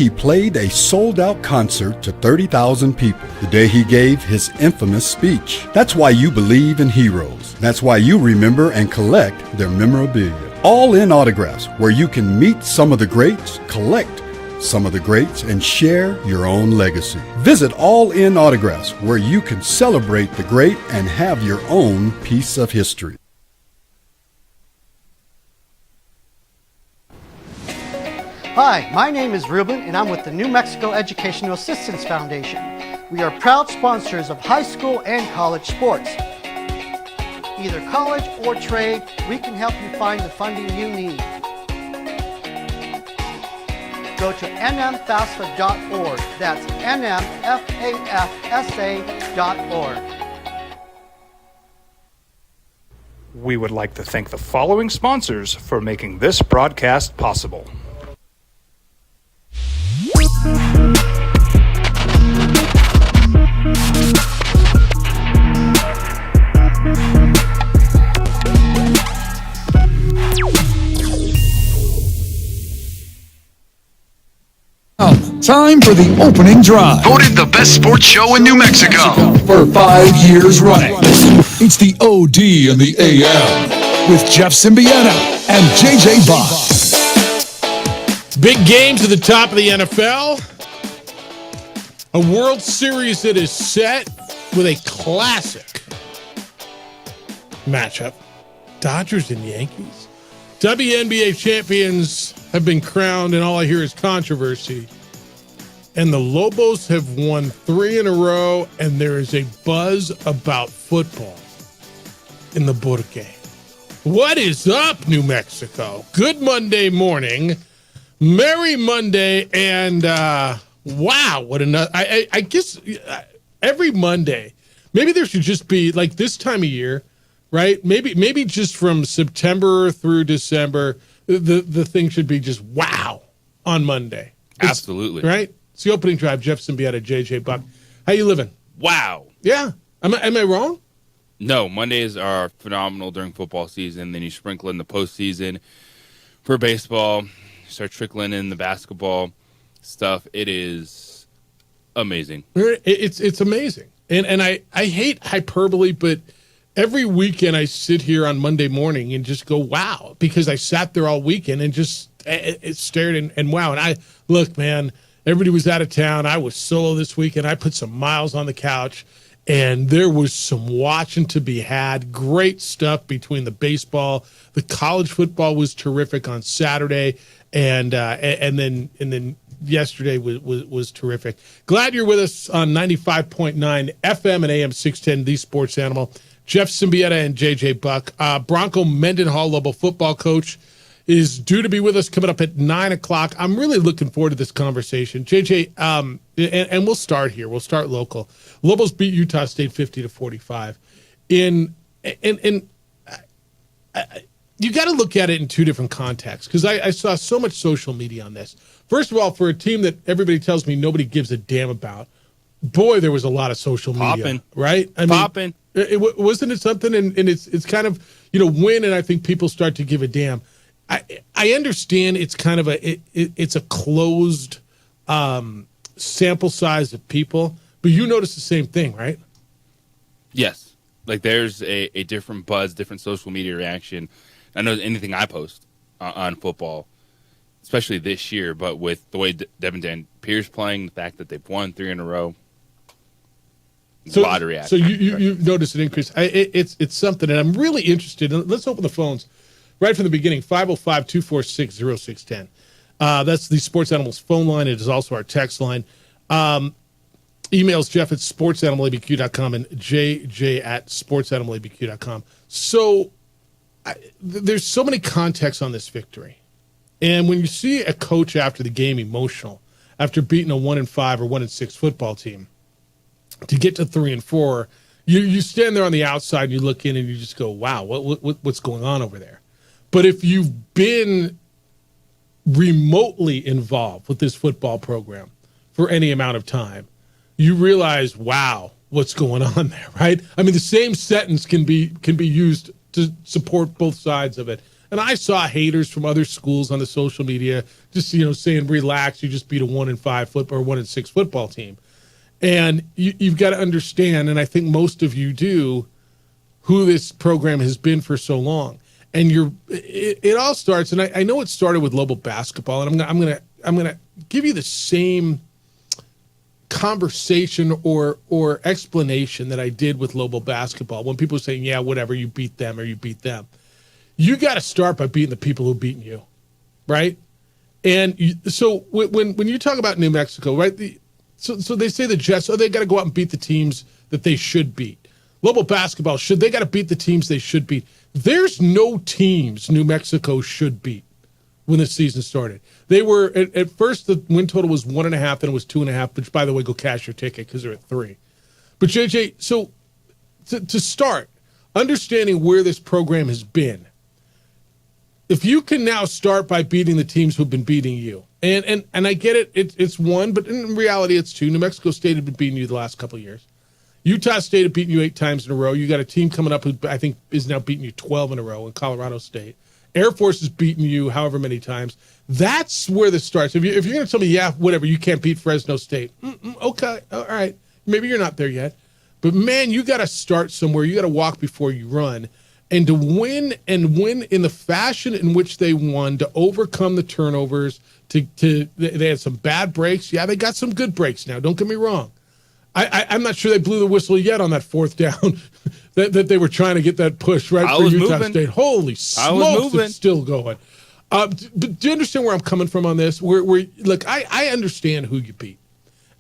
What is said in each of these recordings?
he played a sold-out concert to 30,000 people, the day he gave his infamous speech. That's why you believe in heroes. That's why you remember and collect their memorabilia. All In Autographs, where you can meet some of the greats, collect some of the greats, and share your own legacy. Visit All In Autographs, where you can celebrate the great and have your own piece of history. Hi, my name is Ruben, and I'm with the New Mexico Educational Assistance Foundation. We are proud sponsors of high school and college sports. Either college or trade, we can help you find the funding you need. Go to nmfafsa.org. That's nmfafsa.org. We would like to thank the following sponsors for making this broadcast possible. Time for the opening drive. Voted the best sports show in New Mexico for 5 years running. It's the OD and the AM with Jeff Symbieta and JJ Buck. Big games at the top of the NFL. A World Series that is set with a classic matchup. Dodgers and Yankees. WNBA champions have been crowned, and all I hear is controversy. And the Lobos have won 3 in a row, and there is a buzz about football in the Burque. What is up, New Mexico? Good Monday morning. Merry Monday, and wow, what another. I guess every Monday, maybe there should just be, like this time of year, right? Maybe just from September through December, the thing should be just wow on Monday. Absolutely. Right? It's the opening drive. Jeff Symbieta, JJ Buck. How you living? Wow. Yeah. Am I wrong? No, Mondays are phenomenal during football season. Then you sprinkle in the postseason for baseball. Start trickling in the basketball stuff. It is amazing. It's amazing. And I hate hyperbole, but every weekend I sit here on Monday morning and just go, wow, because I sat there all weekend and just stared and wow. And look, man, everybody was out of town. I was solo this weekend. I put some miles on the couch, and there was some watching to be had. Great stuff between the baseball. The college football was terrific on Saturday, and then yesterday was terrific. Glad you're with us on 95.9 FM and AM 610, The Sports Animal. Jeff Symbieta and JJ Buck. Bronco Mendenhall, Lobo football coach, is due to be with us coming up at 9 o'clock. I'm really looking forward to this conversation. JJ, and we'll start here. We'll start local. Lobos beat Utah State 50-45. You got to look at it in two different contexts, because I saw so much social media on this. First of all, for a team that everybody tells me nobody gives a damn about, boy, there was a lot of social media. Popping. Right? Popping. Wasn't it something? And it's kind of, when, and I think people start to give a damn. I understand it's kind of it's a closed sample size of people, but you notice the same thing, right? Yes. Like there's a different buzz, different social media reaction. I know anything I post on football, especially this year, but with the way Devin Dan Pierce playing, the fact that they've won 3 in a row, a lot of reaction. So you've noticed an increase. It's something, and I'm really interested. Let's open the phones. Right from the beginning, 505-246-0610. That's the Sports Animals phone line. It is also our text line. Emails Jeff at sportsanimалabq.com and JJ at sportsanimалabq.com. So there's so many contexts on this victory. And when you see a coach after the game emotional, after beating a 1-5 or 1-6 football team, to get to 3-4, you stand there on the outside and you look in and you just go, wow, what's going on over there? But if you've been remotely involved with this football program for any amount of time, you realize, wow, what's going on there, right? I mean, the same sentence can be used to support both sides of it. And I saw haters from other schools on the social media just, saying, relax, you just beat a 1-5 football or 1-6 football team. And you've got to understand, and I think most of you do, who this program has been for so long. And it all starts, and I know it started with Lobo basketball, and I'm gonna give you the same conversation or explanation that I did with Lobo basketball. When people are saying, yeah, whatever, you beat them or you beat them. You got to start by beating the people who beaten you, right? And so when you talk about New Mexico, right? So they say the Jets, they got to go out and beat the teams that they should beat. Lobo basketball, they got to beat the teams they should beat. There's no teams New Mexico should beat when the season started. They were, at first, the win total was 1.5, then it was 2.5, which, by the way, go cash your ticket because they're at 3. But, JJ, so to start, understanding where this program has been, if you can now start by beating the teams who've been beating you, and I get it, it's 1, but in reality it's 2. New Mexico State had been beating you the last couple of years. Utah State had beaten you 8 times in a row. You got a team coming up who I think is now beating you 12 in a row in Colorado State. Air Force has beaten you however many times. That's where this starts. If you're going to tell me, yeah, whatever, you can't beat Fresno State. Okay, all right. Maybe you're not there yet. But, man, you got to start somewhere. You got to walk before you run. And to win in the fashion in which they won, to overcome the turnovers, they had some bad breaks. Yeah, they got some good breaks now. Don't get me wrong. I'm not sure they blew the whistle yet on that 4th down that they were trying to get that push right for Utah State. Holy smokes, it's still going. But do you understand where I'm coming from on this? Look, I understand who you beat,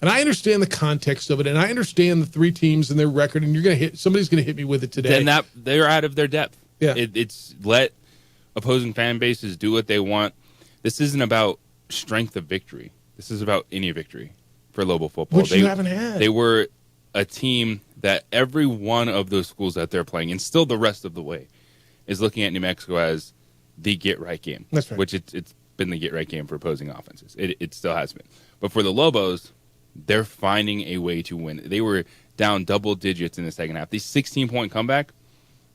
and I understand the context of it, and I understand the 3 teams and their record. And somebody's going to hit me with it today. Then they're out of their depth. Yeah, it's let opposing fan bases do what they want. This isn't about strength of victory. This is about any victory for Lobo football. Which you haven't had. They were a team that every one of those schools that they're playing, and still the rest of the way, is looking at New Mexico as the get-right game. That's right. Which it's been the get-right game for opposing offenses. It still has been. But for the Lobos, they're finding a way to win. They were down double digits in the second half. The 16-point comeback,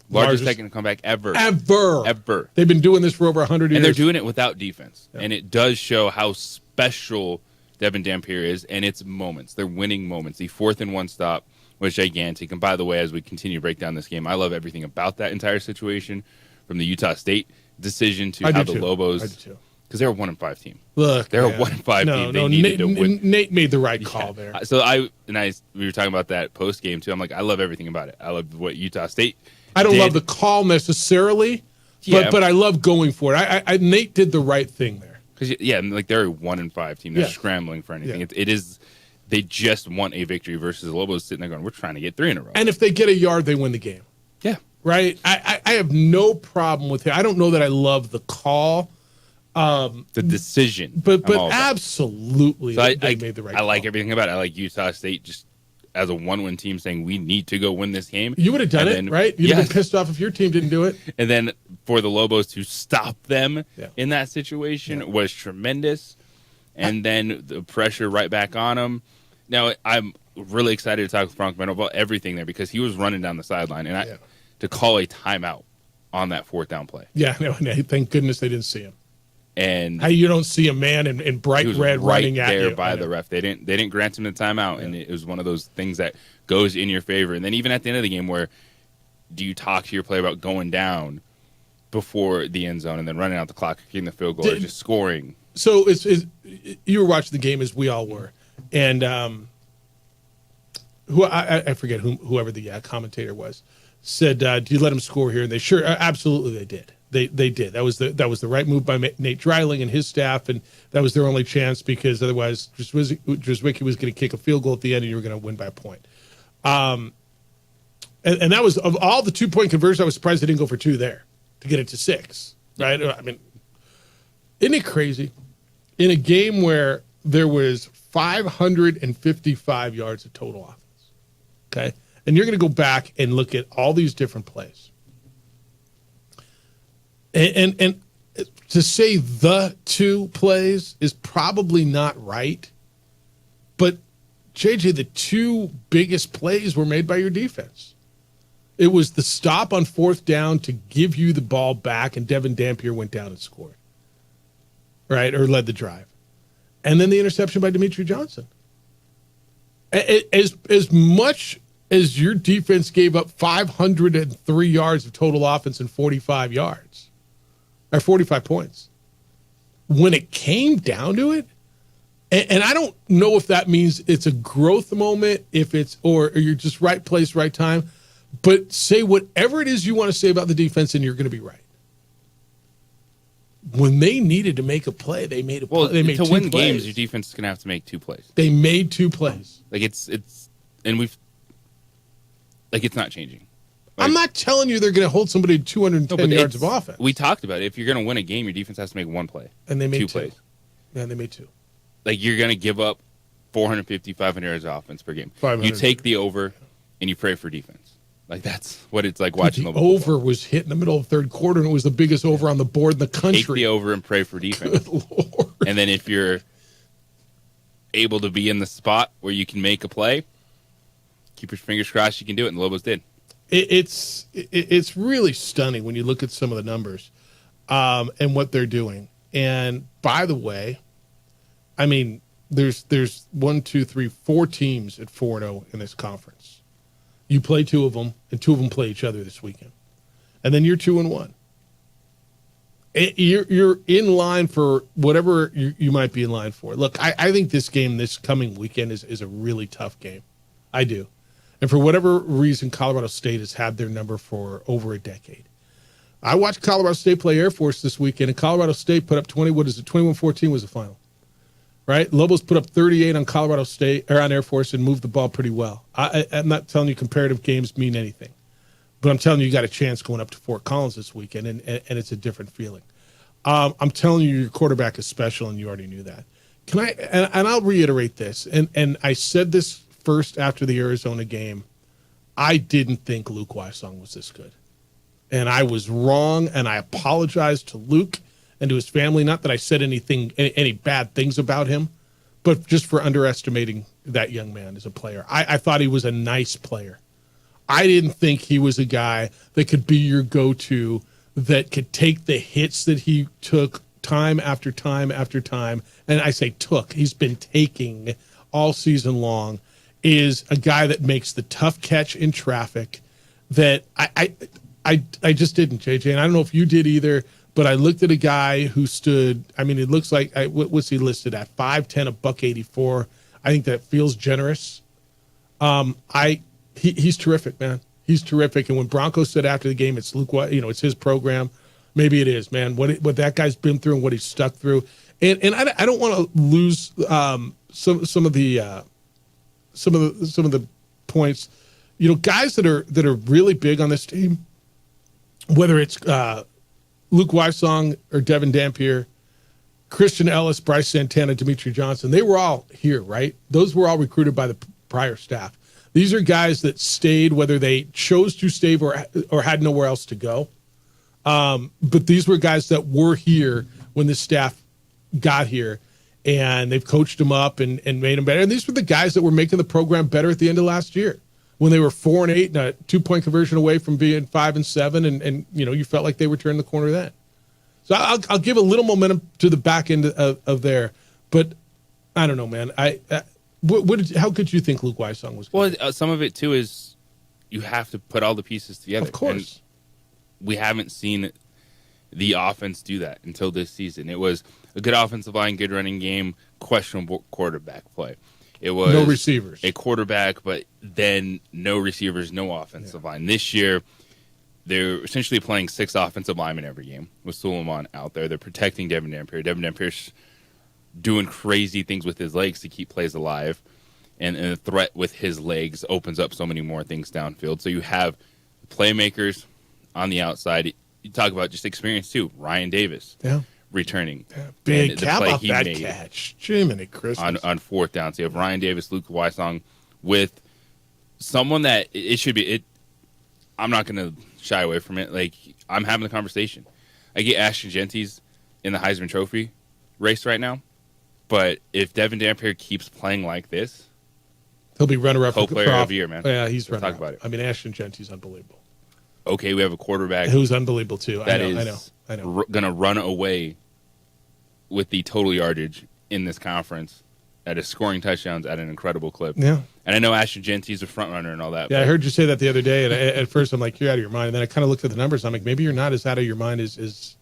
largest second comeback ever. Ever. They've been doing this for over 100 years. And they're doing it without defense. Yeah. And it does show how special Devin Dampier is, and it's moments. They're winning moments. The 4th and 1 stop was gigantic. And by the way, as we continue to break down this game, I love everything about that entire situation, from the Utah State decision to how the Lobos, because they're a 1-5 team. Look, they're a 1-5 team. They needed to win. Nate made the right call there. So we were talking about that post game too. I'm like, I love everything about it. I love what Utah State. I don't love the call necessarily, but I love going for it. Nate did the right thing there. Because they're a 1-5 team. They're scrambling for anything. Yeah. It is. They just want a victory versus the Lobos sitting there going, we're trying to get 3 in a row. And if they get a yard, they win the game. Yeah. Right? I have no problem with it. I don't know that I love the call. The decision. But absolutely, so they made the right call. I like everything about it. I like Utah State just as a 1-win team saying we need to go win this game. You would have done it, right? You'd have been pissed off if your team didn't do it. And then for the Lobos to stop them in that situation was tremendous. And then the pressure right back on them. Now, I'm really excited to talk with Frank Mendo about everything there, because he was running down the sideline. And to call a timeout on that 4th down play. Yeah, no, thank goodness they didn't see him. And how you don't see a man in bright red running at you. There by the ref. They didn't grant him the timeout, and it was one of those things that goes in your favor. And then even at the end of the game, where do you talk to your player about going down before the end zone and then running out the clock, kicking the field goal, or just scoring? So you were watching the game as we all were, and I forget whoever the commentator was said, "Do you let him score here?" And they absolutely they did. They did. That was the right move by Nate Dreiling and his staff, and that was their only chance, because otherwise Drzwicki was going to kick a field goal at the end, and you were going to win by a point. And that was, of all the 2-point conversions, I was surprised they didn't go for 2 there to get it to 6. Right? I mean, isn't it crazy? In a game where there was 555 yards of total offense, okay, and you're going to go back and look at all these different plays. And to say the 2 plays is probably not right, but JJ, the 2 biggest plays were made by your defense. It was the stop on fourth down to give you the ball back, and Devin Dampier went down and scored, right, or led the drive. And then the interception by Demetri Johnson. As much as your defense gave up 503 yards of total offense and 45 yards, or 45 points, when it came down to it, and I don't know if that means it's a growth moment, if it's, or you're just right place, right time, but say whatever it is you want to say about the defense, and you're going to be right. When they needed to make a play, they made a play. They made to two win plays. games, your defense is going to have to make 2 plays. They made 2 plays. Like it's not changing. I'm not telling you they're going to hold somebody to 210 yards of offense. We talked about it. If you're going to win a game, your defense has to make 1 play. And they made 2 2 plays. Yeah, they made 2. Like you're going to give up 450, 500 yards of offense per game. 500. You take the over and you pray for defense. Like that's what it's like watching the the over was hit in the middle of third quarter, and it was the biggest over on the board in the country. Take the over and pray for defense. Good Lord. And then if you're able to be in the spot where you can make a play, keep your fingers crossed you can do it, and the Lobos did. It's really stunning when you look at some of the numbers and what they're doing. And by the way, I mean, there's 4 teams at 4-0 in this conference. You play 2 of them, and 2 of them play each other this weekend, and then you're 2-1. You're in line for whatever you might be in line for. Look, I think this game this coming weekend is a really tough game. I do. And for whatever reason, Colorado State has had their number for over a decade. I watched Colorado State play Air Force this weekend, and Colorado State put up 21-14 was the final. Right? Lobos put up 38 on Colorado State, or on Air Force, and moved the ball pretty well. I'm not telling you comparative games mean anything, but I'm telling you got a chance going up to Fort Collins this weekend, and it's a different feeling. I'm telling you your quarterback is special, and you already knew that. And I'll reiterate this, and I said this first after the Arizona game. I didn't think Luke Wysong was this good, and I was wrong, and I apologize to Luke and to his family. Not that I said any bad things about him, but just for underestimating that young man as a player. I thought he was a nice player. I didn't think he was a guy that could be your go-to, that could take the hits that he took time after time after time. And I say took, he's been taking all season long, is a guy that makes the tough catch in traffic that I just didn't, JJ. And I don't know if you did either. But I looked at a guy who stood, I mean, it looks like, what's he listed at? 5'10", $184. I think that feels generous. He's terrific, man. He's terrific. And when Bronco said after the game, it's Luke, it's his program. Maybe it is, man. What that guy's been through and what he's stuck through. And I don't want to lose some of the points. Guys that are really big on this team, whether it's Luke Wysong or Devin Dampier, Christian Ellis, Bryce Santana, Demetri Johnson, they were all here, right? Those were all recruited by the prior staff. These are guys that stayed, whether they chose to stay or had nowhere else to go. But these were guys that were here when the staff got here, and they've coached them up and made them better. And these were the guys that were making the program better at the end of last year, when they were 4-8 and a 2-point conversion away from being 5-7, and you felt like they were turning the corner then. So I'll give a little momentum to the back end of there, but I don't know, man. How could you think Luke Wysong was good? Well, some of it too is you have to put all the pieces together. Of course, and we haven't seen the offense do that until this season. It was a good offensive line, good running game, questionable quarterback play. It was no receivers, a quarterback, but then no receivers, no offensive line. This year, they're essentially playing 6 offensive linemen every game with Suleiman out there. They're protecting Devin Dampier. Devin Dampier's doing crazy things with his legs to keep plays alive, and the threat with his legs opens up so many more things downfield. So you have playmakers on the outside. You talk about just experience too. Ryan Davis, returning. Yeah. Big and cap off that catch. Jiminy Christmas. On 4th down. So you have Ryan Davis, Luke Wysong, with someone that it should be. I'm not going to shy away from it. Like, I'm having the conversation. I get Ashton Genty's in the Heisman Trophy race right now, but if Devin Dampier keeps playing like this, he'll be runner-up co-player of the year, man. Yeah, he's Let's runner-up. talk about it. I mean, Ashton Genty's unbelievable. okay, we have a quarterback Who's unbelievable too. that I know. going to run away with the total yardage in this conference that is scoring touchdowns at an incredible clip. Yeah. And I know Ashton Genty's a front runner and all that. Yeah, I but heard you say that the other day, and at first I'm like, you're out of your mind. And then I kind of looked at the numbers. I'm like, maybe you're not as out of your mind as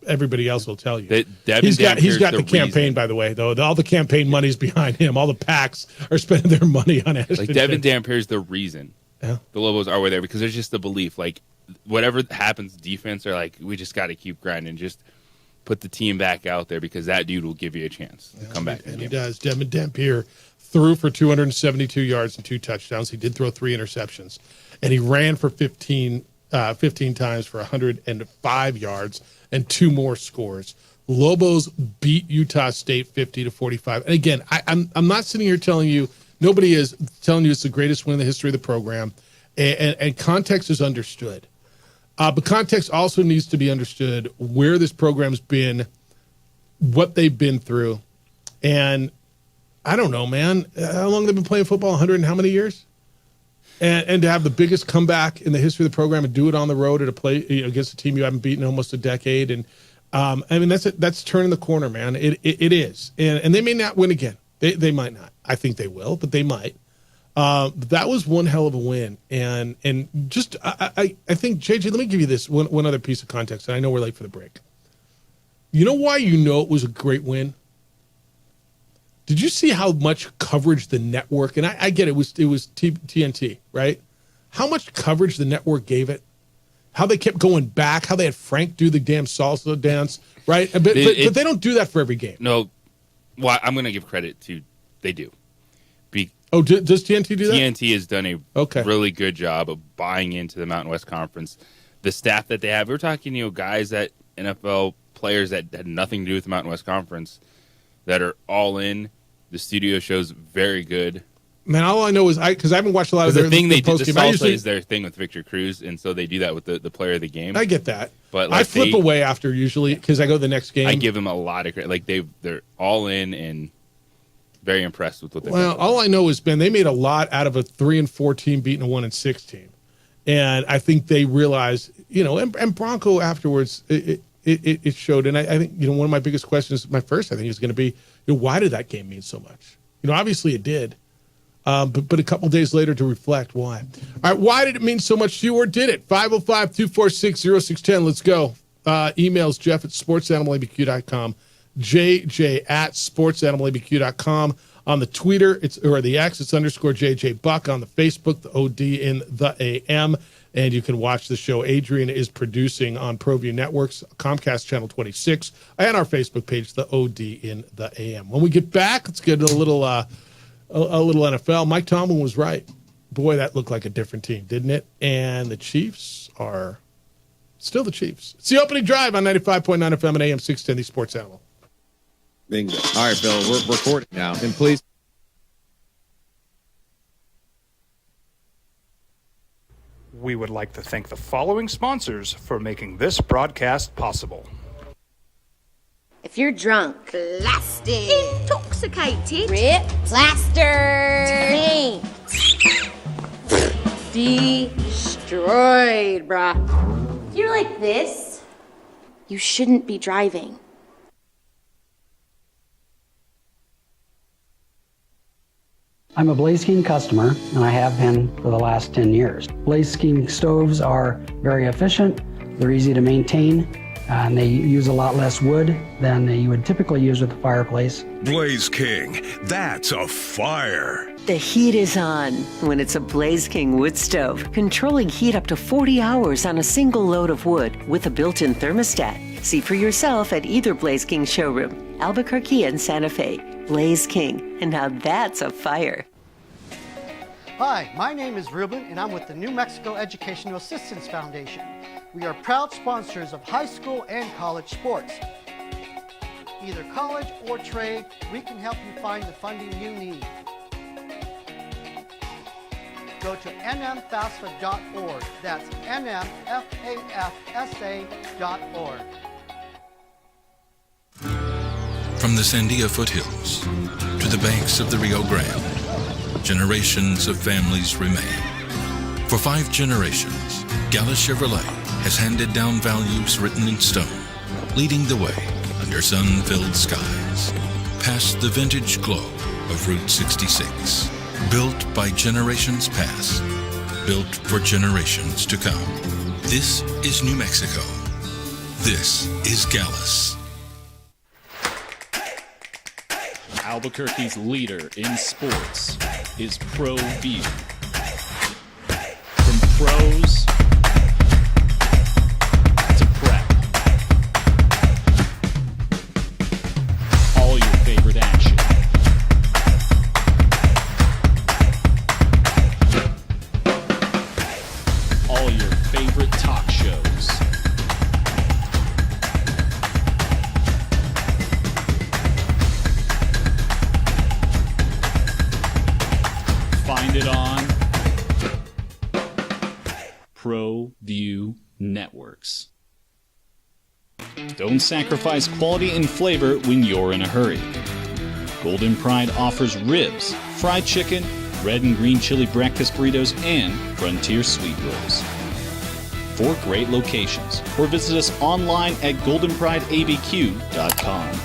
everybody else will tell you. He's got the campaign, by the way, though. All the campaign money's behind him. All the PACs are spending their money on Ashton. Like Devin Dampier is the reason Yeah. the Lobos are where they're, because there's just the belief, like whatever happens, defense are like, we just got to keep grinding, just put the team back out there because that dude will give you a chance to come back. And he does. Devin Dampier threw for 272 yards and 2 touchdowns. He did throw 3 interceptions, and he ran for 15 times for 105 yards and 2 more scores. Lobos beat Utah State 50-45. And again, I'm not sitting here telling you, nobody is telling you it's the greatest win in the history of the program, and context is understood. But context also needs to be understood where this program's been, what they've been through, and I don't know, man, how long they've been playing football, 100 and how many years? And to have the biggest comeback in the history of the program and do it on the road at a play against a team you haven't beaten in almost a decade. And I mean, that's turning the corner, man. It is. And they may not win again. They might not. I think they will, but they might. That was one hell of a win. And just, I think, JJ, let me give you this one other piece of context. And I know we're late for the break. You know why you know it was a great win? Did you see how much coverage the network, and I get it was TNT, right? How much coverage the network gave it? How they kept going back, how they had Frank do the damn salsa dance, right? But they don't do that for every game. No, well, I'm going to give credit to, they do. Does TNT do that? TNT has done a really good job of buying into the Mountain West Conference. The staff that they have, we're talking, guys that NFL players that had nothing to do with the Mountain West Conference that are all in. The studio show's very good. Man, all I know is because I haven't watched a lot of the thing they post do. The salsa is their thing with Victor Cruz, and so they do that with the player of the game. I get that, but I flip away after usually because I go to the next game. I give them a lot of credit. Like they're all in and very impressed with what they're. Well, all I know is, Ben, they made a lot out of a 3-4 team beating a 1-6 team, and I think they realized, and Bronco afterwards it showed. And I think one of my biggest questions, my first, I think, is going to be, why did that game mean so much? Obviously it did, but a couple days later to reflect why. All right, why did it mean so much to you, or did it? 505-246-0610. Let's go. Emails Jeff at sportsanimallabq.com. JJ at sportsanimallabq.com. On the Twitter, or the X, it's _JJ Buck. On the Facebook, the OD in the AM. And you can watch the show. Adrian is producing on ProView Networks, Comcast Channel 26, and our Facebook page, the OD in the AM. When we get back, let's get a little NFL. Mike Tomlin was right. Boy, that looked like a different team, didn't it? And the Chiefs are still the Chiefs. It's the opening drive on 95.9 FM and AM 610, the Sports Animal. Bingo. All right, Bill, we're recording now. And please. We would like to thank the following sponsors for making this broadcast possible. If you're drunk, blasted, intoxicated, ripped, plastered, taint, destroyed, bruh. If you're like this, you shouldn't be driving. I'm a Blaze King customer, and I have been for the last 10 years. Blaze King stoves are very efficient, they're easy to maintain, and they use a lot less wood than you would typically use with a fireplace. Blaze King, that's a fire. The heat is on when it's a Blaze King wood stove, controlling heat up to 40 hours on a single load of wood with a built-in thermostat. See for yourself at either Blaze King showroom, Albuquerque and Santa Fe. Blaze King, and now that's a fire. Hi, my name is Ruben, and I'm with the New Mexico Educational Assistance Foundation. We are proud sponsors of high school and college sports. Either college or trade, we can help you find the funding you need. Go to nmfafsa.org. That's nmfafsa.org. From the Sandia foothills to the banks of the Rio Grande, generations of families remain. For 5 generations, Gallus Chevrolet has handed down values written in stone, leading the way under sun-filled skies, past the vintage glow of Route 66. Built by generations past, built for generations to come. This is New Mexico. This is Gallus. Albuquerque's leader in sports is ProView. From pros to prep, all your favorite action. All your favorite talk shows. Find it on ProView Networks. Don't sacrifice quality and flavor when you're in a hurry. Golden Pride offers ribs, fried chicken, red and green chili breakfast burritos, and frontier sweet rolls. 4 great locations, or visit us online at goldenprideabq.com.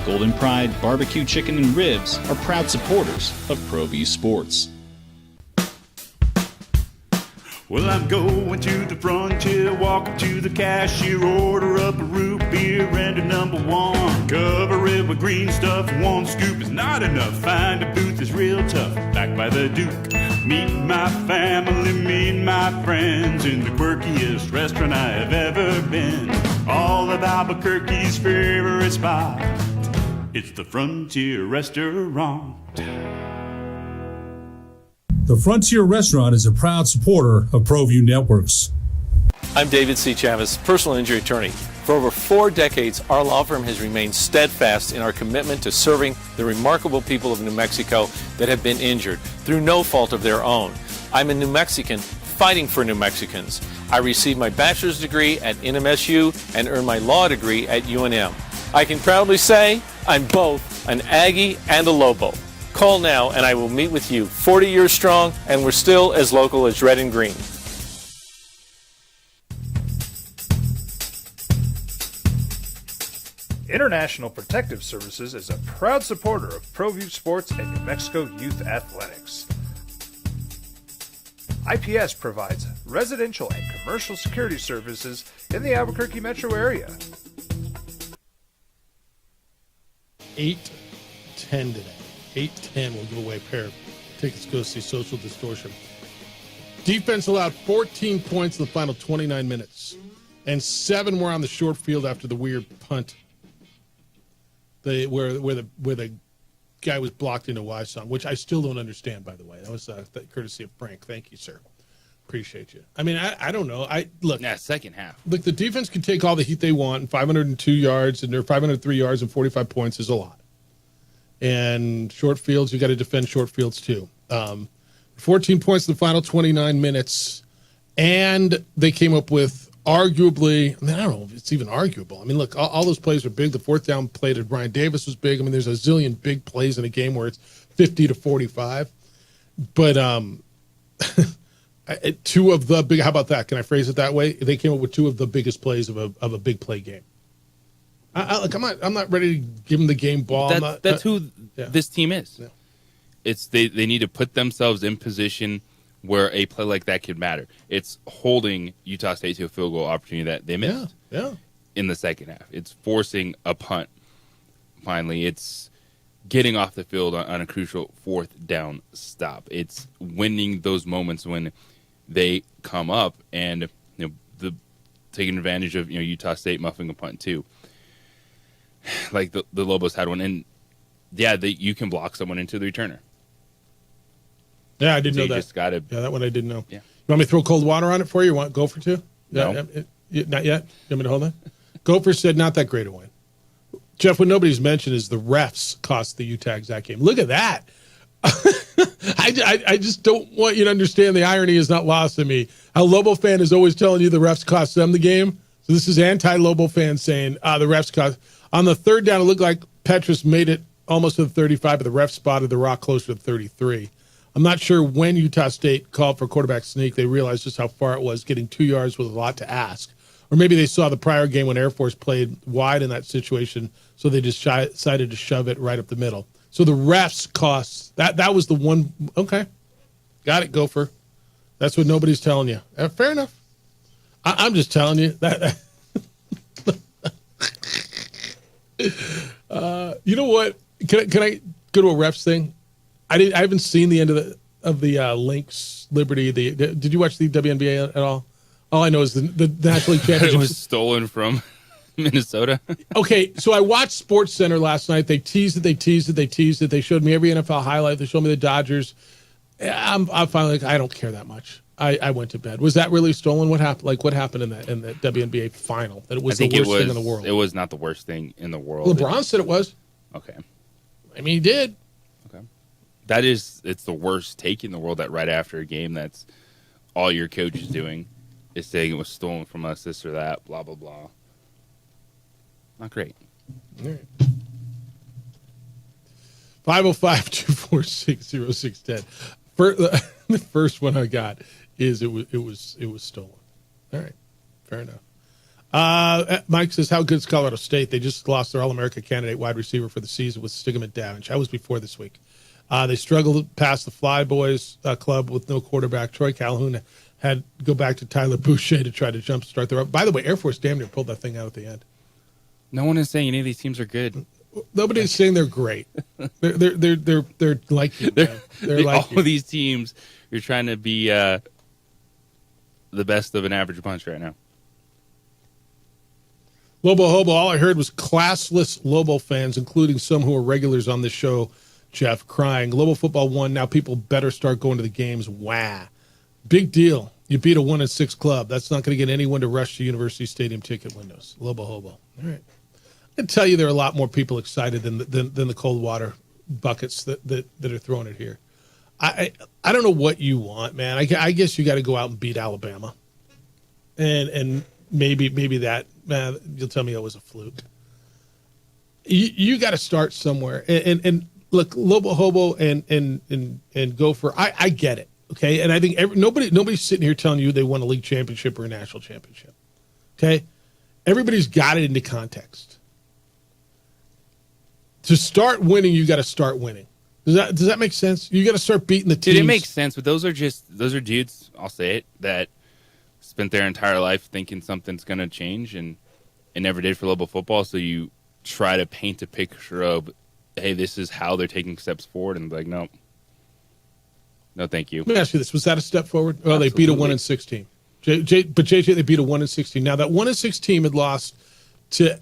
Golden Pride Barbecue Chicken and Ribs are proud supporters of ProView Sports. Well, I'm going to the frontier, walk up to the cashier, order up a root beer and a number 1. Cover it with green stuff, 1 scoop is not enough. Find a booth is real tough, back by the Duke. Meet my family, meet my friends in the quirkiest restaurant I have ever been. All of Albuquerque's favorite spot, it's the Frontier Restaurant. The Frontier Restaurant is a proud supporter of ProView Networks. I'm David C. Chavis, personal injury attorney. For over 4 decades, our law firm has remained steadfast in our commitment to serving the remarkable people of New Mexico that have been injured through no fault of their own. I'm a New Mexican fighting for New Mexicans. I received my bachelor's degree at NMSU and earned my law degree at UNM. I can proudly say I'm both an Aggie and a Lobo. Call now and I will meet with you. 40 years strong, and we're still as local as red and green. International Protective Services is a proud supporter of ProView Sports and New Mexico Youth Athletics. IPS provides residential and commercial security services in the Albuquerque metro area. 8-10 today. 8-10 will give away a pair of tickets to go see Social Distortion. Defense allowed 14 points in the final 29 minutes, and 7 were on the short field after the weird punt. Where the guy was blocked into Y-Song, which I still don't understand, by the way. That was courtesy of Frank. Thank you, sir. Appreciate you. I mean, I don't know. Second half. Look, the defense can take all the heat they want, and 502 yards, and they're 503 yards and 45 points is a lot. And short fields, you got to defend short fields too. 14 points in the final 29 minutes, and they came up with arguably, I don't know if it's even arguable. I mean, look, all those plays are big. The 4th down play to Brian Davis was big. I mean, there's a zillion big plays in a game where it's 50-45. But 2 of the big, how about that? Can I phrase it that way? They came up with 2 of the biggest plays of a big play game. I'm not ready to give them the game ball. That's who this team is. Yeah. It's they need to put themselves in position where a play like that could matter. It's holding Utah State to a field goal opportunity that they missed in the second half. It's forcing a punt. Finally, it's getting off the field on a crucial 4th down stop. It's winning those moments when they come up and taking advantage of Utah State muffing a punt too. Like the Lobos had one, and you can block someone into the returner. Yeah, I didn't know that. Just gotta, that one I didn't know. Yeah. You want me to throw cold water on it for you? Want Gopher too? No. Not yet? You want me to hold on? Gopher said not that great a win. Jeff, what nobody's mentioned is the refs cost the UTAGs that game. Look at that. I just don't want you to understand the irony is not lost on me. A Lobo fan is always telling you the refs cost them the game. So this is anti-Lobo fans saying the refs cost. On the 3rd down, it looked like Petrus made it almost to the 35, but the ref spotted the rock closer to 33. I'm not sure when Utah State called for quarterback sneak, they realized just how far it was. Getting 2 yards was a lot to ask. Or maybe they saw the prior game when Air Force played wide in that situation, so they just decided to shove it right up the middle. So the refs costs, that was the one. Okay. Got it, Gopher. That's what nobody's telling you. Fair enough. I'm just telling you that. You know what? Can I go to a refs thing? I haven't seen the end of the Lynx Liberty. Did you watch the WNBA at all? All I know is the National League Championship It was stolen from Minnesota. Okay, so I watched Sports Center last night. They teased it. They showed me every NFL highlight. They showed me the Dodgers. I'm finally like, I don't care that much. I went to bed. Was that really stolen? What happened? What happened in that WNBA final? That it was the worst thing in the world. It was not the worst thing in the world. LeBron said it was. Okay. I mean, he did. Okay. It's the worst take in the world that right after a game that's all your coach is doing is saying it was stolen from us, this or that, blah, blah, blah. Not great. All right. 505-246-0610. The first one I got is it was stolen. All right, fair enough. Mike says, how good is Colorado State? They just lost their All-America candidate wide receiver for the season with Stigma Davinch. That was before this week. They struggled past the Fly Boys club with no quarterback. Troy Calhoun had to go back to Tyler Boucher to try to jumpstart their. By the way, Air Force damn near pulled that thing out at the end. No one is saying any of these teams are good. Nobody's saying they're great. They're like you. They're like all of these teams. You're trying to be the best of an average bunch right now. Lobo Hobo. All I heard was classless Lobo fans, including some who are regulars on this show, Jeff, crying. Lobo football won. Now people better start going to the games. Wow. Big deal. You beat a 1-6 club. That's not going to get anyone to rush to University Stadium ticket windows. Lobo Hobo. All right. I can tell you there are a lot more people excited than the cold water buckets that are throwing it here. I don't know what you want, man. I guess you got to go out and beat Alabama, and maybe that you'll tell me it was a fluke. You got to start somewhere, and look, Lobo Hobo and Gopher. I get it, okay, and I think nobody's sitting here telling you they won a league championship or a national championship, okay. Everybody's got it into context. To start winning, you got to start winning. Does that make sense? You got to start beating the teams. Dude, it makes sense, but those are dudes, I'll say it, that spent their entire life thinking something's going to change, and it never did for Lobo football. So you try to paint a picture of, hey, this is how they're taking steps forward, and like, no, thank you. Let me ask you this: was that a step forward? Oh, they beat a 1-6 team. But JJ, they beat a 1-6 team. Now that 1-6 team had lost to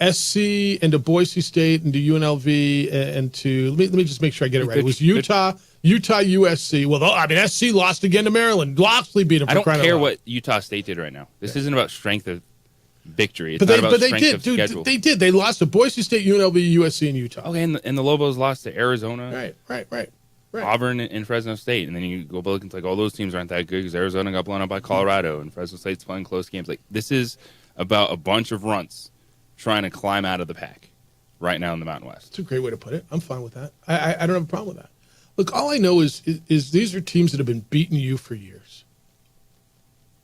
SC and to Boise State and to UNLV and to let me just make sure I get it right. It was Utah, USC. Well, I mean SC lost again to Maryland. Loxley beat them. I don't care what Utah State did right now. This isn't about strength of victory. It's not about strength of schedule. They did. They lost to Boise State, UNLV, USC, and Utah. Okay, and the Lobos lost to Arizona. Right. Auburn and Fresno State, and then you go look and it's like, all those teams aren't that good because Arizona got blown up by Colorado, and Fresno State's playing close games. Like, this is about a bunch of runts trying to climb out of the pack right now in the Mountain West. That's a great way to put it. I'm fine with that. I don't have a problem with that. Look, all I know is these are teams that have been beating you for years.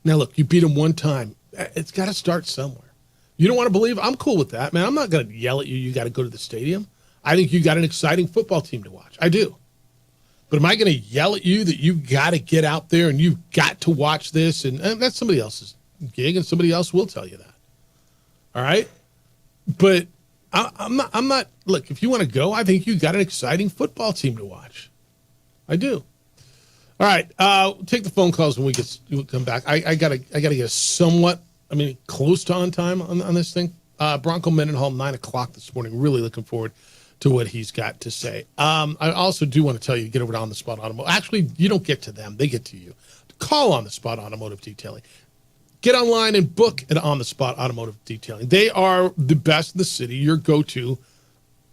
Now, look, you beat them one time. It's got to start somewhere. You don't want to believe? I'm cool with that, man. I'm not going to yell at you. You got to go to the stadium. I think you got an exciting football team to watch. I do. But am I going to yell at you that you got to get out there and you've got to watch this? And that's somebody else's gig, and somebody else will tell you that. All right? But I'm not. Look, if you want to go, I think you got an exciting football team to watch. I do. All right, we'll take the phone calls when we come back. I gotta get somewhat, close to on time on this thing. Bronco Mendenhall, 9:00 this morning. Really looking forward to what he's got to say. I also do want to tell you, get over to On the Spot Automotive. Actually, you don't get to them; they get to you. Call On the Spot Automotive Detailing. Get online and book at On the Spot Automotive Detailing. They are the best in the city, your go-to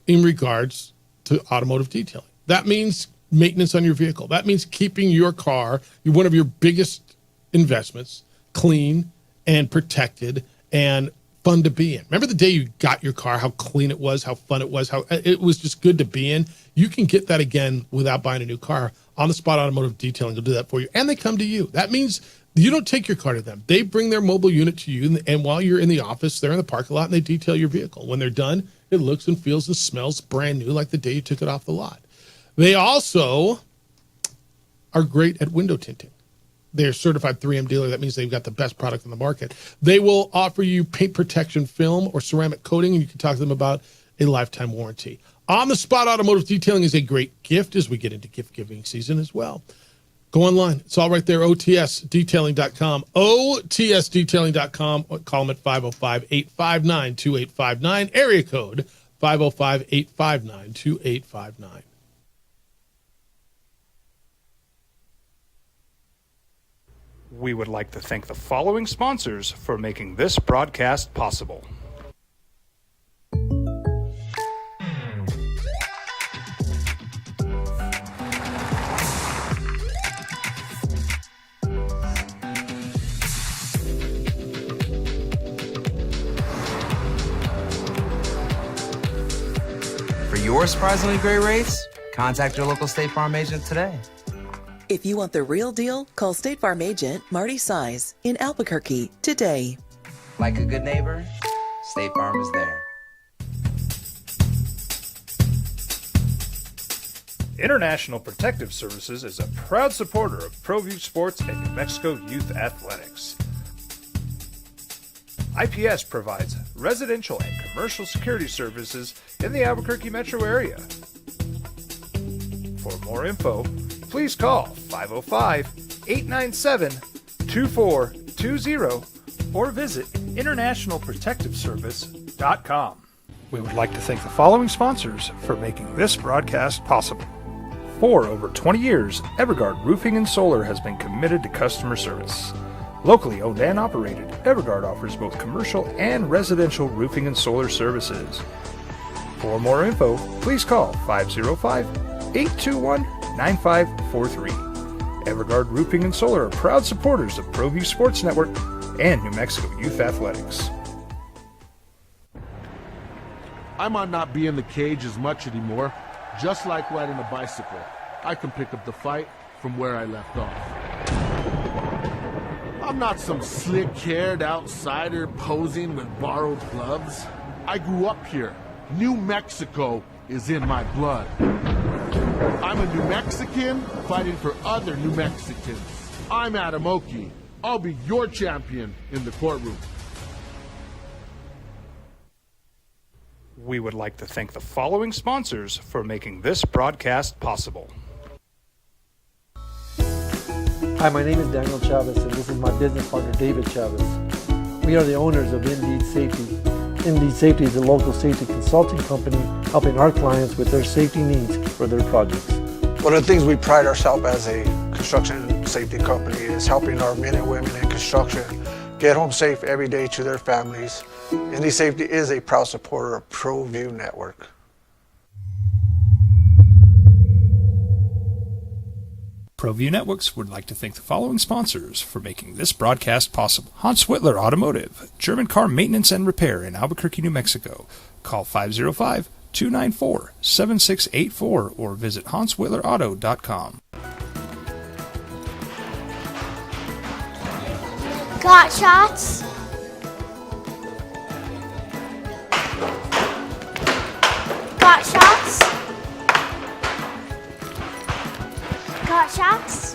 in regards to automotive detailing. That means maintenance on your vehicle. That means keeping your car, one of your biggest investments, clean and protected and fun to be in. Remember the day you got your car, how clean it was, how fun it was, how it was just good to be in? You can get that again without buying a new car. On the Spot Automotive Detailing will do that for you. And they come to you. That means you don't take your car to them. They bring their mobile unit to you, and while you're in the office, they're in the parking lot, and they detail your vehicle. When they're done, it looks and feels and smells brand new like the day you took it off the lot. They also are great at window tinting. They're a certified 3M dealer. That means they've got the best product on the market. They will offer you paint protection film or ceramic coating, and you can talk to them about a lifetime warranty. On the Spot Automotive Detailing is a great gift as we get into gift-giving season as well. Go online. It's all right there, otsdetailing.com. otsdetailing.com. Call them at 505-859-2859. Area code 505-859-2859. We would like to thank the following sponsors for making this broadcast possible. For your surprisingly great rates, contact your local State Farm agent today. If you want the real deal, call State Farm agent Marty Size in Albuquerque today. Like a good neighbor, State Farm is there. International Protective Services is a proud supporter of ProView Sports and New Mexico Youth Athletics. IPS provides residential and commercial security services in the Albuquerque metro area. For more info, please call 505-897-2420 or visit internationalprotectiveservice.com. We would like to thank the following sponsors for making this broadcast possible. For over 20 years, Evergard Roofing and Solar has been committed to customer service. Locally owned and operated, Evergard offers both commercial and residential roofing and solar services. For more info, please call 505-821-9543. Evergard Roofing and Solar are proud supporters of ProView Sports Network and New Mexico Youth Athletics. I might not be in the cage as much anymore. Just like riding a bicycle, I can pick up the fight from where I left off. I'm not some slick-haired outsider posing with borrowed gloves. I grew up here. New Mexico is in my blood. I'm a New Mexican fighting for other New Mexicans. I'm Adam Oki. I'll be your champion in the courtroom. We would like to thank the following sponsors for making this broadcast possible. Hi, my name is Daniel Chavez, and this is my business partner, David Chavez. We are the owners of Indeed Safety. Indeed Safety is a local safety consulting company helping our clients with their safety needs for their projects. One of the things we pride ourselves as a construction safety company is helping our men and women in construction get home safe every day to their families. Indeed Safety is a proud supporter of ProView Network. ProView Networks would like to thank the following sponsors for making this broadcast possible. Hans Whitler Automotive, German car maintenance and repair in Albuquerque, New Mexico. Call 505-294-7684 or visit HansWhitlerAuto.com. Got shots? Got shots? Got shots?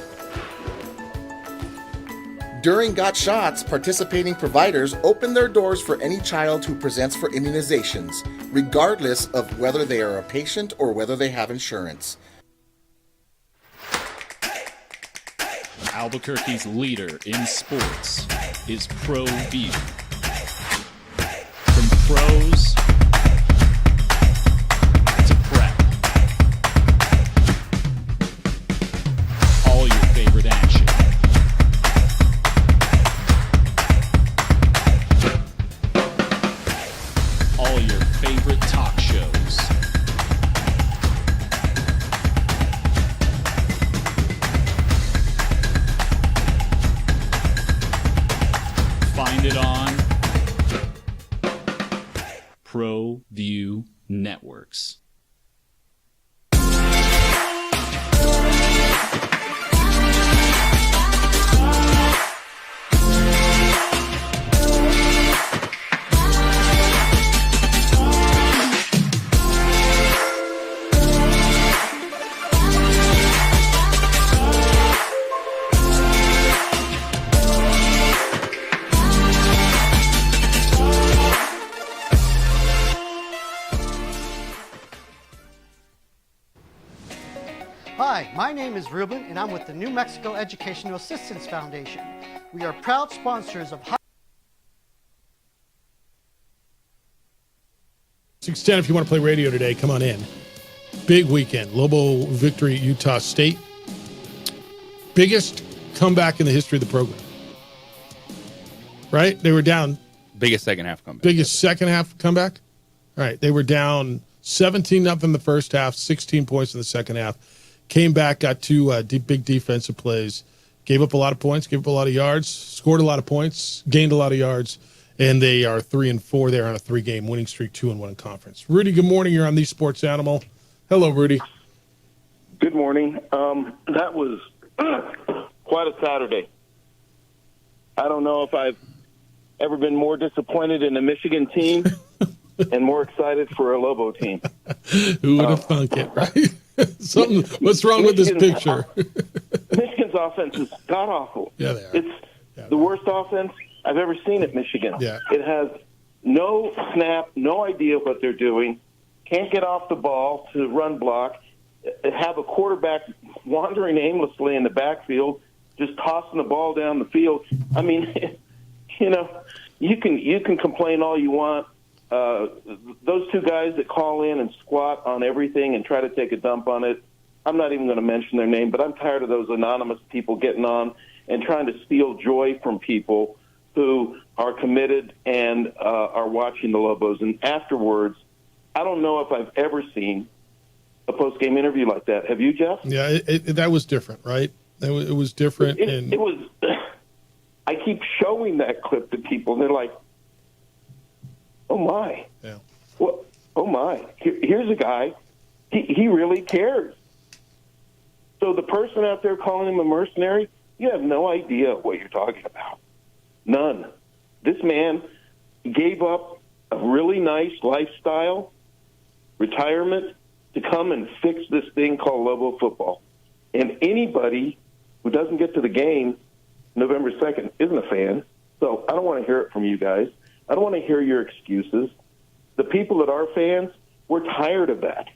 During Got Shots, participating providers open their doors for any child who presents for immunizations, regardless of whether they are a patient or whether they have insurance. Albuquerque's leader in sports is ProView. From pros to prep. All your favorite action. All your favorite talk shows. Find it on ProView Networks. Hi, my name is Ruben, and I'm with the New Mexico Educational Assistance Foundation. We are proud sponsors of 610, if you want to play radio today, come on in. Big weekend. Lobo victory at Utah State. Biggest comeback in the history of the program. Right? They were down. Biggest second half comeback. Biggest second half comeback? All right. They were down 17-0 in the first half, 16 points in the second half. Came back, got two big defensive plays, gave up a lot of points, gave up a lot of yards, scored a lot of points, gained a lot of yards, and they are 3-4. They're on a 3-game winning streak, 2-1 in conference. Rudy, good morning. You're on the Sports Animal. Hello, Rudy. Good morning. That was quite a Saturday. I don't know if I've ever been more disappointed in a Michigan team and more excited for a Lobo team. Who would have thunk it, right? What's wrong with this picture? Michigan's offense is god-awful. Yeah, they are. It's the worst offense I've ever seen at Michigan. Yeah. It has no snap, no idea what they're doing, can't get off the ball to run block, have a quarterback wandering aimlessly in the backfield, just tossing the ball down the field. I mean, you know, you can complain all you want. Those two guys that call in and squat on everything and try to take a dump on it, I'm not even going to mention their name, but I'm tired of those anonymous people getting on and trying to steal joy from people who are committed and are watching the Lobos. And afterwards, I don't know if I've ever seen a post-game interview like that. Have you, Jeff? Yeah, that was different, right? It was different. It was. I keep showing that clip to people, and they're like, "Oh my! Yeah. What? Oh my! Here's a guy. He really cares." So the person out there calling him a mercenary, you have no idea what you're talking about. None. This man gave up a really nice lifestyle, retirement, to come and fix this thing called Lobo football. And anybody who doesn't get to the game November 2nd isn't a fan. So I don't want to hear it from you guys. I don't want to hear your excuses. The people that are fans, we're tired of that.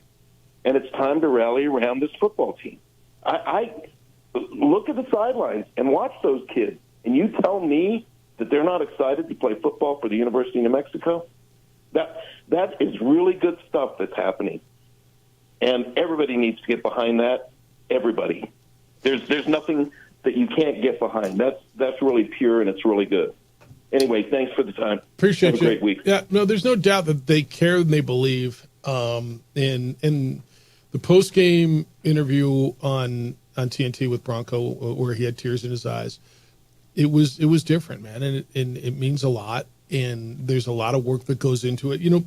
And it's time to rally around this football team. I look at the sidelines and watch those kids, and you tell me that they're not excited to play football for the University of New Mexico? That is really good stuff that's happening. And everybody needs to get behind that. Everybody. There's nothing that you can't get behind. That's really pure, and it's really good. Anyway, thanks for the time. Appreciate Have a great week. Yeah, no, there's no doubt that they care and they believe. In the post-game interview on TNT with Bronco, where he had tears in his eyes, it was different, man, and it means a lot. And there's a lot of work that goes into it. You know,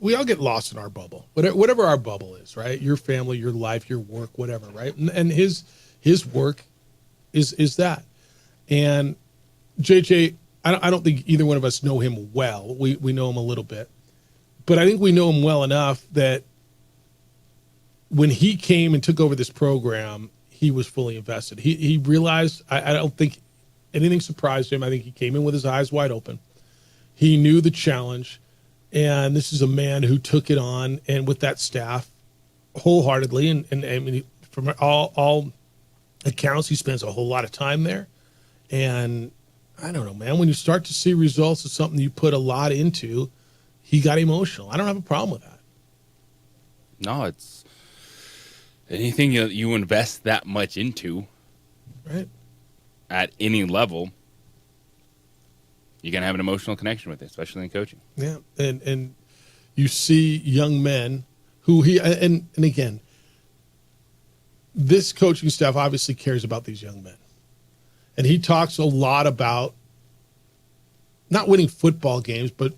we all get lost in our bubble, whatever our bubble is, right? Your family, your life, your work, whatever, right? And his work is that. And JJ, I don't think either one of us know him well. We know him a little bit, but I think we know him well enough that when he came and took over this program, he was fully invested. He realized, I don't think anything surprised him. I think he came in with his eyes wide open. He knew the challenge, and this is a man who took it on and with that staff wholeheartedly. And I mean, from all accounts, he spends a whole lot of time there. And I don't know, man, when you start to see results of something you put a lot into, he got emotional. I don't have a problem with that. No, it's anything you invest that much into, right, at any level, you're going to have an emotional connection with it, especially in coaching. Yeah, and you see young men who and again, this coaching staff obviously cares about these young men. And he talks a lot about not winning football games, but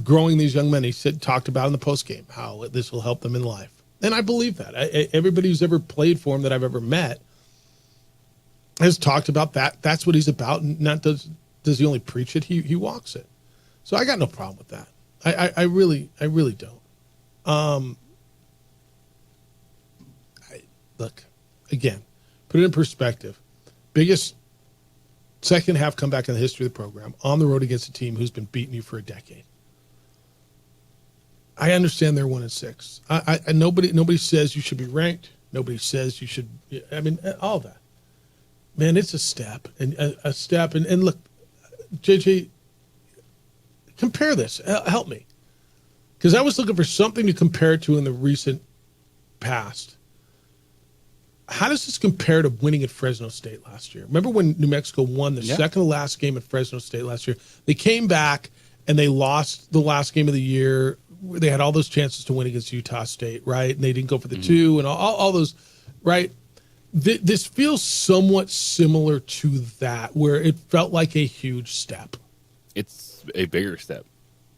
growing these young men. He talked about in the postgame how this will help them in life. And I believe that. Everybody who's ever played for him that I've ever met has talked about that. That's what he's about. And not does he only preach it? He walks it. So I got no problem with that. I really don't. Look, again, put it in perspective. Biggest second half comeback in the history of the program on the road against a team who's been beating you for a decade. I understand they're 1-6. I nobody says you should be ranked. Nobody says you should. I mean, all that. Man, it's a step and a step. And look, JJ, compare this. Help me, because I was looking for something to compare it to in the recent past. How does this compare to winning at Fresno State last year? Remember when New Mexico won the second to last game at Fresno State last year? They came back and they lost the last game of the year. They had all those chances to win against Utah State, right? And they didn't go for the two and all those, right? This feels somewhat similar to that, where it felt like a huge step. It's a bigger step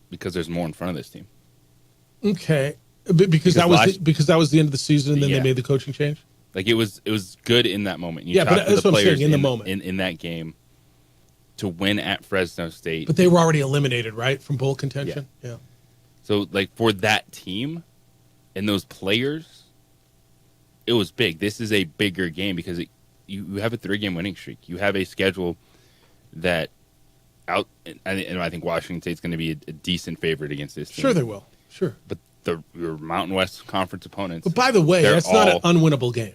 because there's more in front of this team. Okay, because that was the end of the season, and then they made the coaching change. Like it was good in that moment. But that's what I'm saying, in the moment, in that game, to win at Fresno State. But they were already eliminated, right, from bowl contention. Yeah. So, like, for that team and those players, it was big. This is a bigger game because you have a 3-game winning streak. You have a schedule that and I think Washington State's going to be a decent favorite against this team. Sure they will. Sure. But your Mountain West Conference opponents. But by the way, that's not an unwinnable game.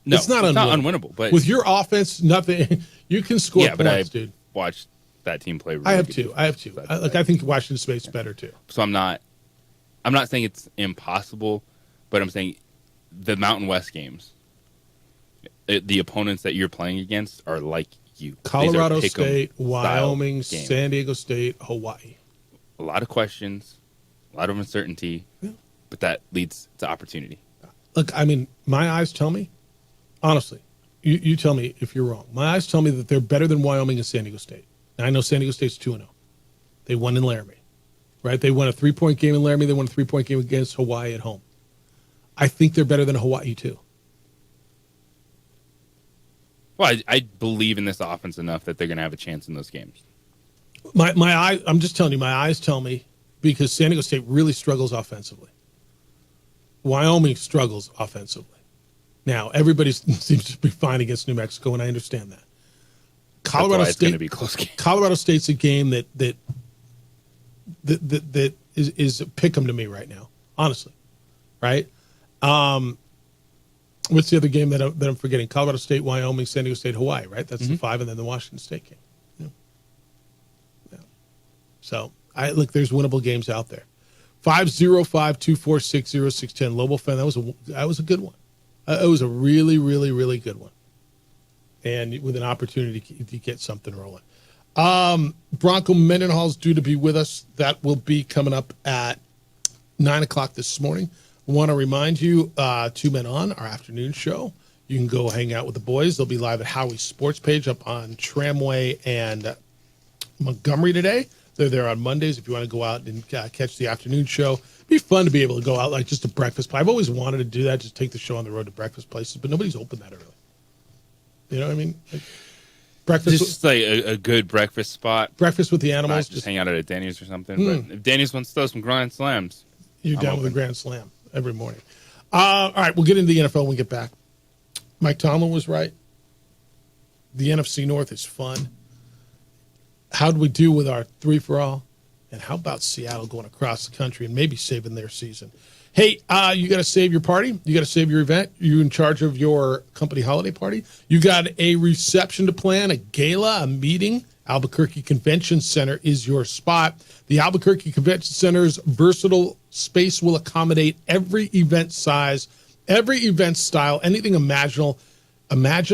No, it's not unwinnable. But with your offense, nothing. You can score points, dude. Watched that team play. Really I have two. I think Washington State's better too. So I'm not saying it's impossible, but I'm saying the Mountain West games, the opponents that you're playing against are like you. Colorado State, Wyoming, San Diego State, Hawaii. A lot of questions, a lot of uncertainty, but that leads to opportunity. Look, I mean, my eyes tell me, honestly, you tell me if you're wrong. My eyes tell me that they're better than Wyoming and San Diego State. Now, I know San Diego State's 2-0. They won in Laramie, right? They won a 3-point game in Laramie. They won a 3-point game against Hawaii at home. I think they're better than Hawaii, too. Well, I believe in this offense enough that they're going to have a chance in those games. My eyes, I'm just telling you, my eyes tell me, because San Diego State really struggles offensively. Wyoming struggles offensively. Now, everybody seems to be fine against New Mexico, and I understand that. Colorado State, it's going to be a close game. Colorado State's a game that is a pick 'em to me right now, honestly. Right? What's the other game that I'm forgetting? Colorado State, Wyoming, San Diego State, Hawaii, right? That's the 5, and then the Washington State game. Yeah. So, there's winnable games out there. 505-246-0610. Lobo fan, that was a good one. It was a really, really, really good one. And with an opportunity to get something rolling. Bronco Mendenhall's due to be with us. That will be coming up at 9 o'clock this morning. I want to remind you, 2 Men On, our afternoon show. You can go hang out with the boys. They'll be live at Howie's Sports Page up on Tramway and Montgomery today. They're there on Mondays if you want to go out and catch the afternoon show. It'd be fun to be able to go out like just to breakfast. I've always wanted to do that, just take the show on the road to breakfast places, but nobody's open that early. You know what I mean? Like breakfast, just like a good breakfast spot. Breakfast with the animals. Just hang out at a Danny's or something. But if Danny's wants to throw some Grand Slams, you're down with a Grand Slam every morning. All right, we'll get into the NFL when we get back. Mike Tomlin was right. The NFC North is fun. How do we do with our 3-for-all? And how about Seattle going across the country and maybe saving their season? Hey, you got to save your party. You got to save your event. You in charge of your company holiday party. You got a reception to plan, a gala, a meeting. Albuquerque Convention Center is your spot. The Albuquerque Convention Center's versatile space will accommodate every event size, every event style, anything imaginable. How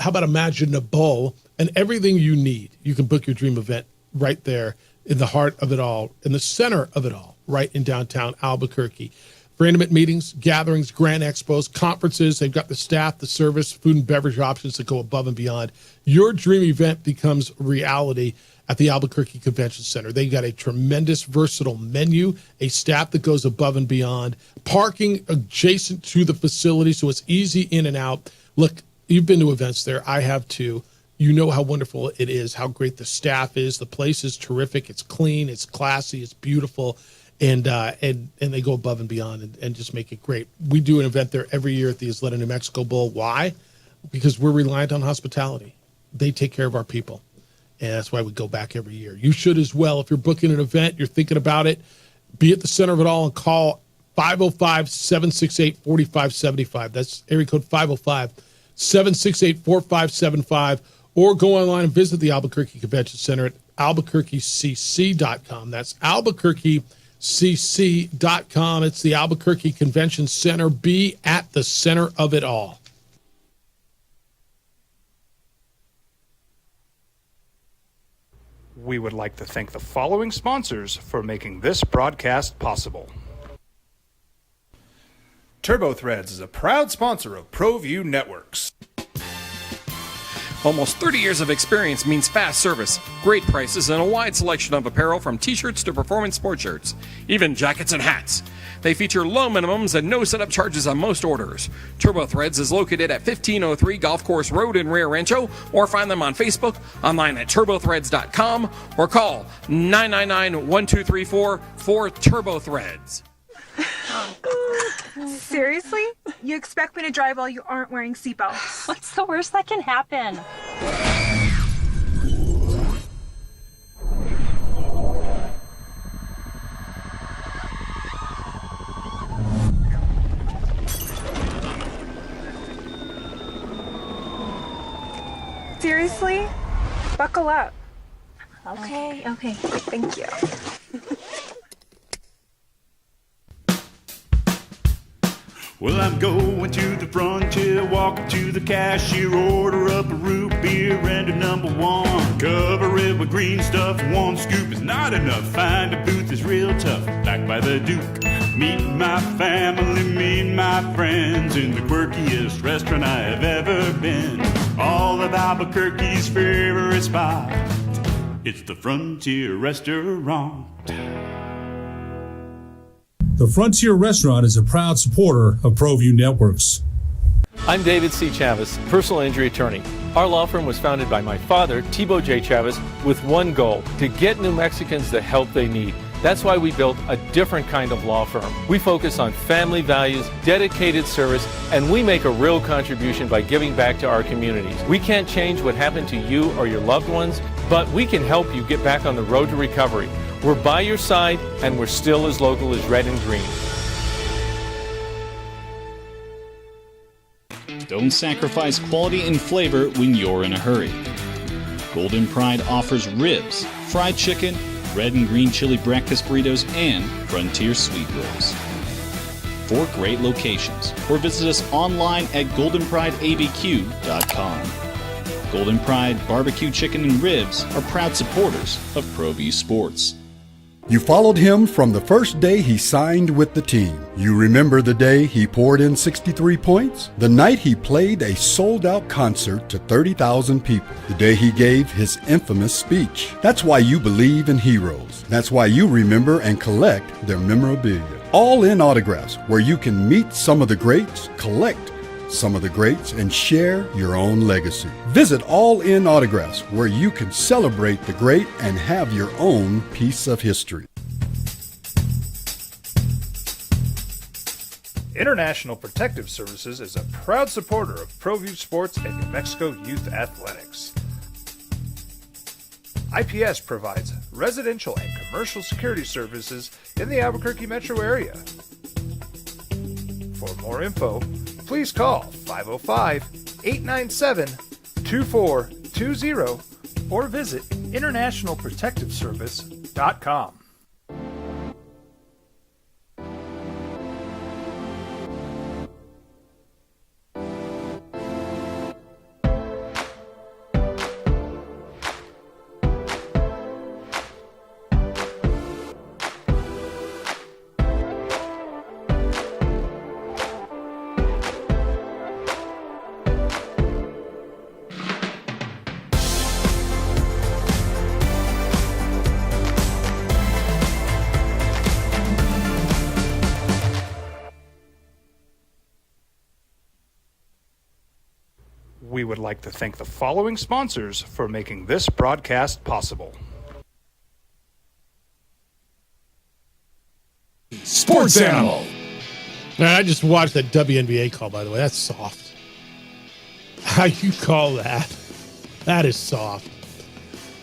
about imaginable? And everything you need. You can book your dream event right there in the heart of it all, in the center of it all, right in downtown Albuquerque. For intimate meetings, gatherings, grand expos, conferences, they've got the staff, the service, food and beverage options that go above and beyond. Your dream event becomes reality at the Albuquerque Convention Center. They got a tremendous, versatile menu, a staff that goes above and beyond, parking adjacent to the facility, so it's easy in and out. Look, you've been to events there. I have too. You know how wonderful it is, how great the staff is. The place is terrific. It's clean, it's classy, it's beautiful, and they go above and beyond and just make it great. We do an event there every year at the Isleta New Mexico Bowl. Why? Because we're reliant on hospitality. They take care of our people, and that's why we go back every year. You should as well. If you're booking an event, you're thinking about it, be at the center of it all and call 505-768-4575. That's area code 505-768-4575. Or go online and visit the Albuquerque Convention Center at albuquerquecc.com. That's albuquerquecc.com. It's the Albuquerque Convention Center. Be at the center of it all. We would like to thank the following sponsors for making this broadcast possible. TurboThreads is a proud sponsor of ProView Networks. Almost 30 years of experience means fast service, great prices, and a wide selection of apparel from t-shirts to performance sports shirts, even jackets and hats. They feature low minimums and no setup charges on most orders. TurboThreads is located at 1503 Golf Course Road in Rio Rancho, or find them on Facebook, online at turbothreads.com, or call 999-1234 for TurboThreads. Seriously? You expect me to drive while you aren't wearing seatbelts? What's the worst that can happen? Seriously? Buckle up. Okay. Thank you. Well, I'm going to the frontier, walking to the cashier, order up a root beer and a number one. Cover it with green stuff, one scoop is not enough. Find a booth is real tough, back by the Duke. Meet my family, meet my friends in the quirkiest restaurant I have ever been. All of Albuquerque's favorite spot, it's the Frontier Restaurant. The Frontier Restaurant is a proud supporter of ProView Networks. I'm David C. Chavez, personal injury attorney. Our law firm was founded by my father, Thibaut J. Chavez, with one goal: to get New Mexicans the help they need. That's why we built a different kind of law firm. We focus on family values, dedicated service, and we make a real contribution by giving back to our communities. We can't change what happened to you or your loved ones, but we can help you get back on the road to recovery. We're by your side, and we're still as local as red and green. Don't sacrifice quality and flavor when you're in a hurry. Golden Pride offers ribs, fried chicken, red and green chili breakfast burritos, and Frontier sweet rolls. 4 great locations, or visit us online at goldenprideabq.com. Golden Pride Barbecue Chicken and Ribs are proud supporters of ProView Sports. You followed him from the first day he signed with the team. You remember the day he poured in 63 points? The night he played a sold-out concert to 30,000 people. The day he gave his infamous speech. That's why you believe in heroes. That's why you remember and collect their memorabilia. All in Autographs, where you can meet some of the greats, collect some of the greats, and share your own legacy. Visit All In Autographs, where you can celebrate the great and have your own piece of history. International Protective Services is a proud supporter of ProView Sports and New Mexico Youth Athletics. IPS provides residential and commercial security services in the Albuquerque metro area. For more info, please call 505-897-2420 or visit internationalprotectiveservice.com. We would like to thank the following sponsors for making this broadcast possible. Sports Animal. Man, I just watched that WNBA call, by the way. That's soft. How you call that? That is soft.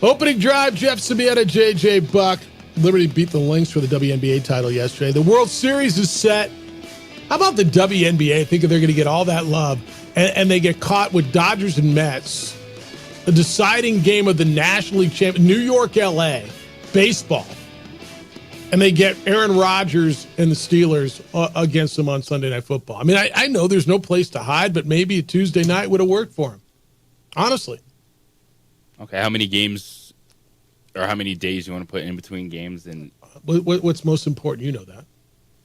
Opening drive, Jeff Sabieta, J.J. Buck. Liberty beat the Lynx for the WNBA title yesterday. The World Series is set. How about the WNBA thinking they're going to get all that love, and they get caught with Dodgers and Mets? The deciding game of the National League Champion, New York, L.A., baseball. And they get Aaron Rodgers and the Steelers against them on Sunday Night Football. I mean, I know there's no place to hide, but maybe a Tuesday night would have worked for him. Honestly. Okay, how many games or how many days you want to put in between games? And what's most important? You know that.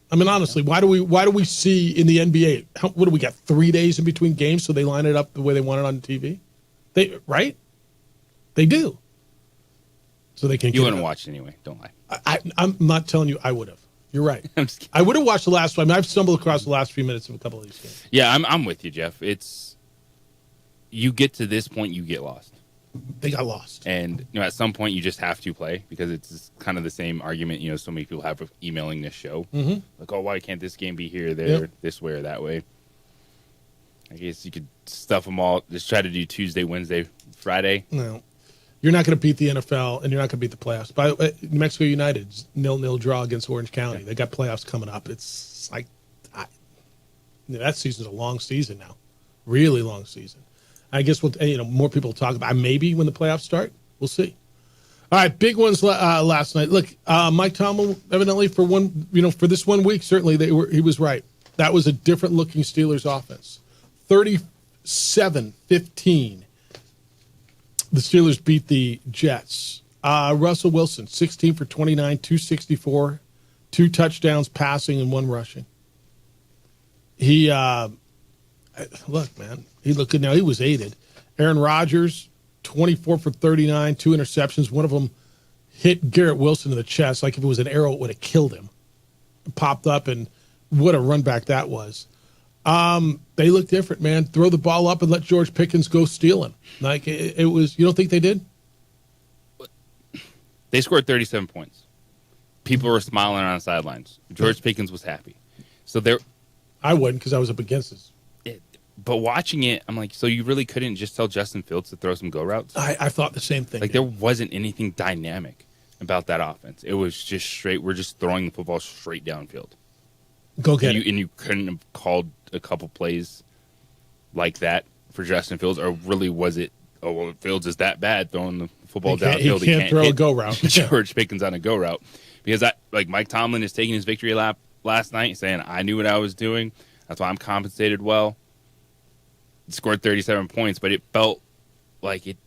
I mean, honestly, why do we see in the NBA? What do we got? 3 days in between games, so they line it up the way they want it on TV. Right? They do. So they can. You wouldn't watch anyway. Don't lie. I'm not telling you I would have. You're right. I would have watched the last one. I mean, I've stumbled across the last few minutes of a couple of these games. Yeah, I'm with you, Jeff. It's you get to this point, you get lost. They got lost, and at some point you just have to play because it's kind of the same argument. So many people have with emailing this show, like, oh, why can't this game be here, there, this way, or that way? I guess you could stuff them all. Just try to do Tuesday, Wednesday, Friday. No. You're not going to beat the NFL, and you're not going to beat the playoffs. By the way, New Mexico United's 0-0 draw against Orange County. They got playoffs coming up. It's like that season's a long season now, really long season. I guess more people will talk about maybe when the playoffs start. We'll see. All right, big ones last night. Look, Mike Tomlin evidently for this 1 week certainly he was right. That was a different looking Steelers offense. 37-15. The Steelers beat the Jets. Russell Wilson, 16 for 29, 264, 2 touchdowns passing and 1 rushing. He, look, man, he looked good. Now, he was aided. Aaron Rodgers, 24 for 39, 2 interceptions. One of them hit Garrett Wilson in the chest. Like if it was an arrow, it would have killed him. It popped up, and what a run back that was. They look different, man. Throw the ball up and let George Pickens go steal him. Like it was. You don't think they did? They scored 37 points. People were smiling on the sidelines. George Pickens was happy. So I wouldn't because I was up against this. But watching it, I'm like, so you really couldn't just tell Justin Fields to throw some go routes? I thought the same thing. Like there wasn't anything dynamic about that offense. It was just straight. We're just throwing the football straight downfield. Go get it. And you couldn't have called a couple plays like that for Justin Fields, or really was it? Oh well, Fields is that bad throwing the football downfield. He can't throw a go route. George Pickens on a go route because Mike Tomlin is taking his victory lap last night, saying I knew what I was doing. That's why I'm compensated well. Scored 37 points, but it felt like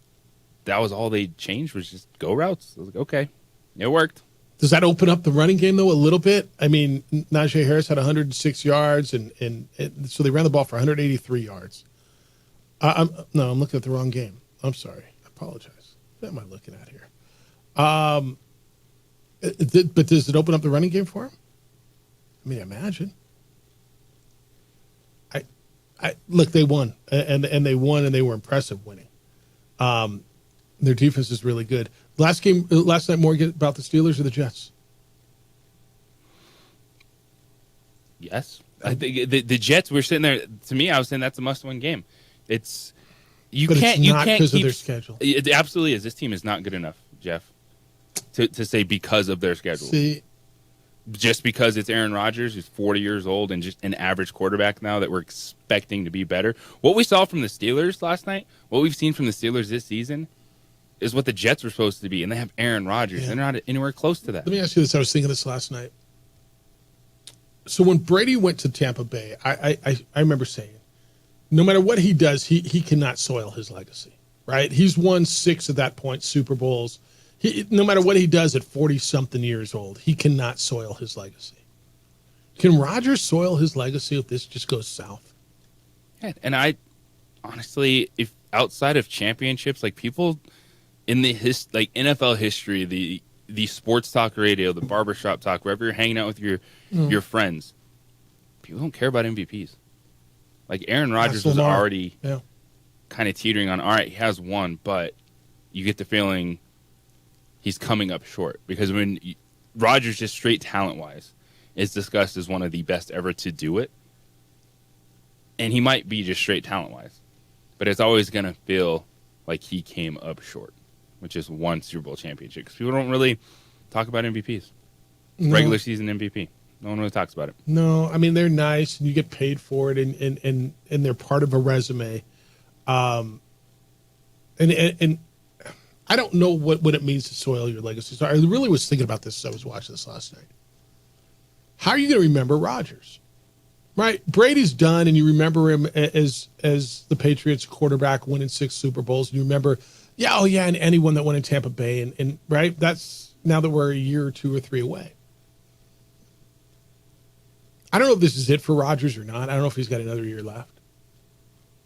that was all they changed was just go routes. I was like, okay, it worked. Does that open up the running game, though, a little bit? I mean, Najee Harris had 106 yards, and so they ran the ball for 183 yards. I'm looking at the wrong game. I'm sorry. I apologize. What am I looking at here? But does it open up the running game for him? I mean, imagine. Look, they won, and they won, and they were impressive winning. Their defense is really good. Last night, Morgan, about the Steelers or the Jets? Yes. I think the Jets, we're sitting there. To me, I was saying that's a must-win game. It's not because of their schedule. It absolutely is. This team is not good enough, Jeff, to say because of their schedule. See, just because it's Aaron Rodgers, who's 40 years old and just an average quarterback now that we're expecting to be better. What we saw from the Steelers last night, what we've seen from the Steelers this season, is what the Jets were supposed to be, and they have Aaron Rodgers. Yeah. They're not anywhere close to that. Let me ask you this. I was thinking this last night. So when Brady went to Tampa Bay, I remember saying, no matter what he does, he cannot soil his legacy, right? He's won 6 at that point Super Bowls. No matter what he does at 40-something years old, he cannot soil his legacy. Can Rodgers soil his legacy if this just goes south? Yeah, and I honestly, if outside of championships, like people in the NFL history, the sports talk radio, the barbershop talk, wherever you're hanging out with your friends, people don't care about MVPs. Like Aaron Rodgers was already kind of teetering on, all right, he has one, but you get the feeling he's coming up short. Because when Rodgers, just straight talent-wise, is discussed as one of the best ever to do it, and he might be just straight talent-wise, but it's always going to feel like he came up short, which is one Super Bowl championship. Because people don't really talk about MVPs. No. Regular season MVP. No one really talks about it. No, I mean, they're nice, and you get paid for it, and they're part of a resume. And I don't know what it means to soil your legacy. So I really was thinking about this as I was watching this last night. How are you going to remember Rodgers? Right? Brady's done, and you remember him as the Patriots quarterback winning 6 Super Bowls. And you remember, and anyone that went in Tampa Bay. And right? That's now that we're a year or 2 or 3 away. I don't know if this is it for Rodgers or not. I don't know if he's got another year left.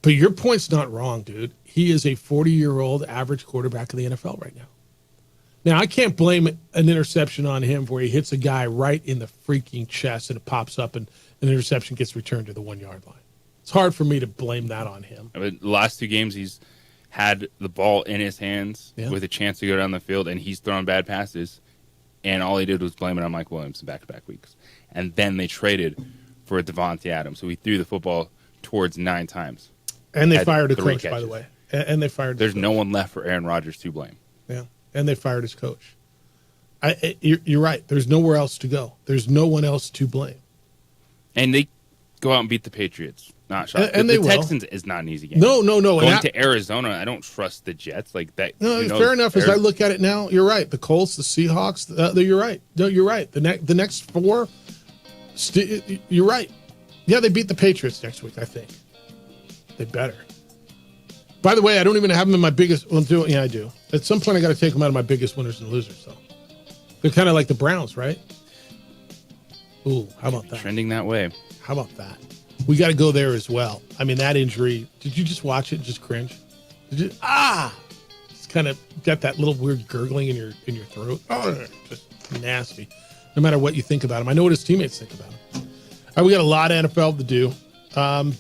But your point's not wrong, dude. He is a 40-year-old average quarterback in the NFL right now. Now, I can't blame an interception on him where he hits a guy right in the freaking chest and it pops up and an interception gets returned to the 1-yard line. It's hard for me to blame that on him. I mean, the last 2 games, he's had the ball in his hands with a chance to go down the field, and he's thrown bad passes. And all he did was blame it on Mike Williams in back-to-back weeks. And then they traded for Devontae Adams. So he threw the football towards 9 times. And they fired a coach, by the way. And they fired. There's no one left for Aaron Rodgers to blame. Yeah, and they fired his coach. You're right. There's nowhere else to go. There's no one else to blame. And they go out and beat the Patriots. Not shocked. And the they will. Texans is not an easy game. No. Going to Arizona, I don't trust the Jets like that. No, fair enough. As I look at it now, you're right. The Colts, the Seahawks. You're right. No, you're right. The next 4. You're right. Yeah, they beat the Patriots next week. I think they better. By the way, I don't even have them in my biggest. Well, yeah, I do. At some point, I got to take them out of my biggest winners and losers. Though they're kind of like the Browns, right? Ooh, how about that? Trending that way. How about that? We got to go there as well. I mean, that injury. Did you just watch it and just cringe? Did you? It's kind of got that little weird gurgling in your throat. Oh, just nasty. No matter what you think about him, I know what his teammates think about him. All right, we got a lot of NFL to do.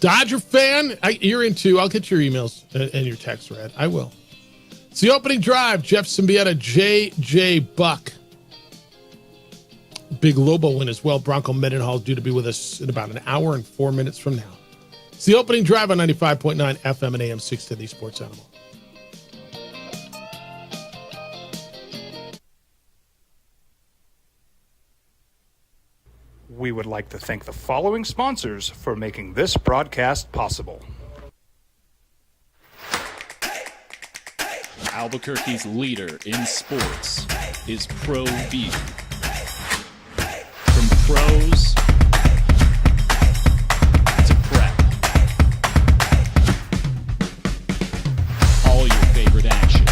Dodger fan, you're in too. I'll get your emails and your texts read. I will. It's the opening drive. Jeff Symbieta, J.J. Buck. Big Lobo win as well. Bronco Mendenhall is due to be with us in about an hour and 4 minutes from now. It's the opening drive on 95.9 FM and AM 610, the Sports Animal. We would like to thank the following sponsors for making this broadcast possible. Albuquerque's leader in sports is ProView. From pros to prep, all your favorite action.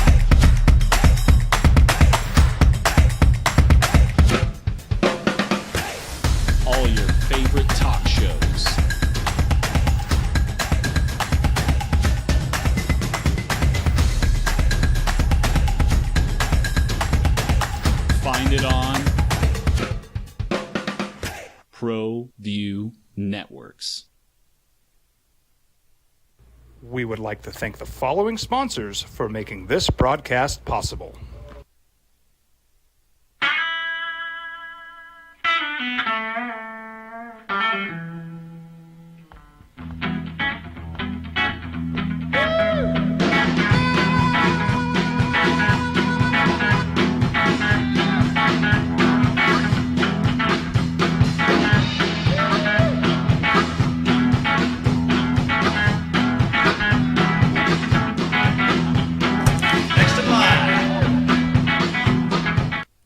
All your favorite talk shows. Find it on ProView Networks. We would like to thank the following sponsors for making this broadcast possible.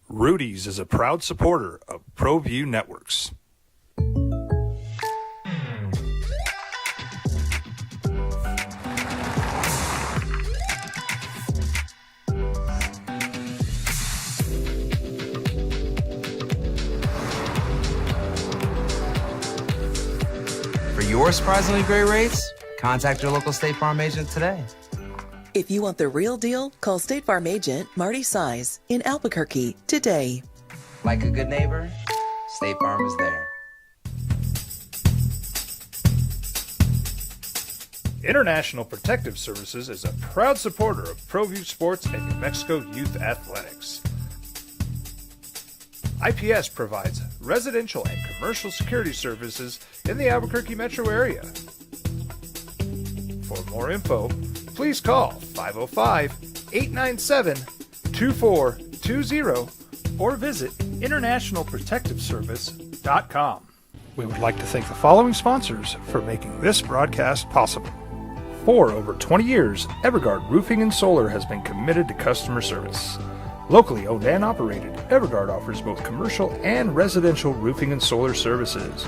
Rudy's is a proud supporter of ProView Networks. For your surprisingly great rates, contact your local State Farm agent today. If you want the real deal, call State Farm agent Marty Size in Albuquerque today. Like a good neighbor, State Farm is there. International Protective Services is a proud supporter of ProView Sports and New Mexico Youth Athletics. IPS provides residential and commercial security services in the Albuquerque metro area. For more info, please call 505-897-2420 or visit internationalprotectiveservice.com. We would like to thank the following sponsors for making this broadcast possible. For over 20 years, Evergard Roofing and Solar has been committed to customer service. Locally owned and operated, Evergard offers both commercial and residential roofing and solar services.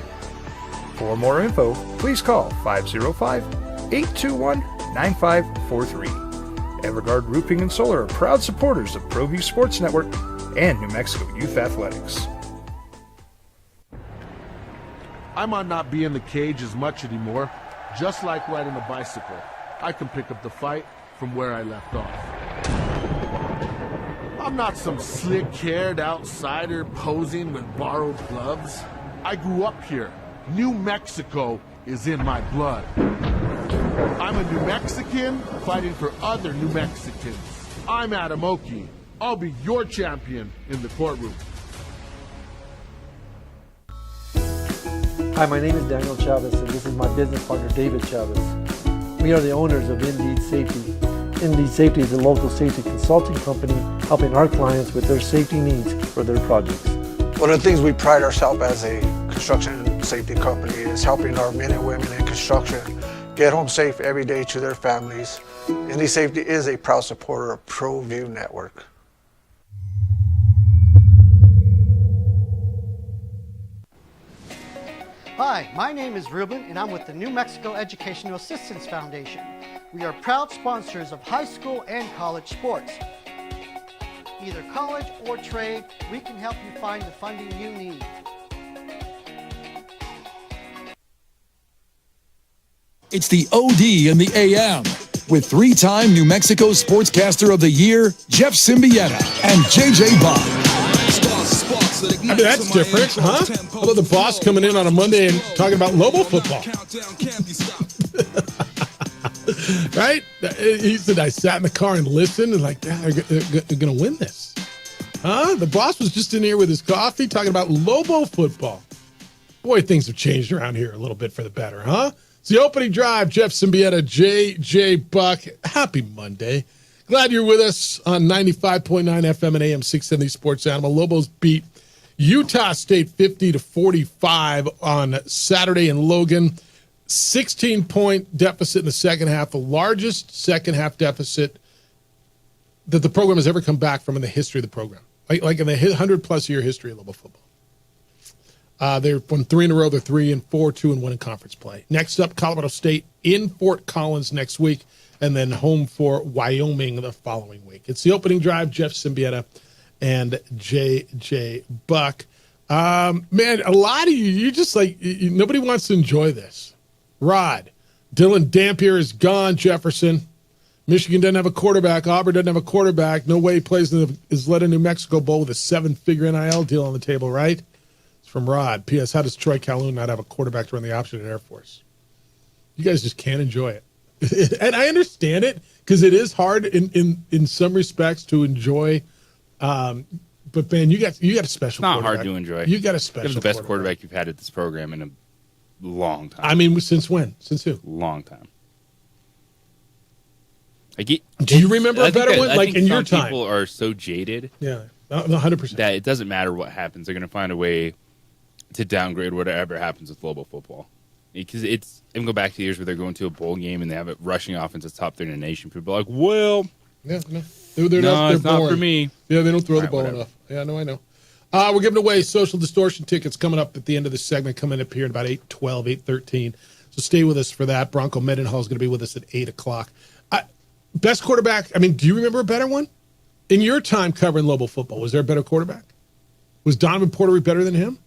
For more info, please call 505-821-9543. Evergard Roofing and Solar are proud supporters of ProView Sports Network and New Mexico Youth Athletics. I might not be in the cage as much anymore. Just like riding a bicycle, I can pick up the fight from where I left off. I'm not some slick-haired outsider posing with borrowed gloves. I grew up here. New Mexico is in my blood. I'm a New Mexican fighting for other New Mexicans. I'm Adam Oki. I'll be your champion in the courtroom. Hi, my name is Daniel Chavez, and this is my business partner, David Chavez. We are the owners of Indeed Safety. Indeed Safety is a local safety consulting company helping our clients with their safety needs for their projects. One of the things we pride ourselves as a construction safety company is helping our men and women in construction get home safe every day to their families. Indeed Safety is a proud supporter of ProView Network. Hi, my name is Ruben, and I'm with the New Mexico Educational Assistance Foundation. We are proud sponsors of high school and college sports. Either college or trade, we can help you find the funding you need. It's the OD in the AM with three-time New Mexico Sportscaster of the Year, Jeff Symbieta and JJ Bond. I mean, that's different, huh? How about the boss coming in on a Monday and talking about Lobo football? Right? He said, I sat in the car and listened and like, they're going to win this. Huh? The boss was just in here with his coffee talking about Lobo football. Boy, things have changed around here a little bit for the better, huh? It's the opening drive. Jeff Symbieta, JJ Buck. Happy Monday. Glad you're with us on 95.9 FM and AM 670 Sports Animal. Lobos beat Utah State 50-45 on Saturday in Logan. 16-point deficit in the second half, the largest second-half deficit that the program has ever come back from in the history of the program, like in the 100-plus year history of Lobo football. They've won 3 in a row. They're 3-4, 2-1 in conference play. Next up, Colorado State in Fort Collins next week, and then home for Wyoming the following week. It's the opening drive. Jeff Symbieta and JJ Buck. Man, a lot of you just like, nobody wants to enjoy this. Rod, Dylan Dampier is gone. Jefferson, Michigan doesn't have a quarterback. Auburn doesn't have a quarterback. No way he plays in the Isleta New Mexico Bowl with a 7-figure NIL deal on the table, right? It's from Rod. P.S. How does Troy Calhoun not have a quarterback to run the option at Air Force? You guys just can't enjoy it. And I understand it because it is hard in some respects to enjoy. But man, you got a special. It's not hard to enjoy. You got a special. You're the best quarterback you've had at this program in a long time. I mean, since when? Since who? Long time. Do you remember a better one? Like in your time, people are so jaded. Yeah, 100%. That it doesn't matter what happens; they're going to find a way to downgrade whatever happens with Lobo football. Because it's, and go back to years where they're going to a bowl game and they have a rushing offense that's top 3 in the nation. People are like, well, yeah, no, it's not for me. Yeah, they don't throw the ball enough. Yeah, no, I know. We're giving away Social Distortion tickets coming up at the end of the segment, coming up here at about 8:12, 8:13. So stay with us for that. Bronco Mendenhall is going to be with us at 8 o'clock. Best quarterback, I mean, do you remember a better one? In your time covering Lobo football, was there a better quarterback? Was Donovan Portery better than him?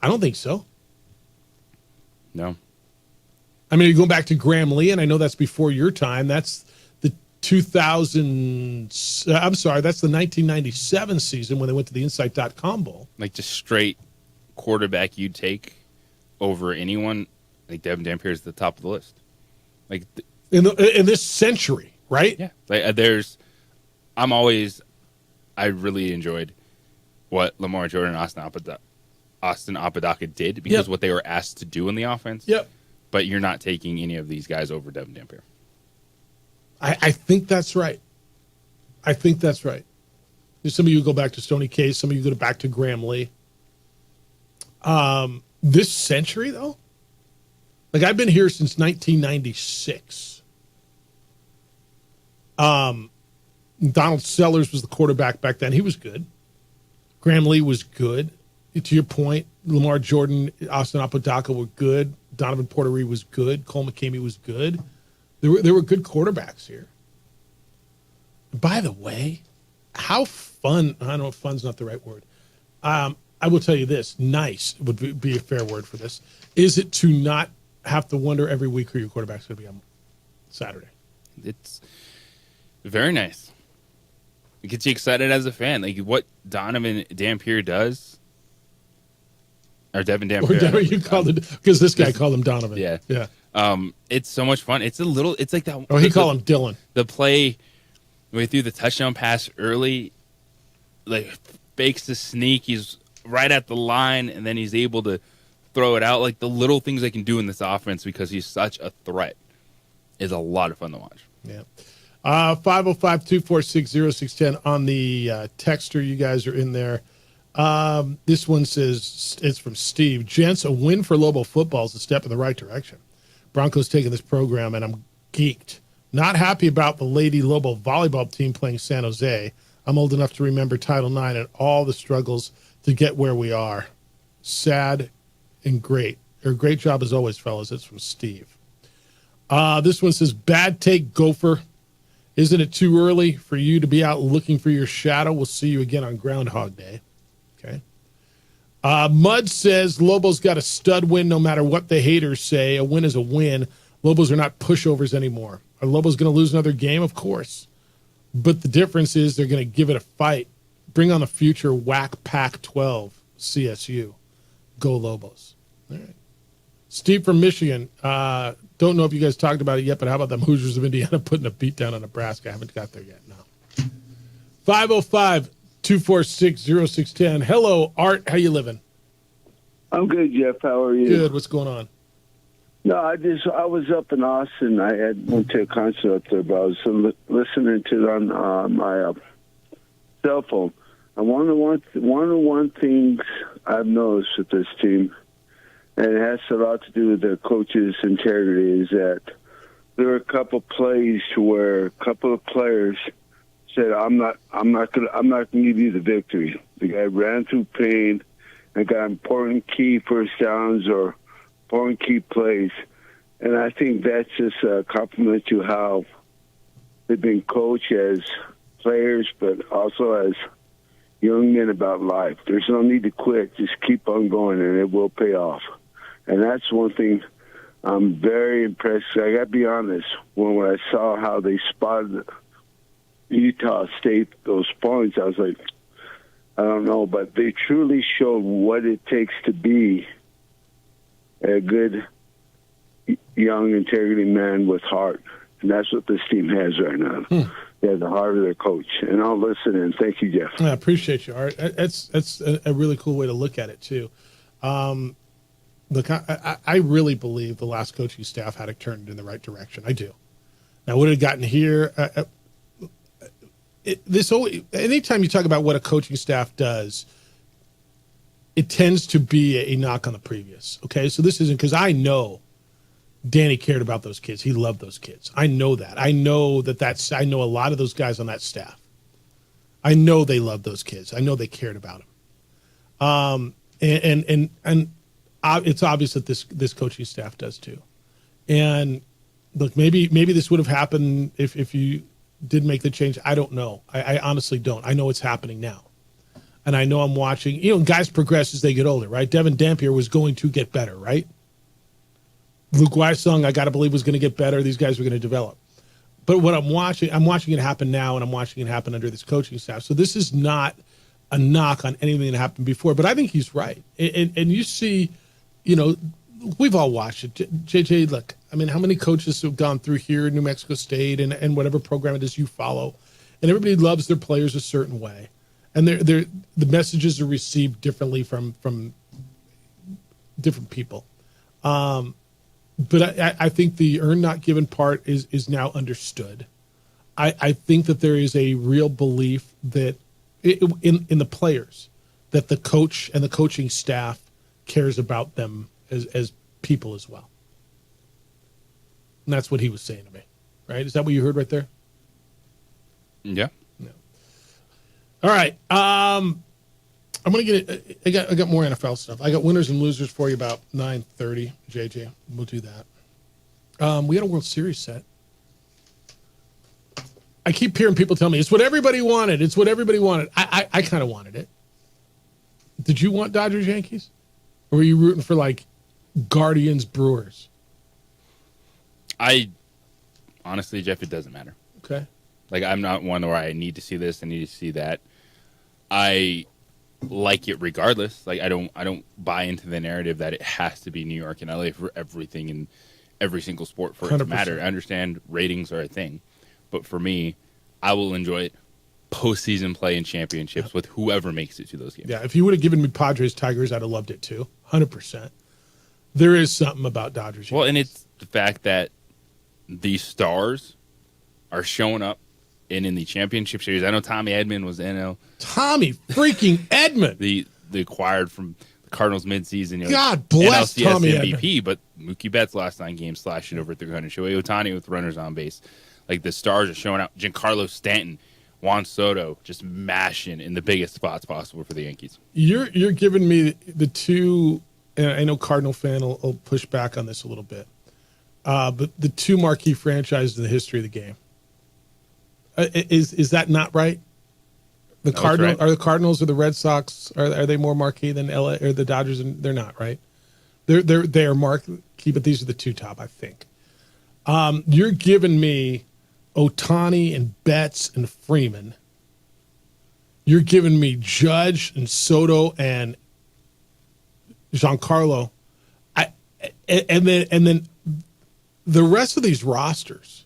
I don't think so. No. I mean, you go back to Graham Lee, and I know that's before your time. That's the 1997 season when they went to the Insight.com Bowl. Like just straight quarterback you'd take over anyone. I think Devin Dampier is at the top of the list. Like in this century, right? Yeah. Like I really enjoyed what Lamar Jordan and Austin Apodaca did because what they were asked to do in the offense. Yep. But you're not taking any of these guys over Devin Dampier. I think that's right. I think that's right. Some of you go back to Stoney Case. Some of you go back to Graham Lee. This century, though? Like, I've been here since 1996. Donald Sellers was the quarterback back then. He was good. Graham Lee was good. To your point, Lamar Jordan, Austin Apodaca were good. Donovan Porter-Reed was good. Cole McCamey was good. There were good quarterbacks here. By the way, how fun, I know fun's not the right word. I will tell you this, nice would be a fair word for this. Is it to not have to wonder every week who your quarterback's going to be on Saturday? It's very nice. It gets you excited as a fan. Like what Donovan Dampier does, or Devin Dampier. Or you called it, because this guy called him Donovan. Yeah. Yeah. It's so much fun. It's like that. Oh, he called him Dylan. The play when he threw the touchdown pass early, like fakes the sneak. He's right at the line, and then he's able to throw it out. Like the little things they can do in this offense because he's such a threat is a lot of fun to watch. Yeah. 505-246-0610 on the texter. You guys are in there. This one says, it's from Steve. Gents, a win for Lobo football is a step in the right direction. Broncos taking this program, and I'm geeked. Not happy about the Lady Lobo volleyball team playing San Jose. I'm old enough to remember Title IX and all the struggles to get where we are. Sad and great. Great job as always, fellas. It's from Steve. This one says, bad take, Gopher. Isn't it too early for you to be out looking for your shadow? We'll see you again on Groundhog Day. Okay. Mud says, Lobos got a stud win no matter what the haters say. A win is a win. Lobos are not pushovers anymore. Are Lobos going to lose another game? Of course. But the difference is they're going to give it a fight. Bring on the future WAC Pac-12 CSU. Go Lobos. All right. Steve from Michigan. Don't know if you guys talked about it yet, but how about them Hoosiers of Indiana putting a beat down on Nebraska? I haven't got there yet. No. 505-246-0610. Hello, Art. How you living? I'm good, Jeff. How are you? Good. What's going on? No, I was up in Austin. I went to a concert up there, but I was listening to it on my cell phone. And one of the things I've noticed with this team, and it has a lot to do with their coach's integrity, is that there were a couple plays to where a couple of players said, "I'm not gonna give you the victory." The guy ran through pain and got important key first downs or important key plays, and I think that's just a compliment to how they've been coached as players, but also as young men about life. There's no need to quit; just keep on going, and it will pay off. And that's one thing I'm very impressed. I got to be honest, when I saw how they spotted Utah State, those points, I was like, I don't know, but they truly showed what it takes to be a good young integrity man with heart. And that's what this team has right now. They have the heart of their coach. And I'll listen in. Thank you, Jeff. I appreciate you, Art. That's a really cool way to look at it, too. Look, I really believe the last coaching staff had it turned in the right direction. I do. Now, would it have gotten here? Anytime you talk about what a coaching staff does, it tends to be a knock on the previous. Okay, so this isn't, because I know Danny cared about those kids. He loved those kids. I know that. I know I know a lot of those guys on that staff. I know they loved those kids. I know they cared about them. And it's obvious that this coaching staff does too. And look, maybe this would have happened if you did make the change. I don't know. I honestly don't. I know it's happening now. And I know I'm watching, guys progress as they get older, right? Devin Dampier was going to get better, right? Luke Weissong, I got to believe, was going to get better. These guys were going to develop. But what I'm watching it happen now, and I'm watching it happen under this coaching staff. So this is not a knock on anything that happened before, but I think he's right. And you see, we've all watched it. JJ, look, I mean, how many coaches have gone through here in New Mexico State and whatever program it is you follow, and everybody loves their players a certain way, and the messages are received differently from different people. But I think the earned not given part is now understood. I think that there is a real belief that in the players, that the coach and the coaching staff cares about them as people as well. And that's what he was saying to me, right? Is that what you heard right there? Yeah. No. All right. I'm gonna get I got more NFL stuff. I got winners and losers for you about 9:30. JJ, we'll do that. We got a World Series set. I keep hearing people tell me it's what everybody wanted. It's what everybody wanted. I kind of wanted it. Did you want Dodgers Yankees, or were you rooting for like Guardians Brewers? I honestly, Jeff, it doesn't matter. Okay. Like, I'm not one where I need to see this, I need to see that. I like it regardless. Like, I don't buy into the narrative that it has to be New York and LA for everything in every single sport for it to 100%. matter. I understand ratings are a thing, but for me, I will enjoy it postseason play and championships with whoever makes it to those games. Yeah, if you would have given me Padres Tigers, I'd have loved it too. 100%. There is something about Dodgers. Well, and it's the fact that these stars are showing up in the championship series. I know Tommy Edman was NL. Tommy freaking Edman. the acquired from the Cardinals midseason. God bless NLCS Tommy MVP, but Mookie Betts last 9 games slashing over 300. Shohei Ohtani with runners on base. Like, the stars are showing out. Giancarlo Stanton, Juan Soto, just mashing in the biggest spots possible for the Yankees. You're giving me the two, and I know Cardinal fan will push back on this a little bit, but the two marquee franchises in the history of the game. Is that not right? The Cardinals right. Are the Cardinals or the Red Sox? Are they more marquee than LA or the Dodgers? And they're not, right? They are marquee, but these are the two top, I think. You're giving me Ohtani and Betts and Freeman. You're giving me Judge and Soto and Giancarlo. And then the rest of these rosters.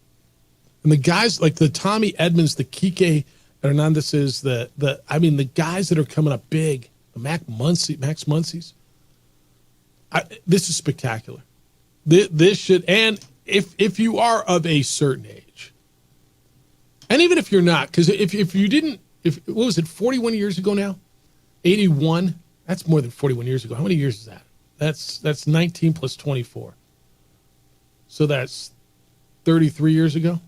And the guys like the Tommy Edmonds, the Kike Hernandez's, the guys that are coming up big, the Max Muncy's. This is spectacular. This should, and if you are of a certain age, and even if you're not, because if you didn't, what was it, 41 years ago now? 81? That's more than 41 years ago. How many years is that? That's 19 plus 24. So that's 33 years ago.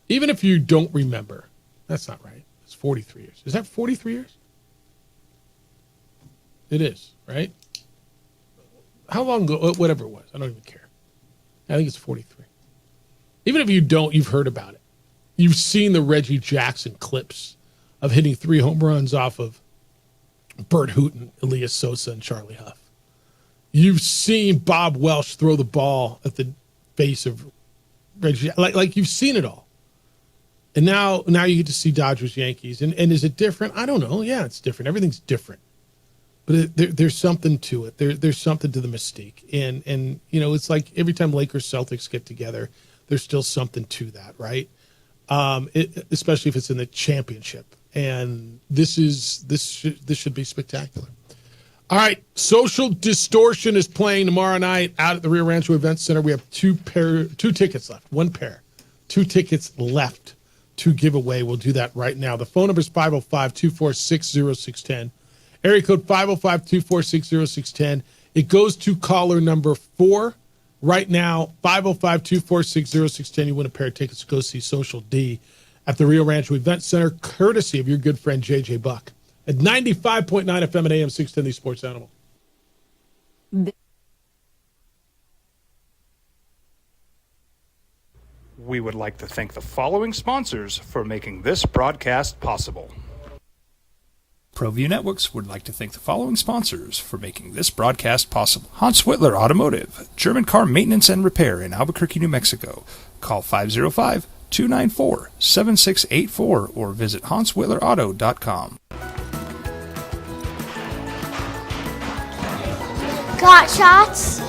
Even if you don't remember, that's not right. It's 43 years. Is that 43 years? It is, right? How long ago? Whatever it was. I don't even care. I think it's 43. Even if you don't, you've heard about it. You've seen the Reggie Jackson clips of hitting 3 home runs off of Bert Hooton, Elias Sosa, and Charlie Huff. You've seen Bob Welch throw the ball at the face of Reggie. Like you've seen it all. And now you get to see Dodgers, Yankees. And is it different? I don't know. Yeah, it's different. Everything's different. But there's something to it. There's something to the mystique. And it's like every time Lakers, Celtics get together, there's still something to that, right? Especially if it's in the championship. And this should be spectacular. All right, Social Distortion is playing tomorrow night out at the Rio Rancho Event Center. We have two tickets left. 1 pair. 2 tickets left to give away. We'll do that right now. The phone number is 505-246-0610. Area code 505-246-0610. It goes to caller number 4 right now. 505-246-0610. You win a pair of tickets to go see Social D at the Rio Rancho Event Center, courtesy of your good friend JJ Buck at 95.9 FM and AM 610, the Sports Animal. We would like to thank the following sponsors for making this broadcast possible. ProView Networks would like to thank the following sponsors for making this broadcast possible. Hans Whitler Automotive, German car maintenance and repair in Albuquerque, New Mexico. Call 505-294-7684 or visit HansWhitlerAuto.com. Got shots.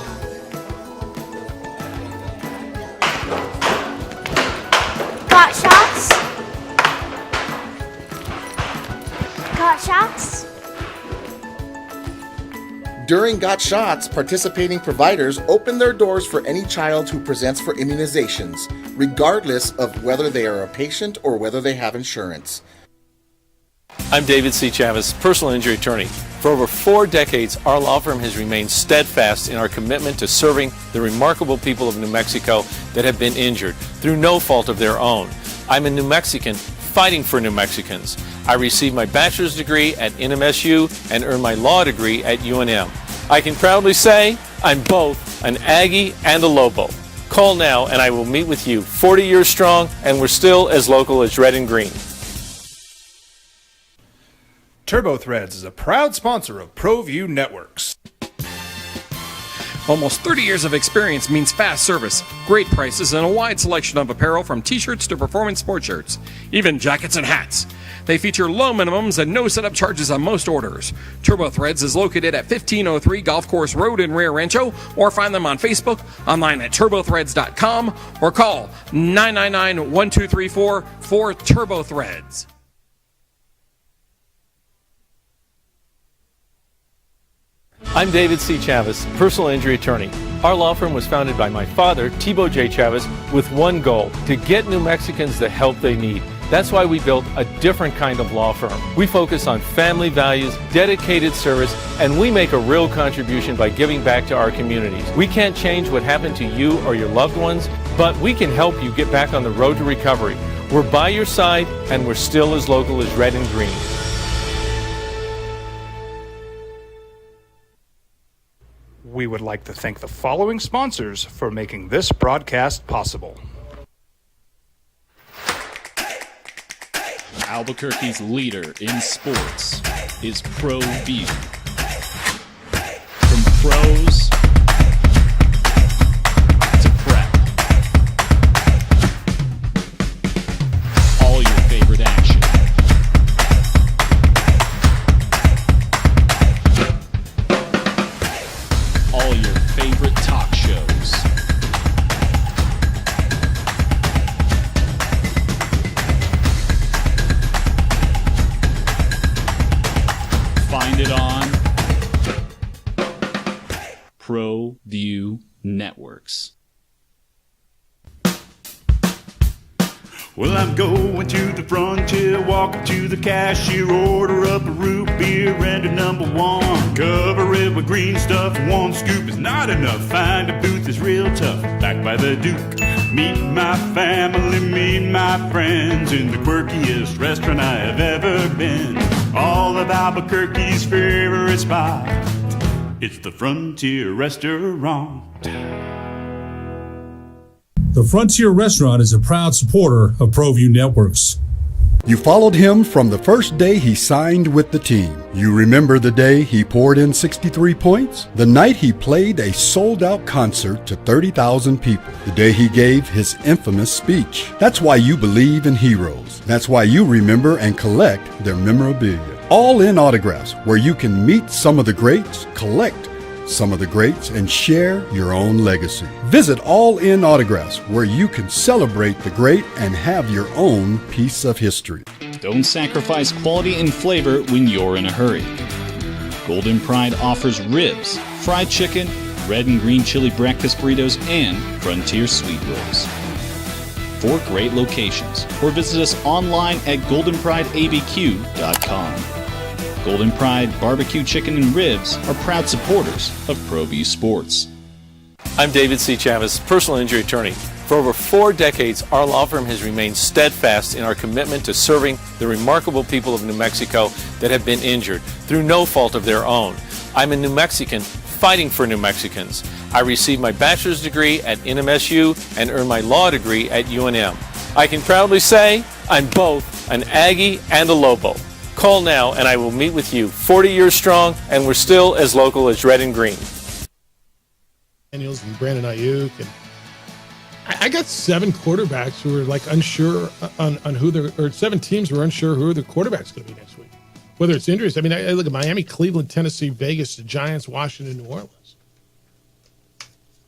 Got shots. Got shots. During Got Shots, participating providers open their doors for any child who presents for immunizations, regardless of whether they are a patient or whether they have insurance. I'm David C. Chavez, personal injury attorney. For over 4 decades, our law firm has remained steadfast in our commitment to serving the remarkable people of New Mexico that have been injured through no fault of their own. I'm a New Mexican fighting for New Mexicans. I received my bachelor's degree at NMSU and earned my law degree at UNM. I can proudly say I'm both an Aggie and a Lobo. Call now and I will meet with you. 40 years strong, and we're still as local as red and green. TurboThreads is a proud sponsor of ProView Networks. Almost 30 years of experience means fast service, great prices, and a wide selection of apparel from t-shirts to performance sport shirts, even jackets and hats. They feature low minimums and no setup charges on most orders. TurboThreads is located at 1503 Golf Course Road in Rio Rancho, or find them on Facebook, online at turbothreads.com, or call 999-1234 for TurboThreads. I'm David C. Chavez, personal injury attorney. Our law firm was founded by my father, Thibaut J. Chavez, with one goal: to get New Mexicans the help they need. That's why we built a different kind of law firm. We focus on family values, dedicated service, and we make a real contribution by giving back to our communities. We can't change what happened to you or your loved ones, but we can help you get back on the road to recovery. We're by your side, and we're still as local as red and green. We would like to thank the following sponsors for making this broadcast possible. Albuquerque's leader in sports is ProView. From pros to prep, all your favorite action. All your favorite talk shows. Find it on ProView Networks. Well, I'm going to the frontier, walking to the cashier, order up a root beer and a number one. Cover it with green stuff, one scoop is not enough. Find a booth is real tough, back by the Duke. Meet my family, meet my friends in the quirkiest restaurant I have ever been. All of Albuquerque's favorite spot, it's the Frontier Restaurant. The Frontier Restaurant is a proud supporter of ProView Networks. You followed him from the first day he signed with the team. You remember the day he poured in 63 points? The night he played a sold-out concert to 30,000 people. The day he gave his infamous speech. That's why you believe in heroes. That's why you remember and collect their memorabilia. All in Autographs, where you can meet some of the greats, collect some of the greats, and share your own legacy. Visit All In Autographs, where you can celebrate the great and have your own piece of history. Don't sacrifice quality and flavor when you're in a hurry. Golden Pride offers ribs, fried chicken, red and green chili breakfast burritos, and Frontier sweet rolls. 4 great locations, or visit us online at goldenprideabq.com. Golden Pride Barbecue Chicken and Ribs are proud supporters of ProView Sports. I'm David C. Chavez, personal injury attorney. For over 4 decades, our law firm has remained steadfast in our commitment to serving the remarkable people of New Mexico that have been injured through no fault of their own. I'm a New Mexican fighting for New Mexicans. I received my bachelor's degree at NMSU and earned my law degree at UNM. I can proudly say I'm both an Aggie and a Lobo. Call now and I will meet with you. 40 years strong, and we're still as local as red and green. Daniels and Brandon Ayuk, and I got 7 quarterbacks who were like unsure on who their, or 7 teams were unsure who their quarterback's going to be next week. Whether it's injuries, I mean, I look at Miami, Cleveland, Tennessee, Vegas, the Giants, Washington, New Orleans.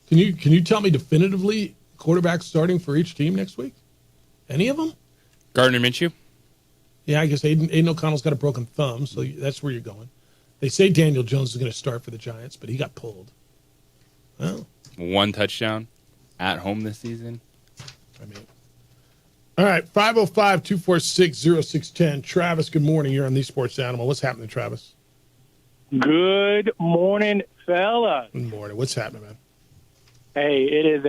Can you tell me definitively quarterbacks starting for each team next week? Any of them? Gardner Minshew. Yeah, I guess Aiden O'Connell's got a broken thumb, so that's where you're going. They say Daniel Jones is going to start for the Giants, but he got pulled. Well, 1 touchdown at home this season. I mean, all right, 505-246-0610. Travis, good morning. You're on The Sports Animal. What's happening, Travis? Good morning, fella. Good morning. What's happening, man? Hey, it is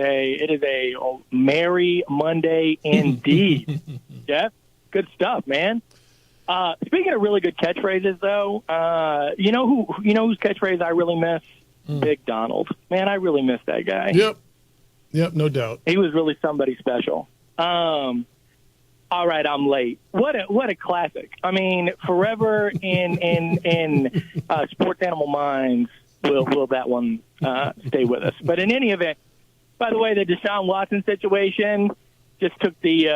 a merry Monday indeed. Jeff, good stuff, man. Speaking of really good catchphrases, though, you know whose catchphrase I really miss? Big Donald. Man, I really miss that guy. Yep, no doubt. He was really somebody special. All right, I'm late. What a classic. I mean, forever in sports animal minds will that one stay with us. But in any event, by the way, the Deshaun Watson situation just took the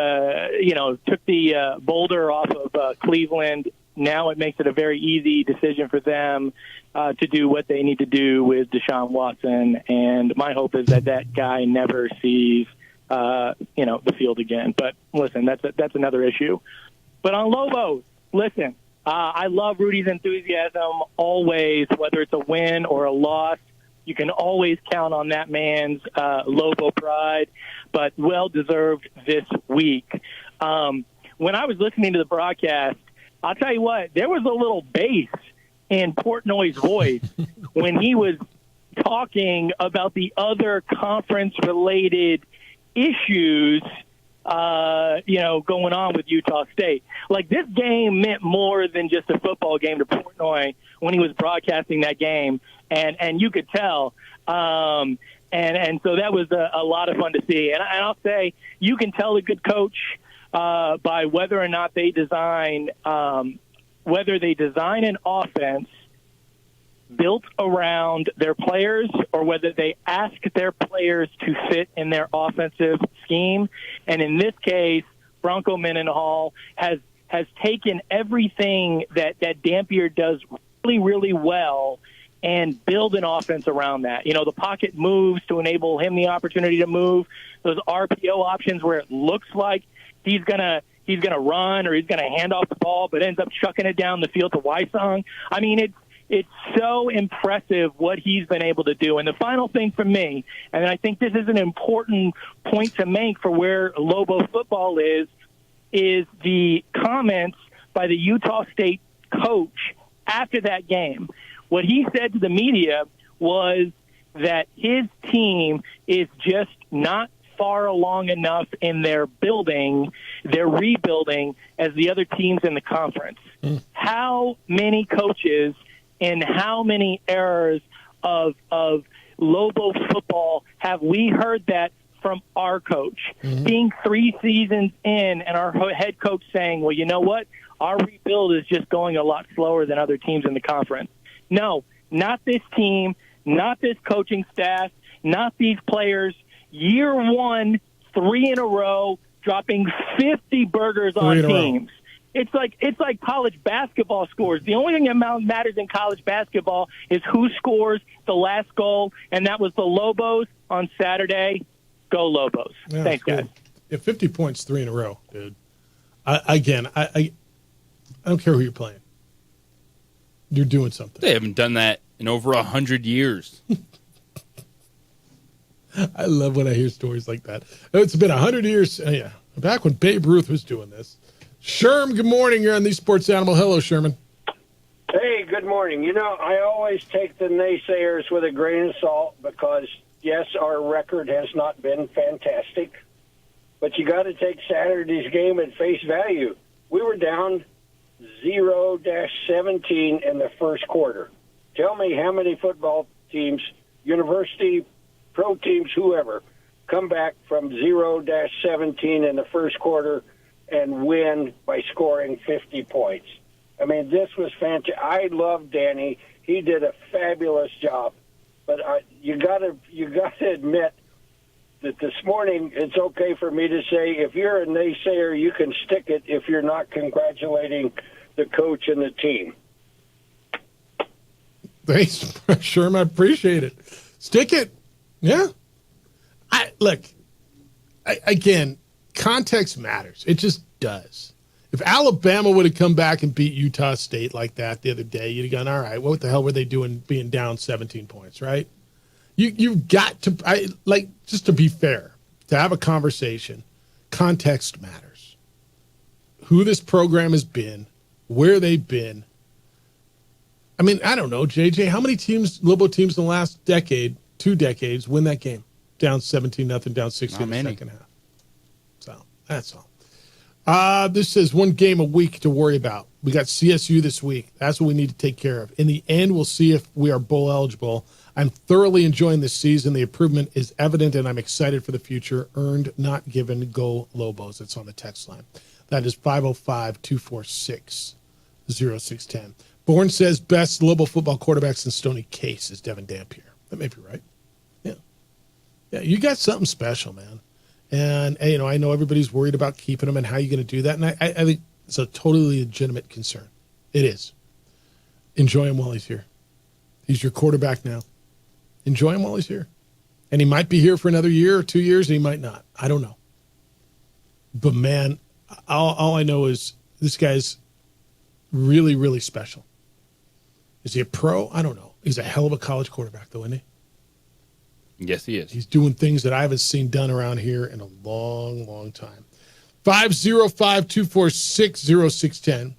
boulder off of Cleveland. Now it makes it a very easy decision for them to do what they need to do with Deshaun Watson. And my hope is that guy never sees the field again. But listen, that's another issue. But on Lobos, listen, I love Rudy's enthusiasm always, whether it's a win or a loss. You can always count on that man's Lobo pride, but well-deserved this week. When I was listening to the broadcast, I'll tell you what, there was a little bass in Portnoy's voice when he was talking about the other conference-related issues going on with Utah State. Like, this game meant more than just a football game to Portnoy when he was broadcasting that game, and you could tell. And so that was a lot of fun to see. And I'll say, you can tell a good coach by whether or not they design an offense built around their players or whether they ask their players to fit in their offensive scheme. And in this case, Bronco Mendenhall has taken everything that Dampier does really, really well and build an offense around that. You know, the pocket moves to enable him the opportunity to move. Those RPO options where it looks like he's gonna run or he's gonna hand off the ball, but ends up chucking it down the field to Wysong. I mean, it's so impressive what he's been able to do. And the final thing for me, and I think this is an important point to make for where Lobo football is the comments by the Utah State coach after that game. What he said to the media was that his team is just not far along enough in their rebuilding as the other teams in the conference. How many coaches and how many errors of Lobo football have we heard that from our coach? Being 3 seasons in and our head coach saying, well, you know what? Our rebuild is just going a lot slower than other teams in the conference. No, not this team, not this coaching staff, not these players. Year 1, 3 in a row, dropping 50 burgers on teams. It's like college basketball scores. The only thing that matters in college basketball is who scores the last goal, and that was the Lobos on Saturday. Go Lobos. Yeah, Thanks, guys. Yeah, 50 points, 3 in a row, dude. I don't care who you're playing. You're doing something. They haven't done that in over 100 years. I love when I hear stories like that. It's been 100 years. Yeah, back when Babe Ruth was doing this. Sherm, good morning. You're on The Sports Animal. Hello, Sherman. Hey, good morning. You know, I always take the naysayers with a grain of salt because, yes, our record has not been fantastic, but you got to take Saturday's game at face value. We were down 0-17 in the first quarter. Tell me how many football teams, university, pro teams, whoever, come back from 0-17 in the first quarter and win by scoring 50 points. I mean, this was fantastic. I love Danny. He did a fabulous job. But you got to admit that this morning it's okay for me to say if you're a naysayer, you can stick it if you're not congratulating the coach and the team. Thanks, Sherman. I appreciate it. Stick it. Yeah. Again, context matters. It just does. If Alabama would have come back and beat Utah State like that the other day, you'd have gone, all right, what the hell were they doing being down 17 points, right? You've got to, just to be fair, to have a conversation, context matters. Who this program has been, where they've been. I mean, I don't know, JJ, how many Lobo teams in the last decade, 2 decades, win that game? Down 17-0, down 16 in the second half. So that's all. This says 1 game a week to worry about. We got CSU this week. That's what we need to take care of. In the end, we'll see if we are bowl eligible. I'm thoroughly enjoying this season. The improvement is evident, and I'm excited for the future. Earned, not given. Go Lobos. It's on the text line. That is 505-246-0610. Bourne says best Lobo football quarterback since Stoney Case is Devin Dampier. That may be right. Yeah, you got something special, man. And, I know everybody's worried about keeping him and how you're going to do that. And I think it's a totally legitimate concern. It is. Enjoy him while he's here. He's your quarterback now. Enjoy him while he's here. And he might be here for another year or 2 years, and he might not. I don't know. But, man, all I know is this guy's really, really special. Is he a pro? I don't know. He's a hell of a college quarterback, though, isn't he? Yes, he is. He's doing things that I haven't seen done around here in a long, long time. 505-246-0610.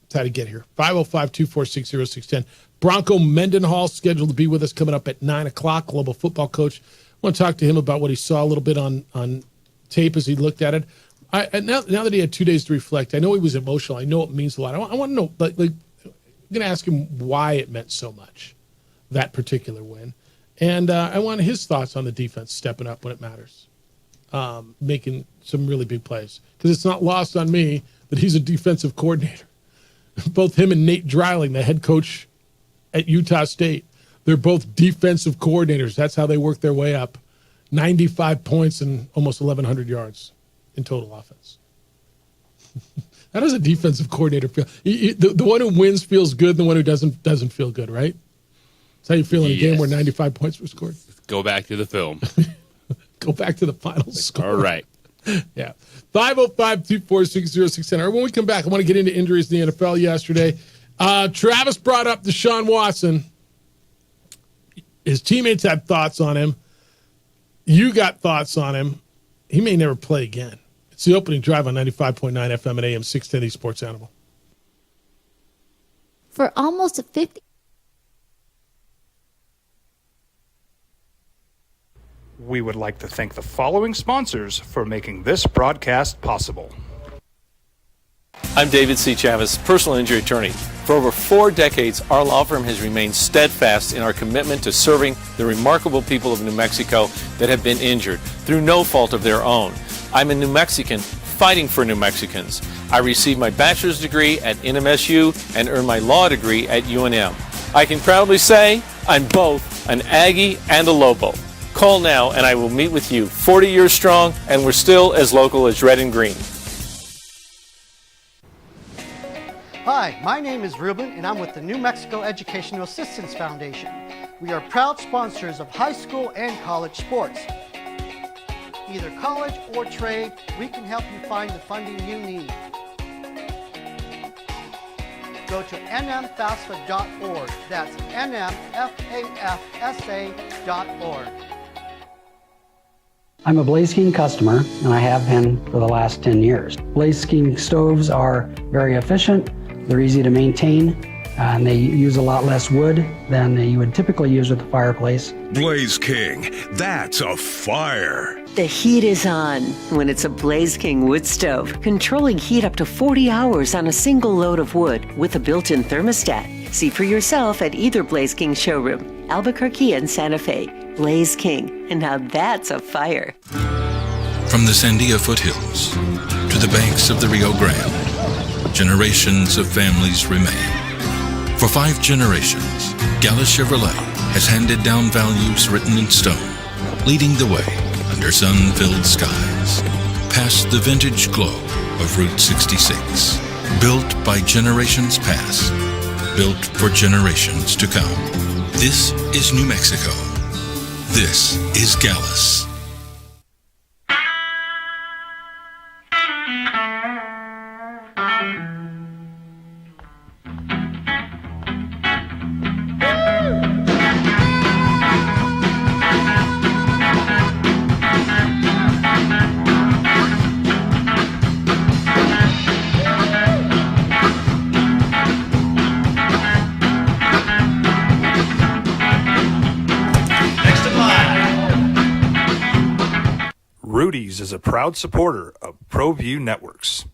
That's how to get here. 505-246-0610. Bronco Mendenhall scheduled to be with us coming up at 9 o'clock, global football coach. I want to talk to him about what he saw a little bit on tape as he looked at it. Now that he had 2 days to reflect, I know he was emotional. I know it means a lot. I want to know, I'm going to ask him why it meant so much, that particular win. And I want his thoughts on the defense stepping up when it matters, making some really big plays. Because it's not lost on me that he's a defensive coordinator. Both him and Nate Dreiling, the head coach at Utah State, they're both defensive coordinators. That's how they work their way up. 95 points and almost 1,100 yards in total offense. How does a defensive coordinator feel? The one who wins feels good, and the one who doesn't feel good, right? That's how you feel in a game where 95 points were scored? Go back to the film. Go back to the final score. All right. Yeah. 505-246-0610. When we come back, I want to get into injuries in the NFL yesterday. Travis brought up Deshaun Watson. His teammates had thoughts on him. You got thoughts on him. He may never play again. It's the opening drive on 95.9 FM and AM 610 Sports Animal. For almost 50. We would like to thank the following sponsors for making this broadcast possible. I'm David C. Chavez, personal injury attorney. For over 4 decades, our law firm has remained steadfast in our commitment to serving the remarkable people of New Mexico that have been injured through no fault of their own. I'm a New Mexican fighting for New Mexicans. I received my bachelor's degree at NMSU and earned my law degree at UNM. I can proudly say I'm both an Aggie and a Lobo. Call now and I will meet with you. 40 years strong, and we're still as local as red and green. Hi, my name is Ruben, and I'm with the New Mexico Educational Assistance Foundation. We are proud sponsors of high school and college sports. Either college or trade, we can help you find the funding you need. Go to nmfafsa.org. That's nmfafsa.org. I'm a Blaze King customer, and I have been for the last 10 years. Blaze King stoves are very efficient, they're easy to maintain, and they use a lot less wood than you would typically use with a fireplace. Blaze King, that's a fire. The heat is on when it's a Blaze King wood stove, controlling heat up to 40 hours on a single load of wood with a built-in thermostat. See for yourself at either Blaze King showroom, Albuquerque and Santa Fe. Blaze King, and now that's a fire. From the Sandia foothills to the banks of the Rio Grande, generations of families remain. For 5 generations, Gallus Chevrolet has handed down values written in stone, leading the way under sun-filled skies, past the vintage glow of Route 66. Built by generations past, built for generations to come. This is New Mexico. This is Gallus. Industries is a proud supporter of ProView Networks.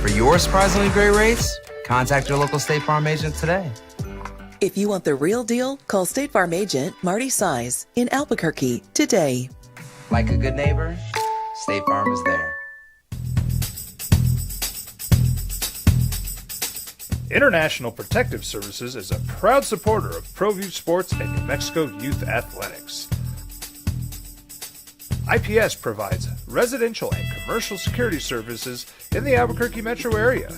For your surprisingly great rates, contact your local State Farm agent today. If you want the real deal, call State Farm agent Marty Size in Albuquerque today. Like a good neighbor, State Farm is there. International Protective Services is a proud supporter of ProView Sports and New Mexico Youth Athletics. IPS provides residential and commercial security services in the Albuquerque metro area.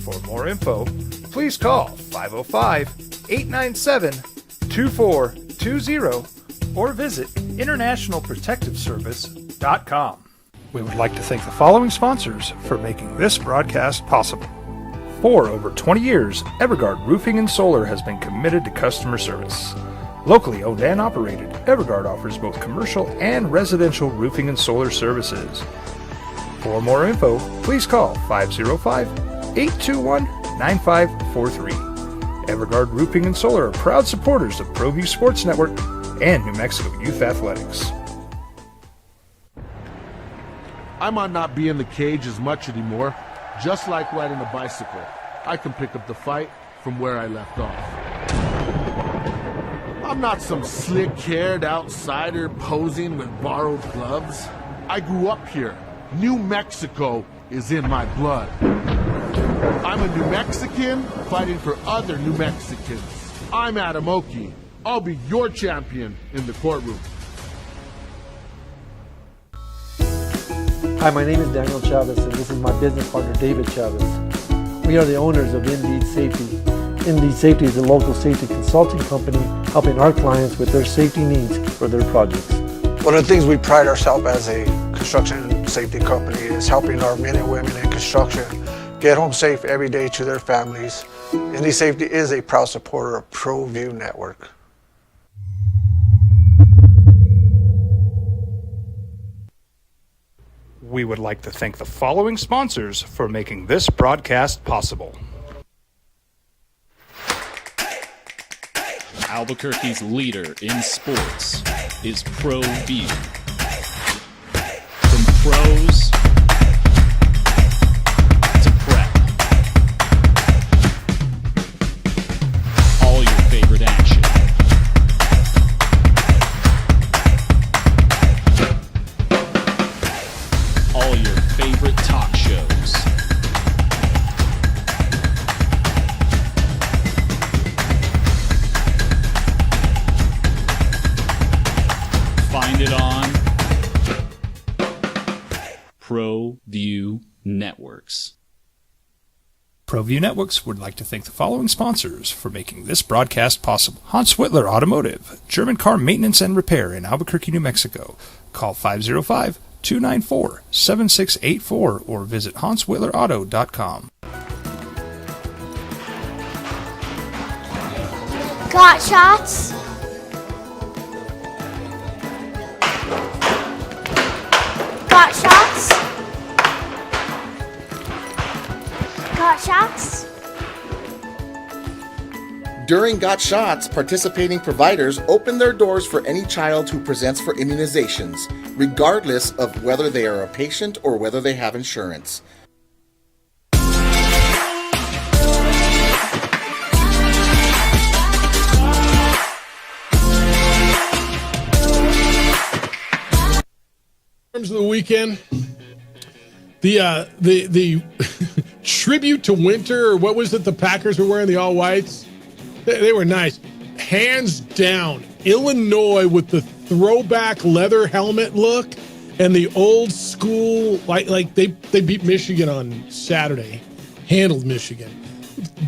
For more info, please call 505-897-2420 or visit internationalprotectiveservice.com. We would like to thank the following sponsors for making this broadcast possible. For over 20 years, Evergard Roofing and Solar has been committed to customer service. Locally owned and operated, Evergard offers both commercial and residential roofing and solar services. For more info, please call 505-821-9543. Evergard Roofing and Solar are proud supporters of ProView Sports Network and New Mexico Youth Athletics. I might not be in the cage as much anymore. Just like riding a bicycle, I can pick up the fight from where I left off. I'm not some slick-haired outsider posing with borrowed gloves. I grew up here. New Mexico is in my blood. I'm a New Mexican fighting for other New Mexicans. I'm Adam Oki. I'll be your champion in the courtroom. Hi, my name is Daniel Chavez, and this is my business partner, David Chavez. We are the owners of Indeed Safety. Indeed Safety is a local safety consulting company helping our clients with their safety needs for their projects. One of the things we pride ourselves as a construction safety company is helping our men and women in construction get home safe every day to their families. Indeed Safety is a proud supporter of ProView Network. We would like to thank the following sponsors for making this broadcast possible. Albuquerque's leader in sports is ProView. From pros to prep, all your favorite action. All your favorite talk shows. Find it on ProView Networks. ProView Networks would like to thank the following sponsors for making this broadcast possible. Hans Whitler Automotive, German car maintenance and repair in Albuquerque, New Mexico. Call 505-294-7684 or visit HansWhitlerAuto.com. Got shots? Got shots? Got shots? During Got Shots, participating providers open their doors for any child who presents for immunizations, regardless of whether they are a patient or whether they have insurance. Terms of the weekend, the tribute to winter, or what was it? The Packers were wearing the all whites. They were nice, hands down. Illinois with the throwback leather helmet look and the old school, like they beat Michigan on Saturday, handled Michigan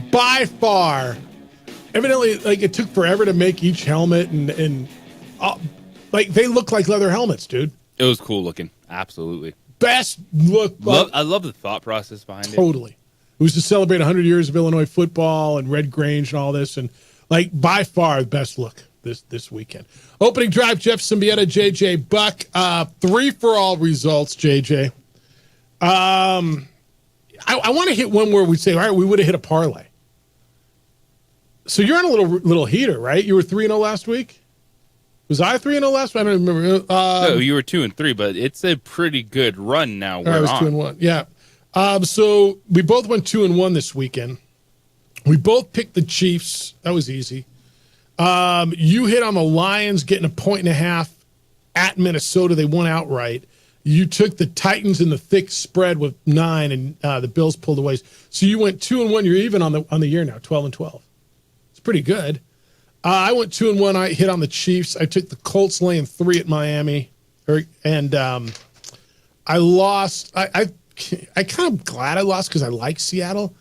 by far. Evidently, like it took forever to make each helmet, and like they look like leather helmets, dude. It was cool looking. Absolutely. Best look. I love the thought process behind it. Totally. It was to celebrate 100 years of Illinois football and Red Grange and all this. And, like, by far, the best look. this weekend. Opening drive, Jeff Symbieta, J.J. Buck. 3-for-all results, J.J. I want to hit one where we say, all right, we would have hit a parlay. So you're on a little heater, right? You were 3-0 last week? Was I 3-0 last week? I don't remember. No, you were 2-3, but it's a pretty good run now. I was 2-1, yeah. So we both went 2-1 this weekend. We both picked the Chiefs. That was easy. You hit on the Lions getting 1.5 at Minnesota. They won outright. You took the Titans in the thick spread with 9, and the Bills pulled away. So you went 2-1. You're even on the year now, 12-12. It's pretty good. I went 2-1. I hit on the Chiefs. I took the Colts laying 3 at Miami, and I lost. I kind of glad I lost because I like Seattle.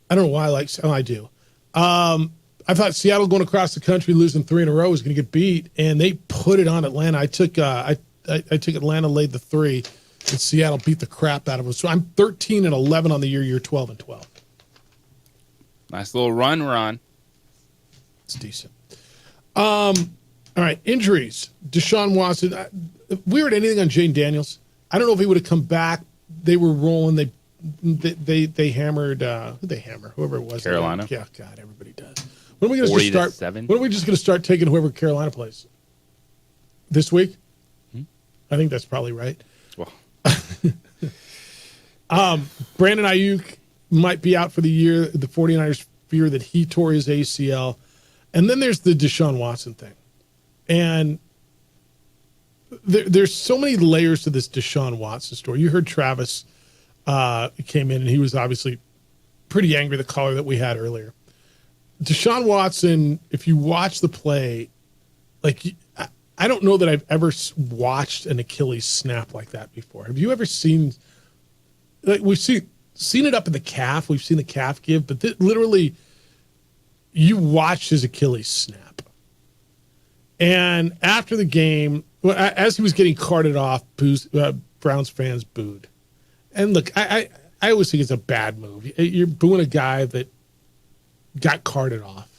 I don't know why I like. Oh, I do. I thought Seattle going across the country losing 3 in a row was going to get beat, and they put it on Atlanta. I took Atlanta, laid the 3, and Seattle beat the crap out of them. So I'm 13-11 on the year. You're 12-12. Nice little run we're on. It's decent. All right, injuries. Deshaun Watson. We heard anything on Jane Daniels? I don't know if he would have come back. They were rolling. They hammered. Who'd they hammer? Whoever it was. Carolina. Yeah, God, everybody does. When are we going to start? 7? When are we just going to start taking whoever Carolina plays? This week? I think that's probably right. Well. Brandon Ayuk might be out for the year. The 49ers fear that he tore his ACL. And then there's the Deshaun Watson thing. And there's so many layers to this Deshaun Watson story. You heard Travis came in, and he was obviously pretty angry, the caller that we had earlier. Deshaun Watson, if you watch the play, like, I don't know that I've ever watched an Achilles snap like that before. Have you ever seen, like, we've seen it up in the calf. We've seen the calf give, but literally you watched his Achilles snap. And after the game, as he was getting carted off, Browns fans booed. And look, I always think it's a bad move. You're booing a guy that got carted off.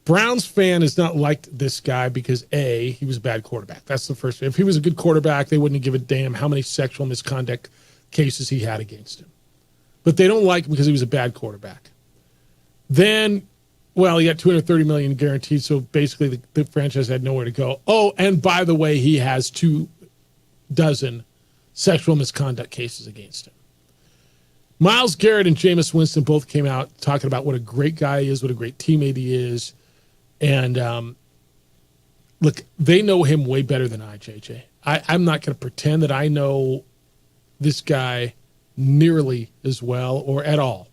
Browns fan has not liked this guy because, A, he was a bad quarterback. That's the first thing. If he was a good quarterback, they wouldn't give a damn how many sexual misconduct cases he had against him. But they don't like him because he was a bad quarterback. Then, well, he got $230 million guaranteed, so basically the franchise had nowhere to go. Oh, and by the way, he has 24 sexual misconduct cases against him. Myles Garrett and Jameis Winston both came out talking about what a great guy he is, what a great teammate he is. And look, they know him way better than I, JJ. I'm not going to pretend that I know this guy nearly as well or at all.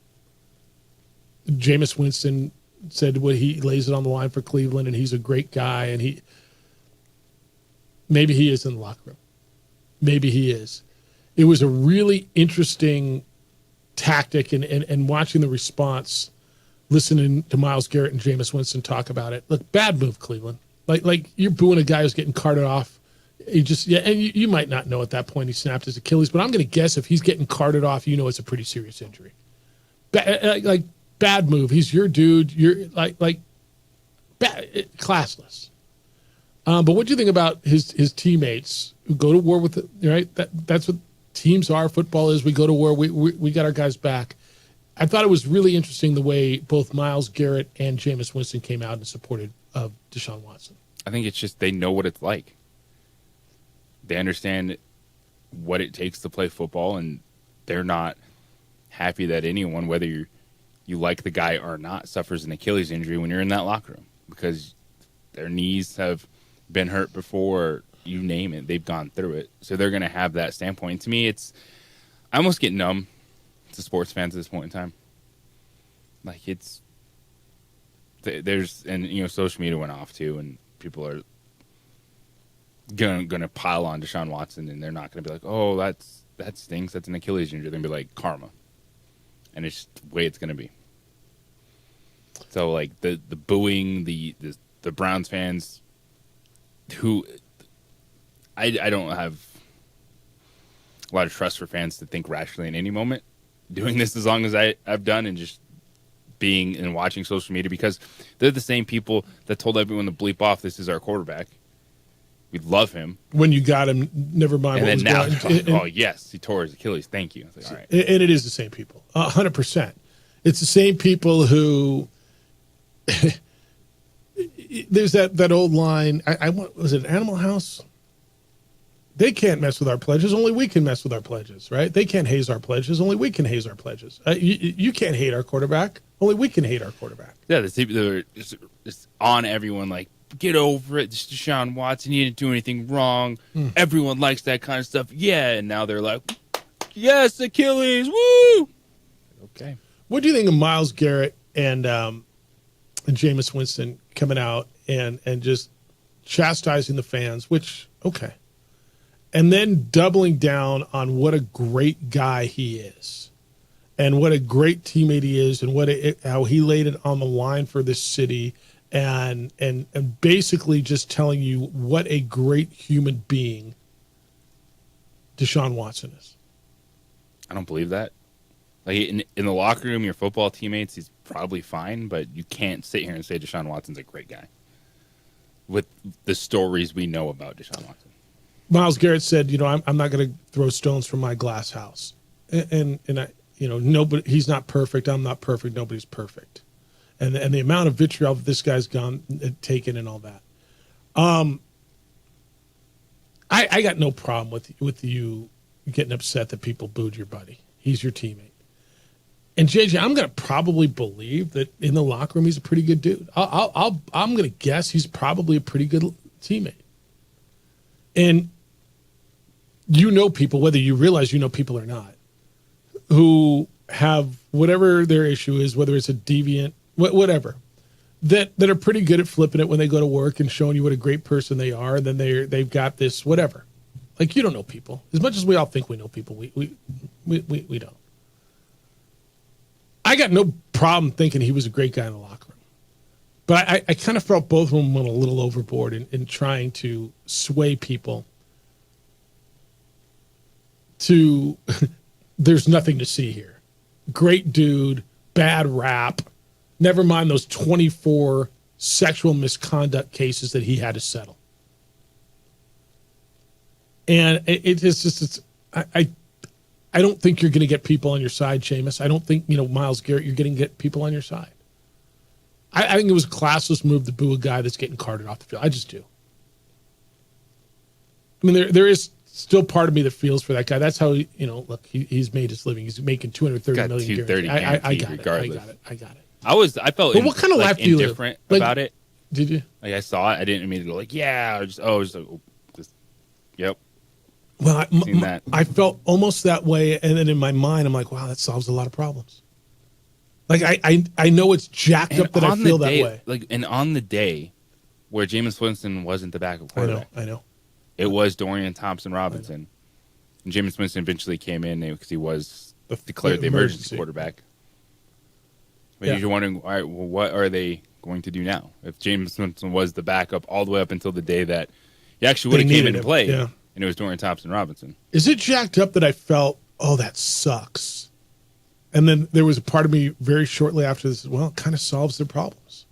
Jameis Winston said what he lays it on the line for Cleveland, and he's a great guy, and maybe he is in the locker room. Maybe he is. It was a really interesting tactic, and watching the response, listening to Myles Garrett and Jameis Winston talk about it. Look, bad move, Cleveland. Like you're booing a guy who's getting carted off. You might not know at that point he snapped his Achilles, but I'm going to guess if he's getting carted off, you know it's a pretty serious injury. Bad move. He's your dude. You're classless. But what do you think about his teammates who go to war with it? Right? That's what teams are. Football is. We go to war. We got our guys back. I thought it was really interesting the way both Myles Garrett and Jameis Winston came out and supported Deshaun Watson. I think it's just they know what it's like. They understand what it takes to play football, and they're not happy that anyone, whether you like the guy or not, suffers an Achilles injury when you're in that locker room because their knees have been hurt before, you name it. They've gone through it. So they're going to have that standpoint. And to me, I almost get numb to sports fans at this point in time. Like social media went off too, and people are gonna pile on Deshaun Watson, and they're not gonna be like, oh, that stinks, that's an Achilles injury. They're gonna be like karma, and it's just the way it's gonna be. So like the booing, the Browns fans, who I don't have a lot of trust for fans to think rationally in any moment. Doing this as long as I've done, and just being and watching social media, because they're the same people that told everyone to bleep off, this is our quarterback. We love him. When you got him, never mind and what was then now, going on. oh, yes, he tore his Achilles. Thank you. Like, all right. And it is the same people, 100%. It's the same people who there's that old line. Was it Animal House? They can't mess with our pledges. Only we can mess with our pledges, right? They can't haze our pledges. Only we can haze our pledges. You can't hate our quarterback. Only we can hate our quarterback. Yeah, they're just on everyone like, get over it. This is Deshaun Watson. He didn't do anything wrong. Everyone likes that kind of stuff. Yeah, and now they're like, yes, Achilles, woo! Okay. What do you think of Myles Garrett and Jameis Winston coming out and just chastising the fans, which, okay. And then doubling down on what a great guy he is and what a great teammate he is and how he laid it on the line for this city and basically just telling you what a great human being Deshaun Watson is. I don't believe that. Like in the locker room, your football teammates, he's probably fine, but you can't sit here and say Deshaun Watson's a great guy with the stories we know about Deshaun Watson. Myles Garrett said, I'm not going to throw stones from my glass house. And I, nobody, he's not perfect. I'm not perfect. Nobody's perfect. And the amount of vitriol that this guy's taken and all that. I got no problem with you getting upset that people booed your buddy. He's your teammate. And JJ, I'm going to probably believe that in the locker room, he's a pretty good dude. I'm going to guess he's probably a pretty good teammate. And people, whether you realize people or not, who have whatever their issue is, whether it's a deviant, whatever, that are pretty good at flipping it when they go to work and showing you what a great person they are. And then they've got this whatever. Like, you don't know people. As much as we all think we know people, we don't. I got no problem thinking he was a great guy in the locker room. But I kind of felt both of them went a little overboard in trying to sway people to there's nothing to see here. Great dude, bad rap. Never mind those 24 sexual misconduct cases that he had to settle. And I don't think you're going to get people on your side, Jameis. I don't think, Myles Garrett, you're going to get people on your side. I think it was a classless move to boo a guy that's getting carted off the field. I just do. I mean, there is still part of me that feels for that guy. That's how, look, he's made his living. He's making $230 million. $230 I got regardless. I got it. I felt what kind of life do you live? Indifferent about it. Did you? Like, I saw it. I didn't immediately go like, yeah. I was just like, yep. Well, I felt almost that way, and then in my mind, I'm like, wow, that solves a lot of problems. Like, I know it's jacked up that I feel that way. Like, and on the day where Jameis Winston wasn't the backup quarterback, I know. It was Dorian Thompson-Robinson, and Jameis Winston eventually came in because he was declared the emergency quarterback. But you're wondering, all right, well, what are they going to do now? If Jameis Winston was the backup all the way up until the day that he actually would have came in and played. Yeah. And it was Dorian Thompson-Robinson. Is it jacked up that I felt, oh, that sucks? And then there was a part of me very shortly after this, well, it kind of solves their problems.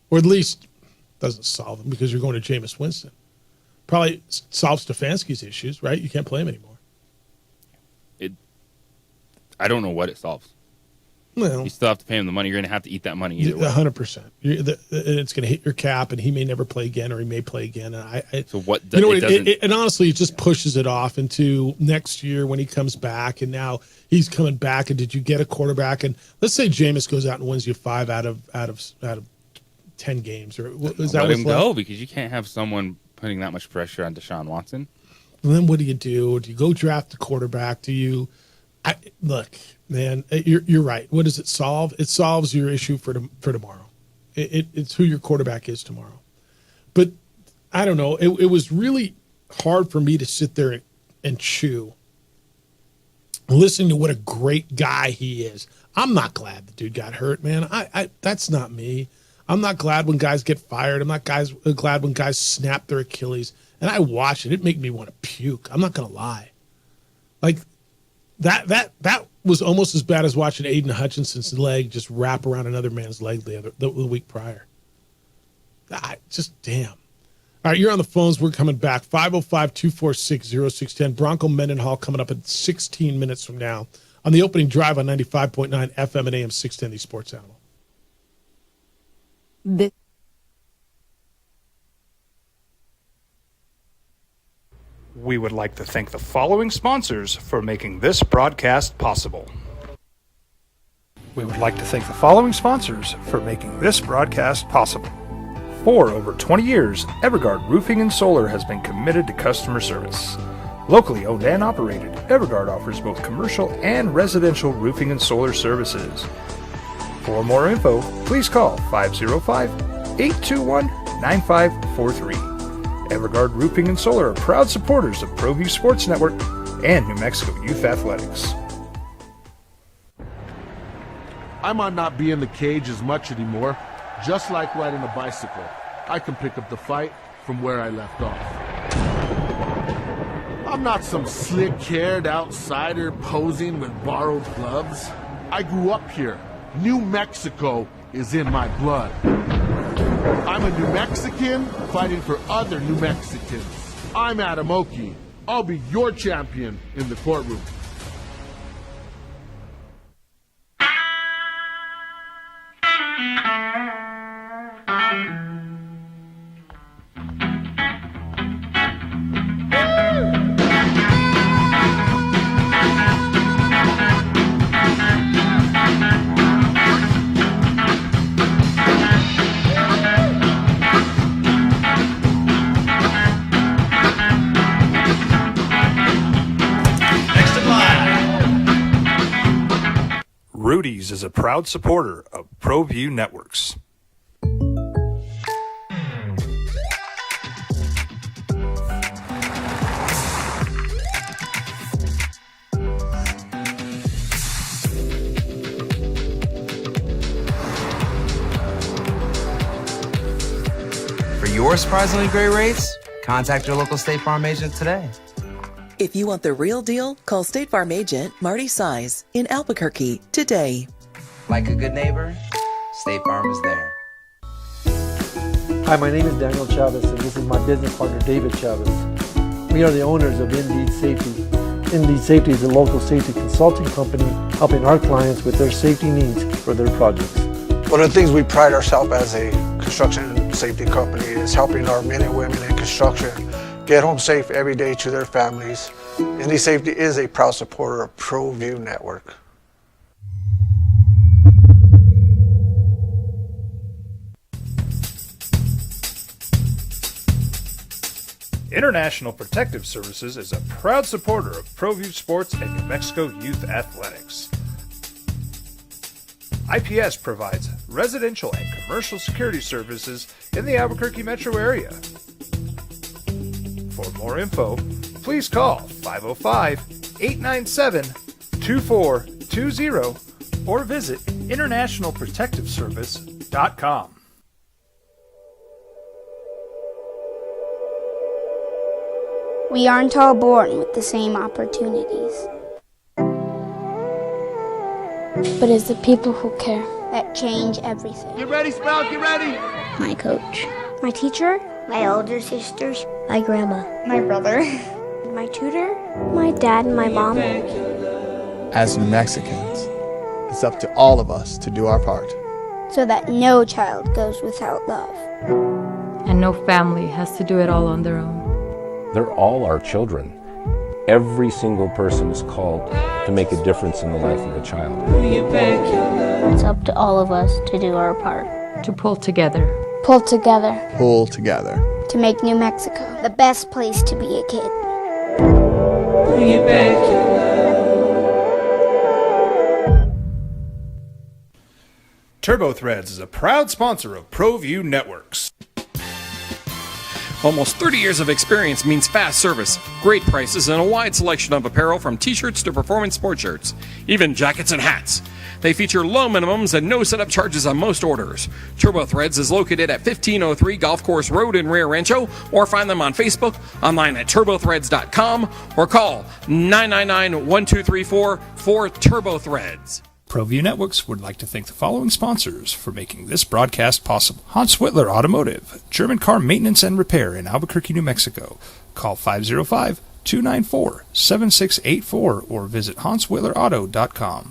Or at least doesn't solve them because you're going to Jameis Winston. Probably solves Stefanski's issues, right? You can't play him anymore. I don't know what it solves. Well, you still have to pay him the money. You're going to have to eat that money either way. 100%. It's going to hit your cap, and he may never play again, or he may play again. And so what? And honestly, it just pushes it off into next year when he comes back, and now he's coming back. And did you get a quarterback? And let's say Jameis goes out and wins you 5 out of 10 games, or is that let him go because you can't have someone putting that much pressure on Deshaun Watson. And then what do you do? Do you go draft the quarterback? Do you? Look, man, you're right. What does it solve? It solves your issue for tomorrow. It's who your quarterback is tomorrow. But I don't know. It was really hard for me to sit there and chew, listening to what a great guy he is. I'm not glad the dude got hurt, man. That's not me. I'm not glad when guys get fired. I'm not glad when guys snap their Achilles. And I watch it. It made me want to puke. I'm not going to lie. Like, that was almost as bad as watching Aiden Hutchinson's leg just wrap around another man's leg the week prior. Just damn. All right, you're on the phones. We're coming back. 505-246-0610. Bronco Mendenhall coming up in 16 minutes from now on the opening drive on 95.9 FM and AM 610, the Sports Animal. We would like to thank the following sponsors for making this broadcast possible. We would like to thank the following sponsors for making this broadcast possible. For over 20 years, Evergard Roofing and Solar has been committed to customer service. Locally owned and operated, Evergard offers both commercial and residential roofing and solar services. For more info, please call 505-821-9543. Evergard Roofing and Solar are proud supporters of ProView Sports Network and New Mexico Youth Athletics. I might not be in the cage as much anymore. Just like riding a bicycle, I can pick up the fight from where I left off. I'm not some slick-haired outsider posing with borrowed gloves. I grew up here. New Mexico is in my blood. I'm a New Mexican fighting for other New Mexicans. I'm Adam Oki. I'll be your champion in the courtroom. Rudy's is a proud supporter of ProView Networks. For your surprisingly great rates, contact your local State Farm agent today. If you want the real deal, call State Farm agent Marty Size in Albuquerque today. Like a good neighbor, State Farm is there. Hi, my name is Daniel Chavez, and this is my business partner, David Chavez. We are the owners of Indeed Safety. Indeed Safety is a local safety consulting company helping our clients with their safety needs for their projects. One of the things we pride ourselves as a construction safety company is helping our men and women in construction get home safe every day to their families. Indeed Safety is a proud supporter of ProView Network. International Protective Services is a proud supporter of ProView Sports and New Mexico Youth Athletics. IPS provides residential and commercial security services in the Albuquerque metro area. For more info, please call 505-897-2420 or visit internationalprotectiveservice.com. We aren't all born with the same opportunities. But it's the people who care that change everything. Get ready, Sprout, get ready! My coach. My teacher. My older sisters. My grandma. My brother. My tutor. My dad and my mom. As New Mexicans, it's up to all of us to do our part. So that no child goes without love. And no family has to do it all on their own. They're all our children. Every single person is called to make a difference in the life of a child. It's up to all of us to do our part. To pull together. Pull together. Pull together. To make New Mexico the best place to be a kid. TurboThreads is a proud sponsor of ProView Networks. Almost 30 years of experience means fast service, great prices, and a wide selection of apparel from t-shirts to performance sport shirts, even jackets and hats. They feature low minimums and no setup charges on most orders. Turbo Threads is located at 1503 Golf Course Road in Rio Rancho, or find them on Facebook, online at turbothreads.com, or call 999-1234 for Turbo Threads. ProView Networks would like to thank the following sponsors for making this broadcast possible. Hans Whitler Automotive, German car maintenance and repair in Albuquerque, New Mexico. Call 505-294-7684 or visit hanswhitlerauto.com.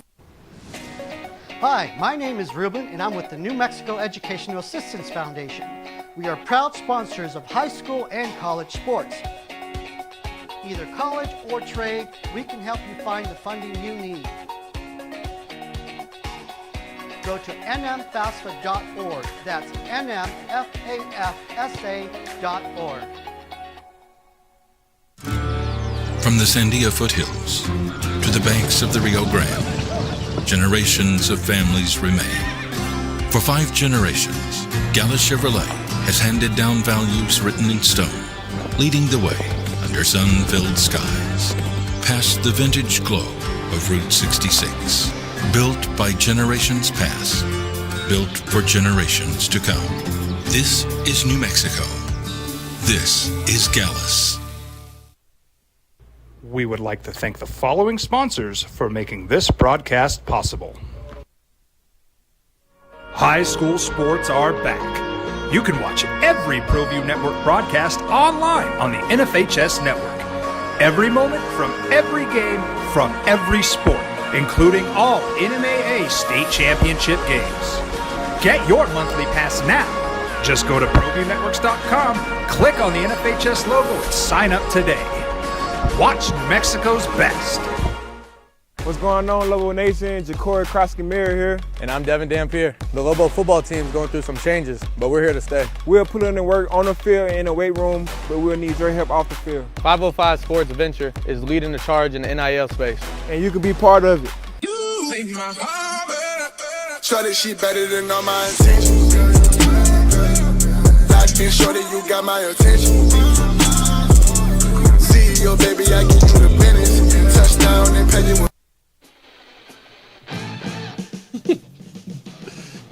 Hi, my name is Ruben, and I'm with the New Mexico Educational Assistance Foundation. We are proud sponsors of high school and college sports. Either college or trade, we can help you find the funding you need. Go to nmfafsa.org. That's nmfafsa.org. From the Sandia foothills to the banks of the Rio Grande, generations of families remain. For 5 generations, Gallus Chevrolet has handed down values written in stone, leading the way under sun-filled skies, past the vintage glow of Route 66. Built by generations past, built for generations to come. This is New Mexico. This is Gallus. We would like to thank the following sponsors for making this broadcast possible. High school sports are back. You can watch every ProView Network broadcast online on the NFHS network. Every moment from every game from every sport, including all NMAA state championship games. Get your monthly pass now. Just go to ProViewNetworks.com, click on the NFHS logo, and sign up today. Watch New Mexico's best. What's going on, Lobo Nation? Ja'Cory Krosky-Meyer here. And I'm Devin Dampier. The Lobo football team is going through some changes, but we're here to stay. We'll put in the work on the field and in the weight room, but we'll need your help off the field. 505 Sports Venture is leading the charge in the NIL space. And you can be part of it. Shorty, she better than all my intentions. Locked in, shorty, you got my attention. CEO, baby, I get you the business. Touchdown and pay you.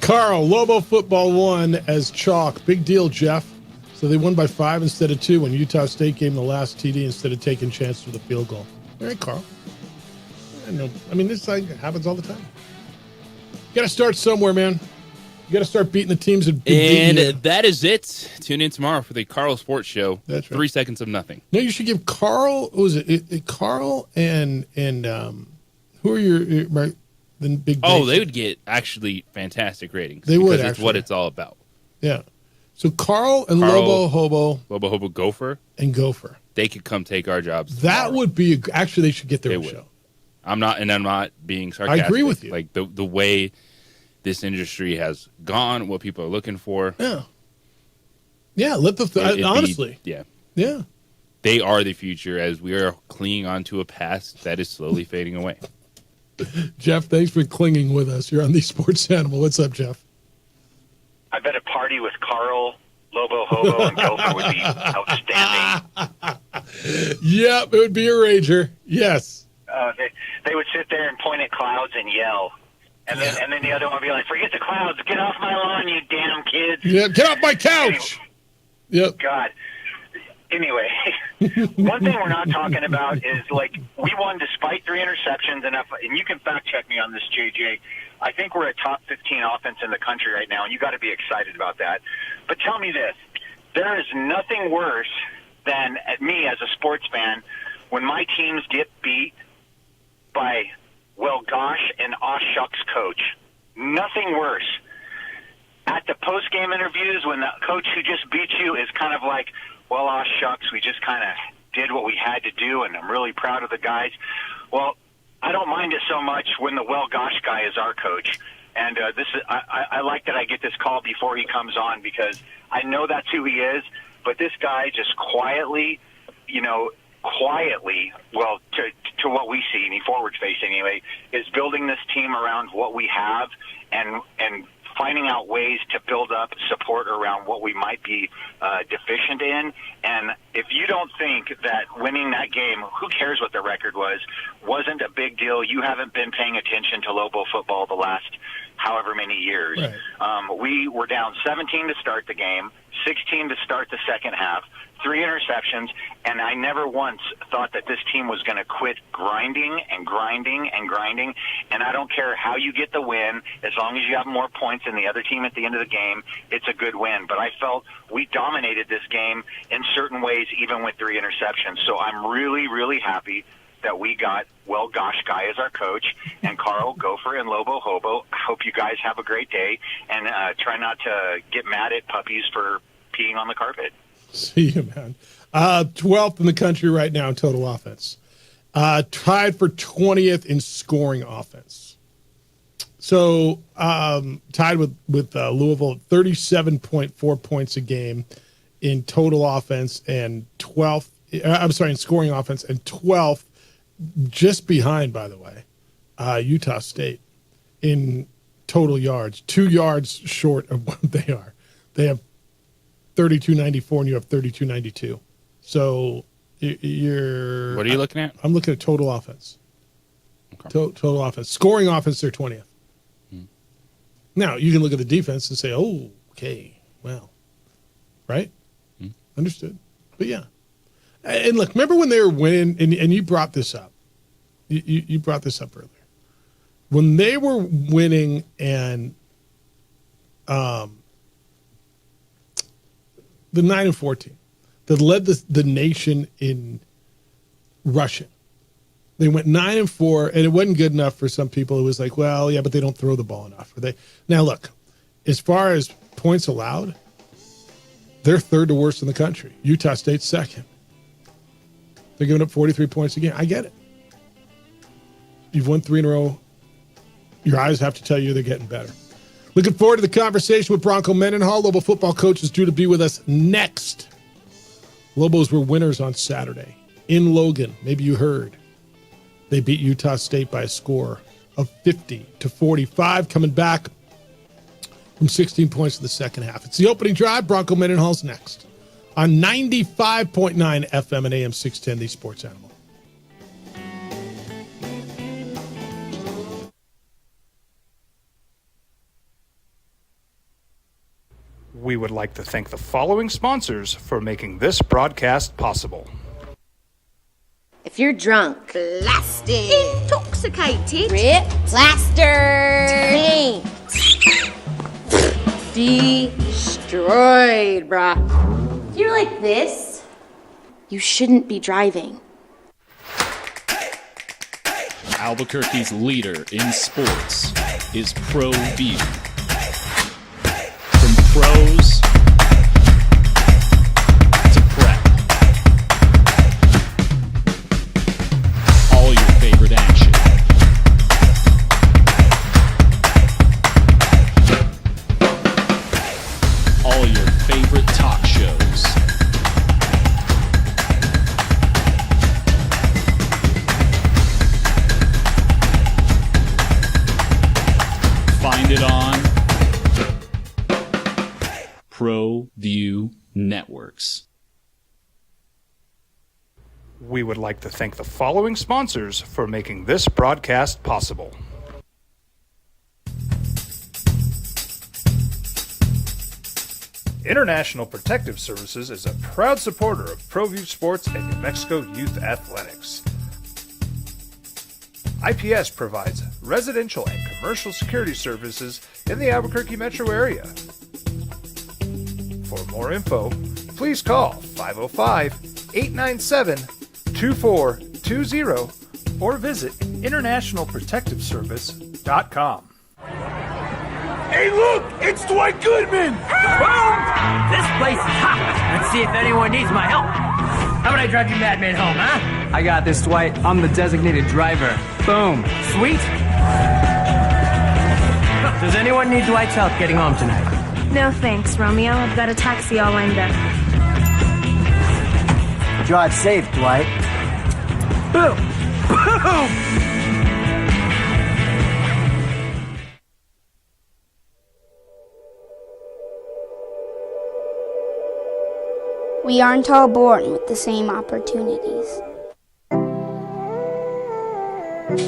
Carl, Lobo football won as chalk. Big deal, Jeff. So they won by 5 instead of 2 when Utah State gave them the last TD instead of taking chance for the field goal. All right, Carl. I mean, this happens all the time. You got to start somewhere, man. You got to start beating the teams. And that is it. Tune in tomorrow for the Carl Sports Show. That's right. 3 seconds of nothing. No, you should give Carl. What was it? Carl and who are your right? The big. Oh, they would get actually fantastic ratings. They would. Because it's what it's all about. Yeah. So Carl and Lobo Hobo, Gopher, and Gopher. They could come take our jobs. That would be actually they should get their own show. I'm not being sarcastic. I agree with you. Like the way this industry has gone, what people are looking for. Yeah. Yeah. Honestly. Yeah. Yeah. They are the future as we are clinging onto a past that is slowly fading away. Jeff, thanks for clinging with us. You're on the Sports Animal. What's up, Jeff? I bet a party with Carl, Lobo, Hobo, and Gopher would be outstanding. Yep, it would be a rager. Yes. They would sit there and point at clouds and yell. And then the other one would be like, forget the clouds, get off my lawn, you damn kids. Yeah, get off my couch. Yep. God. Anyway, one thing we're not talking about is, like, we won despite 3 interceptions, and you can fact check me on this, JJ. I think we're a top 15 offense in the country right now, and you got to be excited about that. But tell me this, there is nothing worse than me as a sports fan when my teams get beat by, well, gosh, and aw shucks coach. Nothing worse. At the post-game interviews, when the coach who just beat you is kind of like, well, aw shucks, we just kind of did what we had to do, and I'm really proud of the guys. Well, I don't mind it so much when the well gosh guy is our coach. And I like that I get this call before he comes on because I know that's who he is, but this guy just quietly, well, to what we see, forward facing anyway, is building this team around what we have and finding out ways to build up support around what we might be deficient in. And if you don't think that winning that game, who cares what the record was, wasn't a big deal, you haven't been paying attention to Lobo football the last however many years. Right. We were down 17 to start the game, 16 to start the second half, 3 interceptions, and I never once thought that this team was going to quit grinding and grinding and grinding. And I don't care how you get the win, as long as you have more points than the other team at the end of the game, it's a good win. But I felt we dominated this game in certain ways, even with 3 interceptions. So I'm really, really happy that we got Gosh Guy as our coach, and Carl, Gopher, and Lobo Hobo. I hope you guys have a great day, and try not to get mad at puppies for peeing on the carpet. See you, man. 12th in the country right now in total offense. Tied for 20th in scoring offense. So tied with Louisville at 37.4 points a game in total offense, and 12th. I'm sorry, in scoring offense, and 12th, just behind, by the way, Utah State in total yards, 2 yards short of what they are. They have 32.94 and you have 32.92. So you're. What are you looking at? I'm looking at total offense. Okay. Total offense. Scoring offense, they're 20th. Now, you can look at the defense and say, oh, okay, well, right? Understood. But yeah. And look, remember when they were winning, and you brought this up. You brought this up earlier. When they were winning and the 9-4 team that led the nation in rushing. They went 9-4, and it wasn't good enough for some people. It was like, well, yeah, but they don't throw the ball enough. Now, look, as far as points allowed, they're third to worst in the country. Utah State's second. They're giving up 43 points a game. I get it. You've won 3 in a row. Your eyes have to tell you they're getting better. Looking forward to the conversation with Bronco Mendenhall. Lobo football coach is due to be with us next. Lobos were winners on Saturday in Logan. Maybe you heard. They beat Utah State by a score of 50-45, coming back from 16 points in the second half. It's the opening drive. Bronco Mendenhall's next on 95.9 FM and AM 610, the Sports Animal. We would like to thank the following sponsors for making this broadcast possible. If you're drunk, blasted, intoxicated, rip, plastered, destroyed, bruh. If you're like this, you shouldn't be driving. Albuquerque's leader in sports is ProView. From pros to prep, all your favorite action. All your favorite talk shows. Find it on ProView Networks. We would like to thank the following sponsors for making this broadcast possible. International Protective Services is a proud supporter of ProView Sports and New Mexico Youth Athletics. IPS provides residential and commercial security services in the Albuquerque metro area. For more info, please call 505-897-2420 or visit internationalprotectiveservice.com. Hey, look! It's Dwight Goodman! Boom! This place is hot. Let's see if anyone needs my help. How about I drive you madman home, huh? I got this, Dwight. I'm the designated driver. Boom. Sweet. Does anyone need Dwight's help getting home tonight? No thanks, Romeo. I've got a taxi all lined up. Drive safe, Dwight. Boom! Boom! We aren't all born with the same opportunities.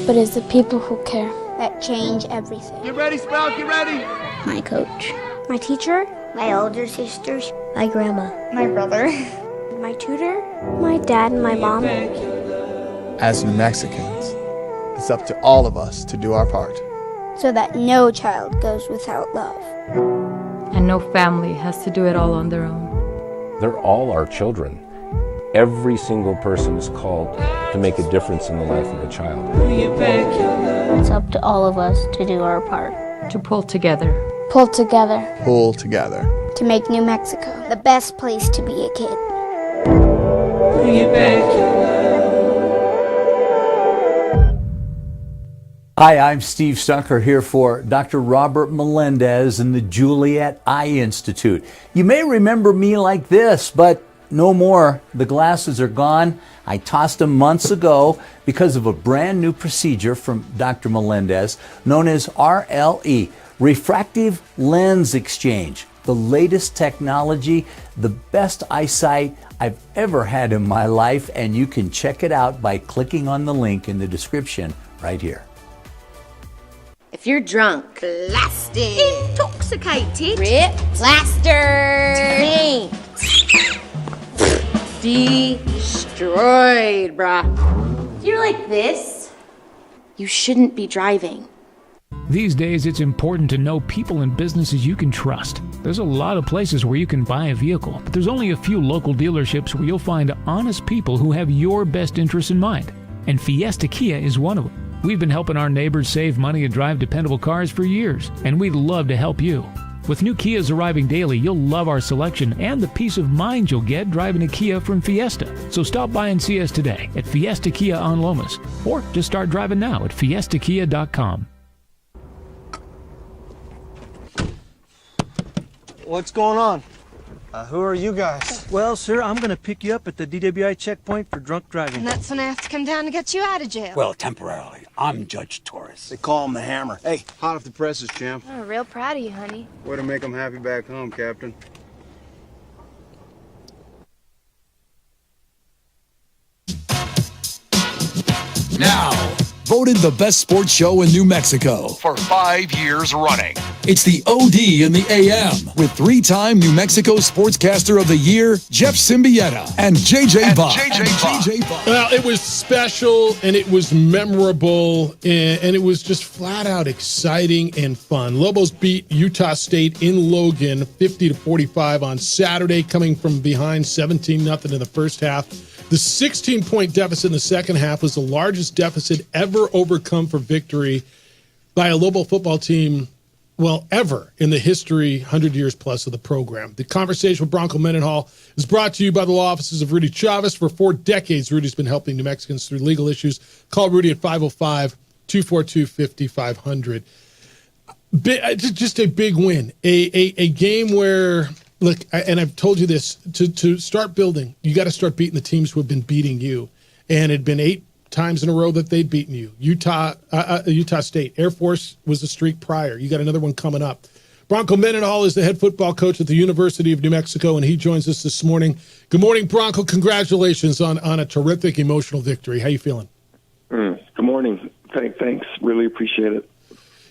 But it's the people who care that change everything. Get ready, Sprout, get ready! My coach. My teacher. My older sisters. My grandma. My brother. My tutor. My dad and my mom. As New Mexicans, it's up to all of us to do our part. So that no child goes without love. And no family has to do it all on their own. They're all our children. Every single person is called to make a difference in the life of a child. It's up to all of us to do our part. To pull together. Pull together. Pull together. To make New Mexico the best place to be a kid. Hi, I'm Steve Stucker here for Dr. Robert Melendez and the Juliet Eye Institute. You may remember me like this, but no more. The glasses are gone. I tossed them months ago because of a brand new procedure from Dr. Melendez known as RLE, Refractive Lens Exchange. The latest technology, the best eyesight I've ever had in my life, and you can check it out by clicking on the link in the description right here. If you're drunk, blasted, intoxicated, ripped, plastered, destroyed, bruh. If you're like this, you shouldn't be driving. These days, it's important to know people and businesses you can trust. There's a lot of places where you can buy a vehicle, but there's only a few local dealerships where you'll find honest people who have your best interests in mind. And Fiesta Kia is one of them. We've been helping our neighbors save money and drive dependable cars for years, and we'd love to help you. With new Kias arriving daily, you'll love our selection and the peace of mind you'll get driving a Kia from Fiesta. So stop by and see us today at Fiesta Kia on Lomas, or just start driving now at fiestakia.com. What's going on? Who are you guys? Well, sir, I'm going to pick you up at the DWI checkpoint for drunk driving. And that's when I have to come down to get you out of jail. Well, temporarily. I'm Judge Torres. They call him the Hammer. Hey, hot off the presses, champ. I'm real proud of you, honey. Way to make them happy back home, Captain. Now, voted the best sports show in New Mexico for 5 years running. It's the OD in the AM with three-time New Mexico Sportscaster of the Year, Jeff Symbieta and JJ Bach. Well, it was special and it was memorable and it was just flat out exciting and fun. Lobos beat Utah State in Logan 50-45 on Saturday, coming from behind 17-0 in the first half. The 16-point deficit in the second half was the largest deficit ever overcome for victory by a Lobo football team, well, ever in the history, 100 years plus of the program. The conversation with Bronco Mendenhall is brought to you by the law offices of Rudy Chavez. For 4 decades, Rudy's been helping New Mexicans through legal issues. Call Rudy at 505-242-5500. Just a big win. A game where... Look, and I've told you this, to start building, you got to start beating the teams who have been beating you. And it had been 8 times in a row that they'd beaten you. Utah State. Air Force was the streak prior. You got another one coming up. Bronco Mendenhall is the head football coach at the University of New Mexico, and he joins us this morning. Good morning, Bronco. Congratulations on a terrific emotional victory. How you feeling? Good morning. Thanks. Really appreciate it.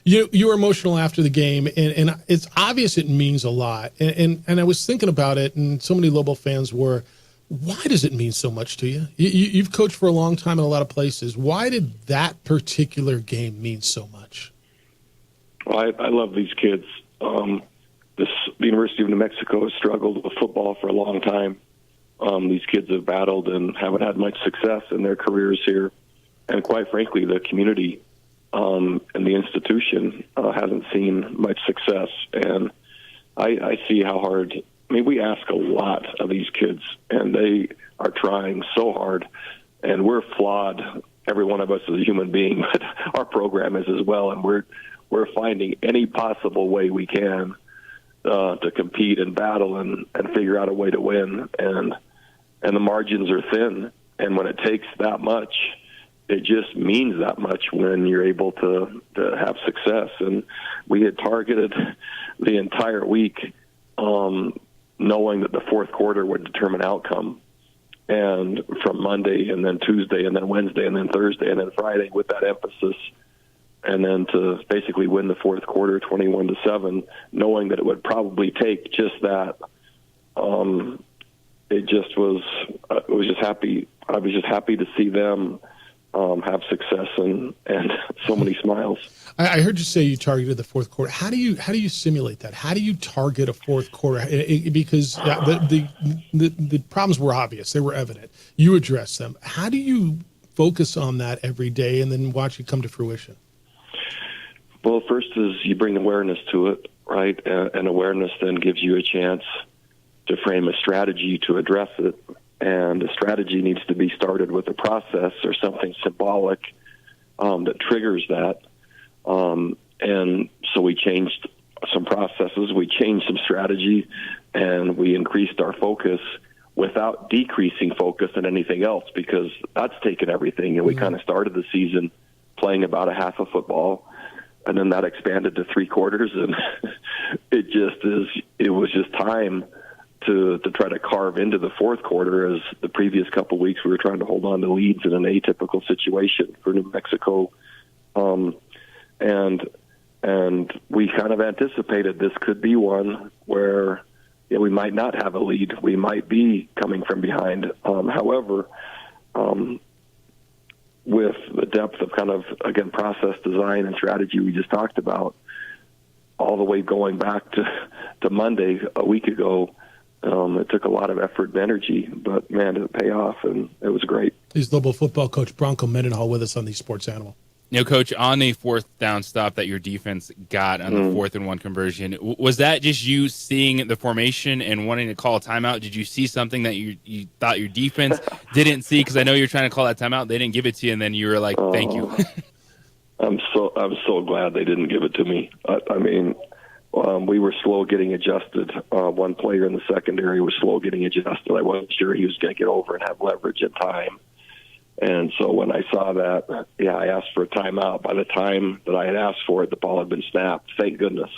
You were emotional after the game, and it's obvious it means a lot. And I was thinking about it, and so many Lobo fans were. Why does it mean so much to you? You've coached for a long time in a lot of places. Why did that particular game mean so much? Well, I love these kids. The University of New Mexico has struggled with football for a long time. These kids have battled and haven't had much success in their careers here. And quite frankly, the community and the institution hasn't seen much success. And I see how hard. I mean, we ask a lot of these kids, and they are trying so hard. And we're flawed. Every one of us is a human being, but our program is as well. And we're finding any possible way we can to compete and battle and figure out a way to win. And the margins are thin. And when it takes that much, it just means that much when you're able to have success. And we had targeted the entire week knowing that the fourth quarter would determine outcome. And from Monday and then Tuesday and then Wednesday and then Thursday and then Friday with that emphasis, and then to basically win the fourth quarter 21-7, knowing that it would probably take just that. It just was. It was just happy. I was just happy to see them have success and so many smiles. I heard you say you targeted the fourth quarter. How do you simulate that? How do you target a fourth quarter? Because the problems were obvious; they were evident. You addressed them. How do you focus on that every day and then watch it come to fruition? Well, first is you bring awareness to it, right? And awareness then gives you a chance to frame a strategy to address it. And a strategy needs to be started with a process or something symbolic that triggers that. And so we changed some processes, we changed some strategy, and we increased our focus without decreasing focus on anything else, because that's taken everything. And we kind of started the season playing about a half of football, and then that expanded to 3 quarters, and it was just time to try to carve into the fourth quarter. As the previous couple of weeks we were trying to hold on to leads in an atypical situation for New Mexico. And we kind of anticipated this could be one where we might not have a lead. We might be coming from behind. However, with the depth of kind of, again, process design and strategy we just talked about, all the way going back to Monday a week ago, it took a lot of effort and energy, but man, did it pay off, and it was great. He's Lobo football coach Bronco Mendenhall with us on the Sports Animal. Coach, on the fourth down stop that your defense got on the 4th and 1 conversion, was that just you seeing the formation and wanting to call a timeout? Did you see something that you thought your defense didn't see? Because I know you're trying to call that timeout. They didn't give it to you, and then you were like, thank you. I'm so glad they didn't give it to me. We were slow getting adjusted. One player in the secondary was slow getting adjusted. I wasn't sure he was going to get over and have leverage in time. And so when I saw that, I asked for a timeout. By the time that I had asked for it, the ball had been snapped. Thank goodness.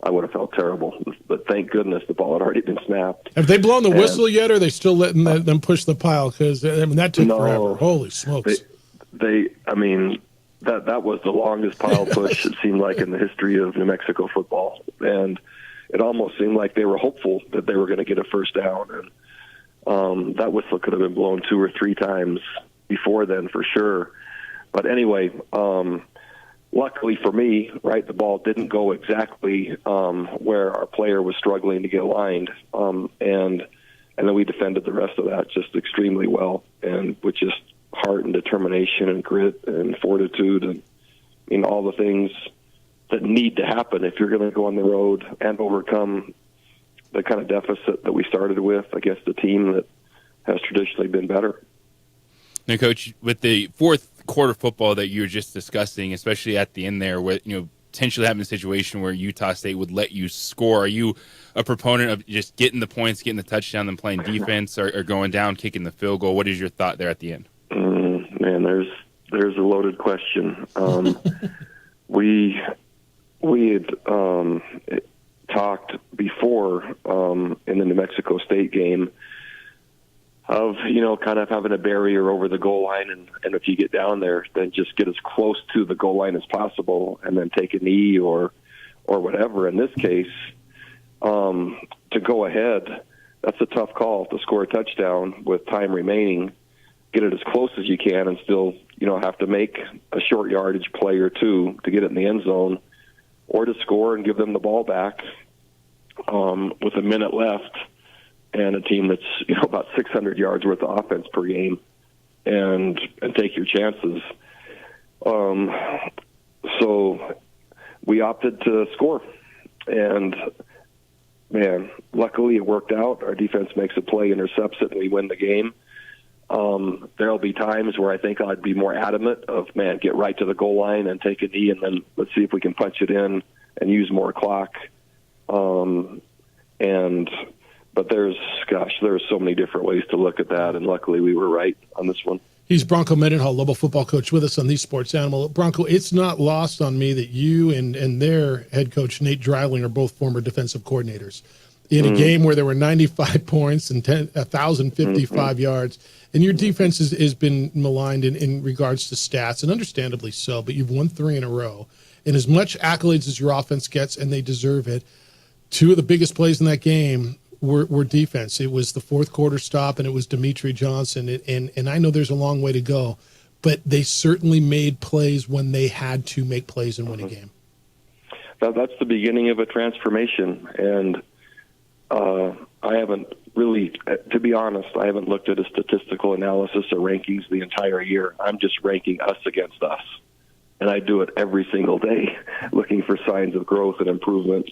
I would have felt terrible, but thank goodness the ball had already been snapped. Have they blown the whistle yet, or are they still letting them push the pile? Because that took forever. Holy smokes! That was the longest pile push it seemed like in the history of New Mexico football, and it almost seemed like they were hopeful that they were going to get a first down, and that whistle could have been blown 2 or 3 times before then for sure. But anyway, luckily for me, right, the ball didn't go exactly where our player was struggling to get lined, and then we defended the rest of that just extremely well, and with just heart and determination and grit and fortitude and all the things that need to happen if you're going to go on the road and overcome the kind of deficit that we started with against a team that has traditionally been better. Now, Coach, with the fourth quarter football that you were just discussing, especially at the end there, with potentially having a situation where Utah State would let you score, are you a proponent of just getting the points, getting the touchdown, and playing defense, or going down, kicking the field goal? What is your thought there at the end? Man, there's a loaded question. We had talked before in the New Mexico State game of kind of having a barrier over the goal line, and if you get down there, then just get as close to the goal line as possible, and then take a knee or whatever. In this case, to go ahead, that's a tough call to score a touchdown with time remaining. Get it as close as you can, and still have to make a short yardage play or two to get it in the end zone, or to score and give them the ball back with a minute left, and a team that's about 600 yards worth of offense per game, and take your chances. So we opted to score, and man, luckily it worked out. Our defense makes a play, intercepts it, and we win the game. There'll be times where I think I'd be more adamant of, get right to the goal line and take a knee, and then let's see if we can punch it in and use more clock. But there's so many different ways to look at that, and luckily we were right on this one. He's Bronco Mendenhall, Lobo football coach, with us on the Sports Animal. Bronco, it's not lost on me that you and their head coach, Nate Dreiling, are both former defensive coordinators. in a game where there were 95 points and 1,055 yards. And your defense has been maligned in regards to stats, and understandably so, but you've won 3 in a row. And as much accolades as your offense gets, and they deserve it, 2 of the biggest plays in that game were defense. It was the fourth quarter stop, and it was Demetri Johnson. And I know there's a long way to go, but they certainly made plays when they had to make plays and win a game. That's the beginning of a transformation, and I haven't really, to be honest, I haven't looked at a statistical analysis or rankings the entire year. I'm just ranking us against us, and I do it every single day, looking for signs of growth and improvement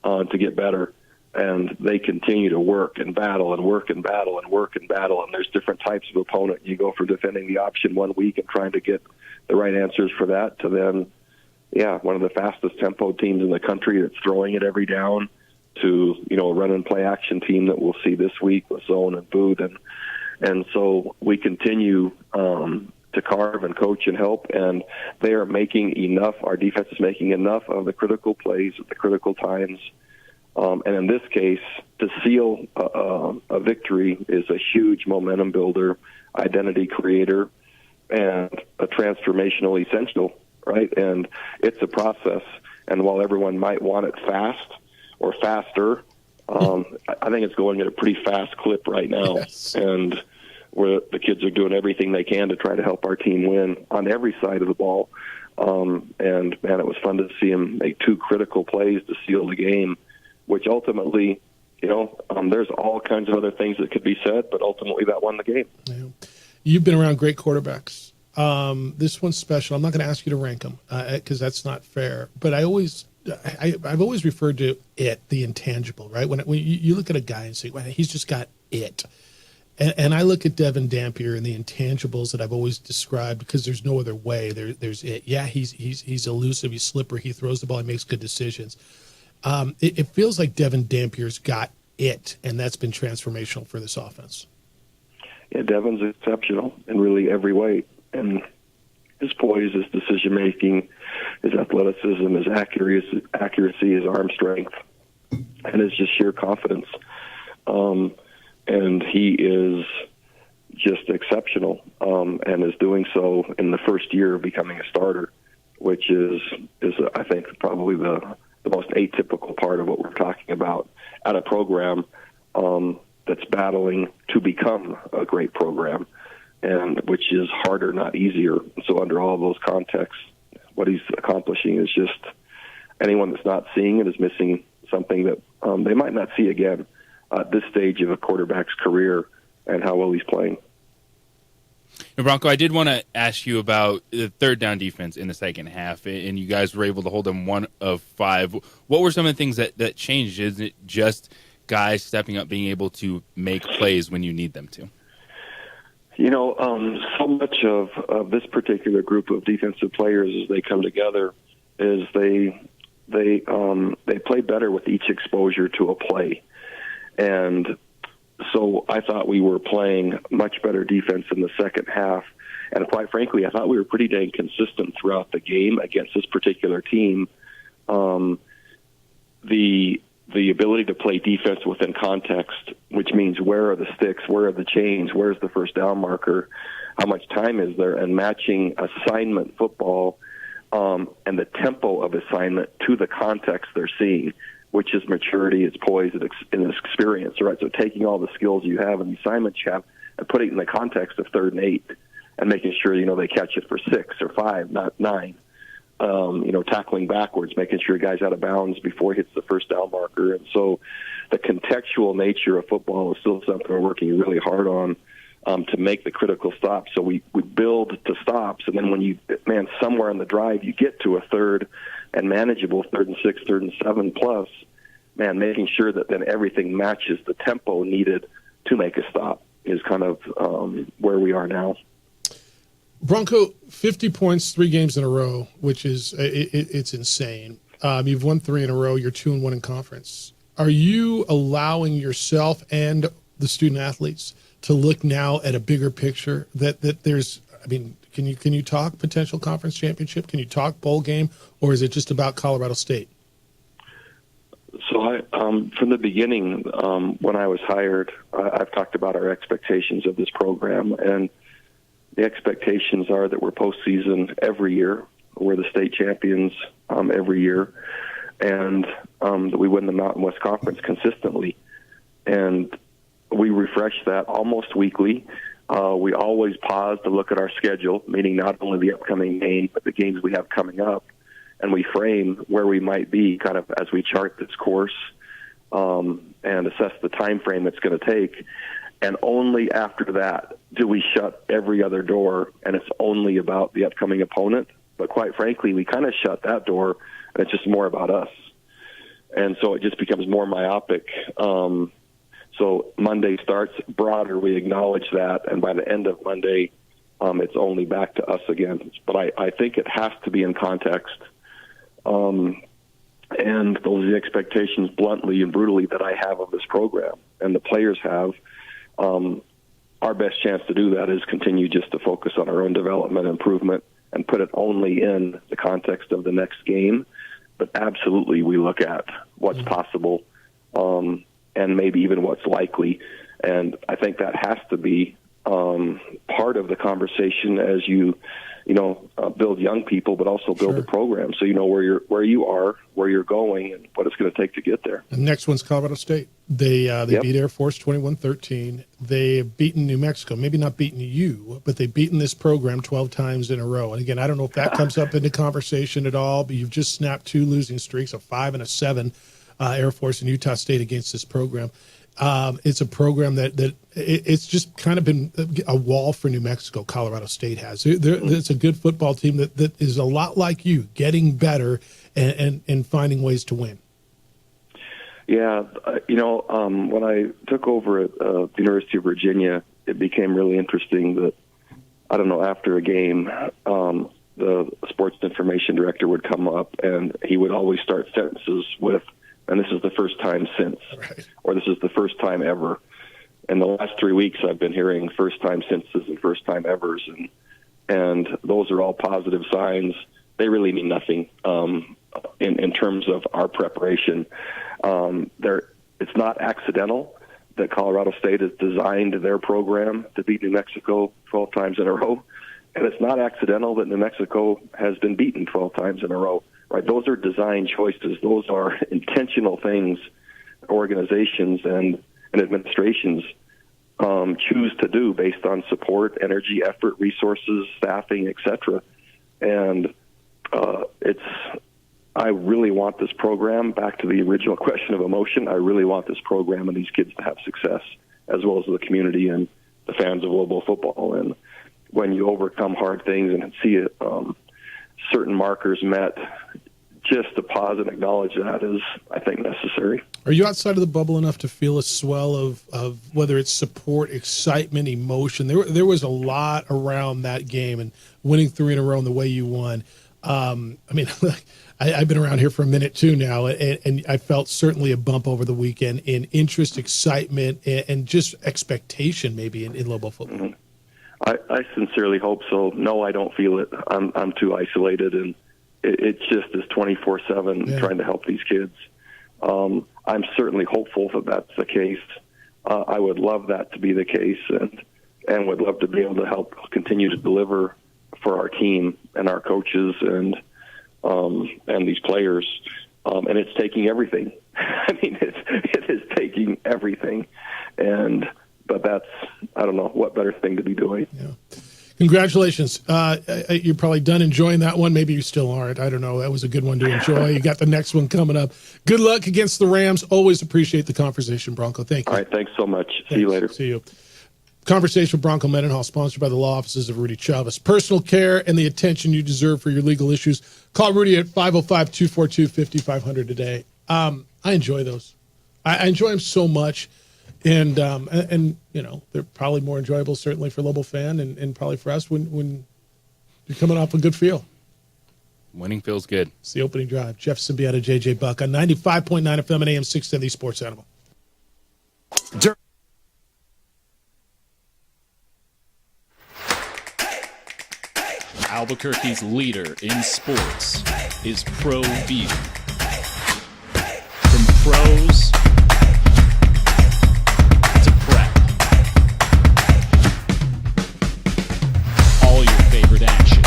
to get better. And they continue to work and battle and work and battle and work and battle, and there's different types of opponent. You go from defending the option one week and trying to get the right answers for that to then, one of the fastest tempo teams in the country that's throwing it every down, to a run and play action team that we'll see this week with zone and boot, and so we continue to carve and coach and help, and they are making enough. Our defense is making enough of the critical plays at the critical times, and in this case, to seal a victory is a huge momentum builder, identity creator, and a transformational essential, right? And it's a process, and while everyone might want it fast or faster, I think it's going at a pretty fast clip right now. Yes. And where the kids are doing everything they can to try to help our team win on every side of the ball. And, man, it was fun to see him make 2 critical plays to seal the game, which ultimately, there's all kinds of other things that could be said, but ultimately that won the game. Yeah. You've been around great quarterbacks. This one's special. I'm not going to ask you to rank them because that's not fair. But I've always referred to it, the intangible, right? When you look at a guy and say, well, he's just got it. And I look at Devin Dampier and the intangibles that I've always described, because there's no other way. There's it. Yeah, he's elusive, he's slippery, he throws the ball, he makes good decisions. It feels like Devin Dampier's got it, and that's been transformational for this offense. Yeah, Devin's exceptional in really every way. And his poise, his decision-making, his athleticism, his accuracy, his arm strength, and his just sheer confidence. And he is just exceptional, and is doing so in the first year of becoming a starter, which is I think, probably the most atypical part of what we're talking about at a program that's battling to become a great program, and which is harder, not easier. So under all of those contexts, what he's accomplishing is just, anyone that's not seeing it is missing something that they might not see again at this stage of a quarterback's career and how well he's playing. And Bronco, I did want to ask you about the third down defense in the second half, and you guys were able to hold them 1 of 5. What were some of the things that changed? Is it just guys stepping up, being able to make plays when you need them to? So much of this particular group of defensive players, as they come together, is they play better with each exposure to a play. And so I thought we were playing much better defense in the second half. And quite frankly, I thought we were pretty dang consistent throughout the game against this particular team. The ability to play defense within context, which means where are the sticks, where are the chains, where's the first down marker, how much time is there, and matching assignment football and the tempo of assignment to the context they're seeing, which is maturity, it's poise, and experience, right? So taking all the skills you have and the assignments you have and putting it in the context of 3rd and 8 and making sure, they catch it for 6 or 5, not 9. Tackling backwards, making sure a guy's out of bounds before he hits the first down marker. And so the contextual nature of football is still something we're working really hard on to make the critical stops. So we build to stops, and then when somewhere in the drive you get to a 3rd and manageable 3rd and 6, 3rd and 7 plus, making sure that then everything matches the tempo needed to make a stop is kind of where we are now. Bronco, 50 points, 3 games in a row, which is it's insane. You've won 3 in a row. You're 2-1 in conference. Are you allowing yourself and the student athletes to look now at a bigger picture that there's? I mean, can you talk potential conference championship? Can you talk bowl game, or is it just about Colorado State? So from the beginning, when I was hired, I've talked about our expectations of this program, and the expectations are that we're postseason every year, we're the state champions every year, and that we win the Mountain West Conference consistently. And we refresh that almost weekly. We always pause to look at our schedule, meaning not only the upcoming game, but the games we have coming up. And we frame where we might be kind of as we chart this course and assess the time frame it's going to take. And only after that do we shut every other door, and it's only about the upcoming opponent. But quite frankly, we kind of shut that door, and it's just more about us. And so it just becomes more myopic. So Monday starts broader, we acknowledge that, and by the end of Monday, it's only back to us again. But I think it has to be in context. And those are the expectations, bluntly and brutally, that I have of this program, and the players have. Our best chance to do that is continue just to focus on our own development, improvement, and put it only in the context of the next game. But absolutely, we look at what's possible, and maybe even what's likely. And I think that has to be part of the conversation as you build young people, but also build the program, so you know where you are, where you're going, and what it's going to take to get there. The next one's Colorado State. They beat Air Force 21-13. They've beaten New Mexico. Maybe not beaten you, but they've beaten this program 12 times in a row. And again, I don't know if that comes up into conversation at all, but you've just snapped 2 losing streaks, a 5 and a 7, Air Force and Utah State against this program. It's a program that it's just kind of been a wall for New Mexico. Colorado State has. It's a good football team that is a lot like you, getting better and finding ways to win. Yeah, when I took over at the University of Virginia, it became really interesting that, I don't know, after a game, the sports information director would come up and he would always start sentences with, and this is the first time since, or this is the first time ever. In the last 3 weeks, I've been hearing first time sinces and first time evers, and those are all positive signs. They really mean nothing in terms of our preparation. It's not accidental that Colorado State has designed their program to beat New Mexico 12 times in a row, and it's not accidental that New Mexico has been beaten 12 times in a row. Right, those are design choices. Those are intentional things organizations and administrations choose to do based on support, energy, effort, resources, staffing, etc. And I really want this program, back to the original question of emotion, I really want this program and these kids to have success, as well as the community and the fans of Lobo football. And when you overcome hard things and see certain markers met, just to pause and acknowledge that is, I think, necessary. Are you outside of the bubble enough to feel a swell of whether it's support, excitement, emotion? There was a lot around that game, and winning 3 in a row in the way you won. I've been around here for a minute too now, and I felt certainly a bump over the weekend in interest, excitement, and just expectation maybe in Lobo football. Mm-hmm. I sincerely hope so. No, I don't feel it. I'm too isolated, and it just is 24/7 trying to help these kids. I'm certainly hopeful that that's the case. I would love that to be the case, and would love to be able to help continue to deliver for our team and our coaches and these players. And it's taking everything. I mean, it is taking everything. But that's, I don't know, what better thing to be doing. Yeah. Congratulations. You're probably done enjoying that one. Maybe you still aren't. I don't know. That was a good one to enjoy. You got the next one coming up. Good luck against the Rams. Always appreciate the conversation, Bronco. Thank you. All right. Thanks so much. See you later. See you. Conversation with Bronco Mendenhall, sponsored by the law offices of Rudy Chavez. Personal care and the attention you deserve for your legal issues. Call Rudy at 505-242-5500 today. I enjoy those. I enjoy them so much. And you know, they're probably more enjoyable, certainly for Lobo fan and probably for us when you're coming off a good feel. Winning feels good. It's the opening drive. Jeff Symbiota, JJ Buck on 95.9 FM and AM 670 Sports Animal. Albuquerque's leader in sports is ProView. From pros to prep. All your favorite action.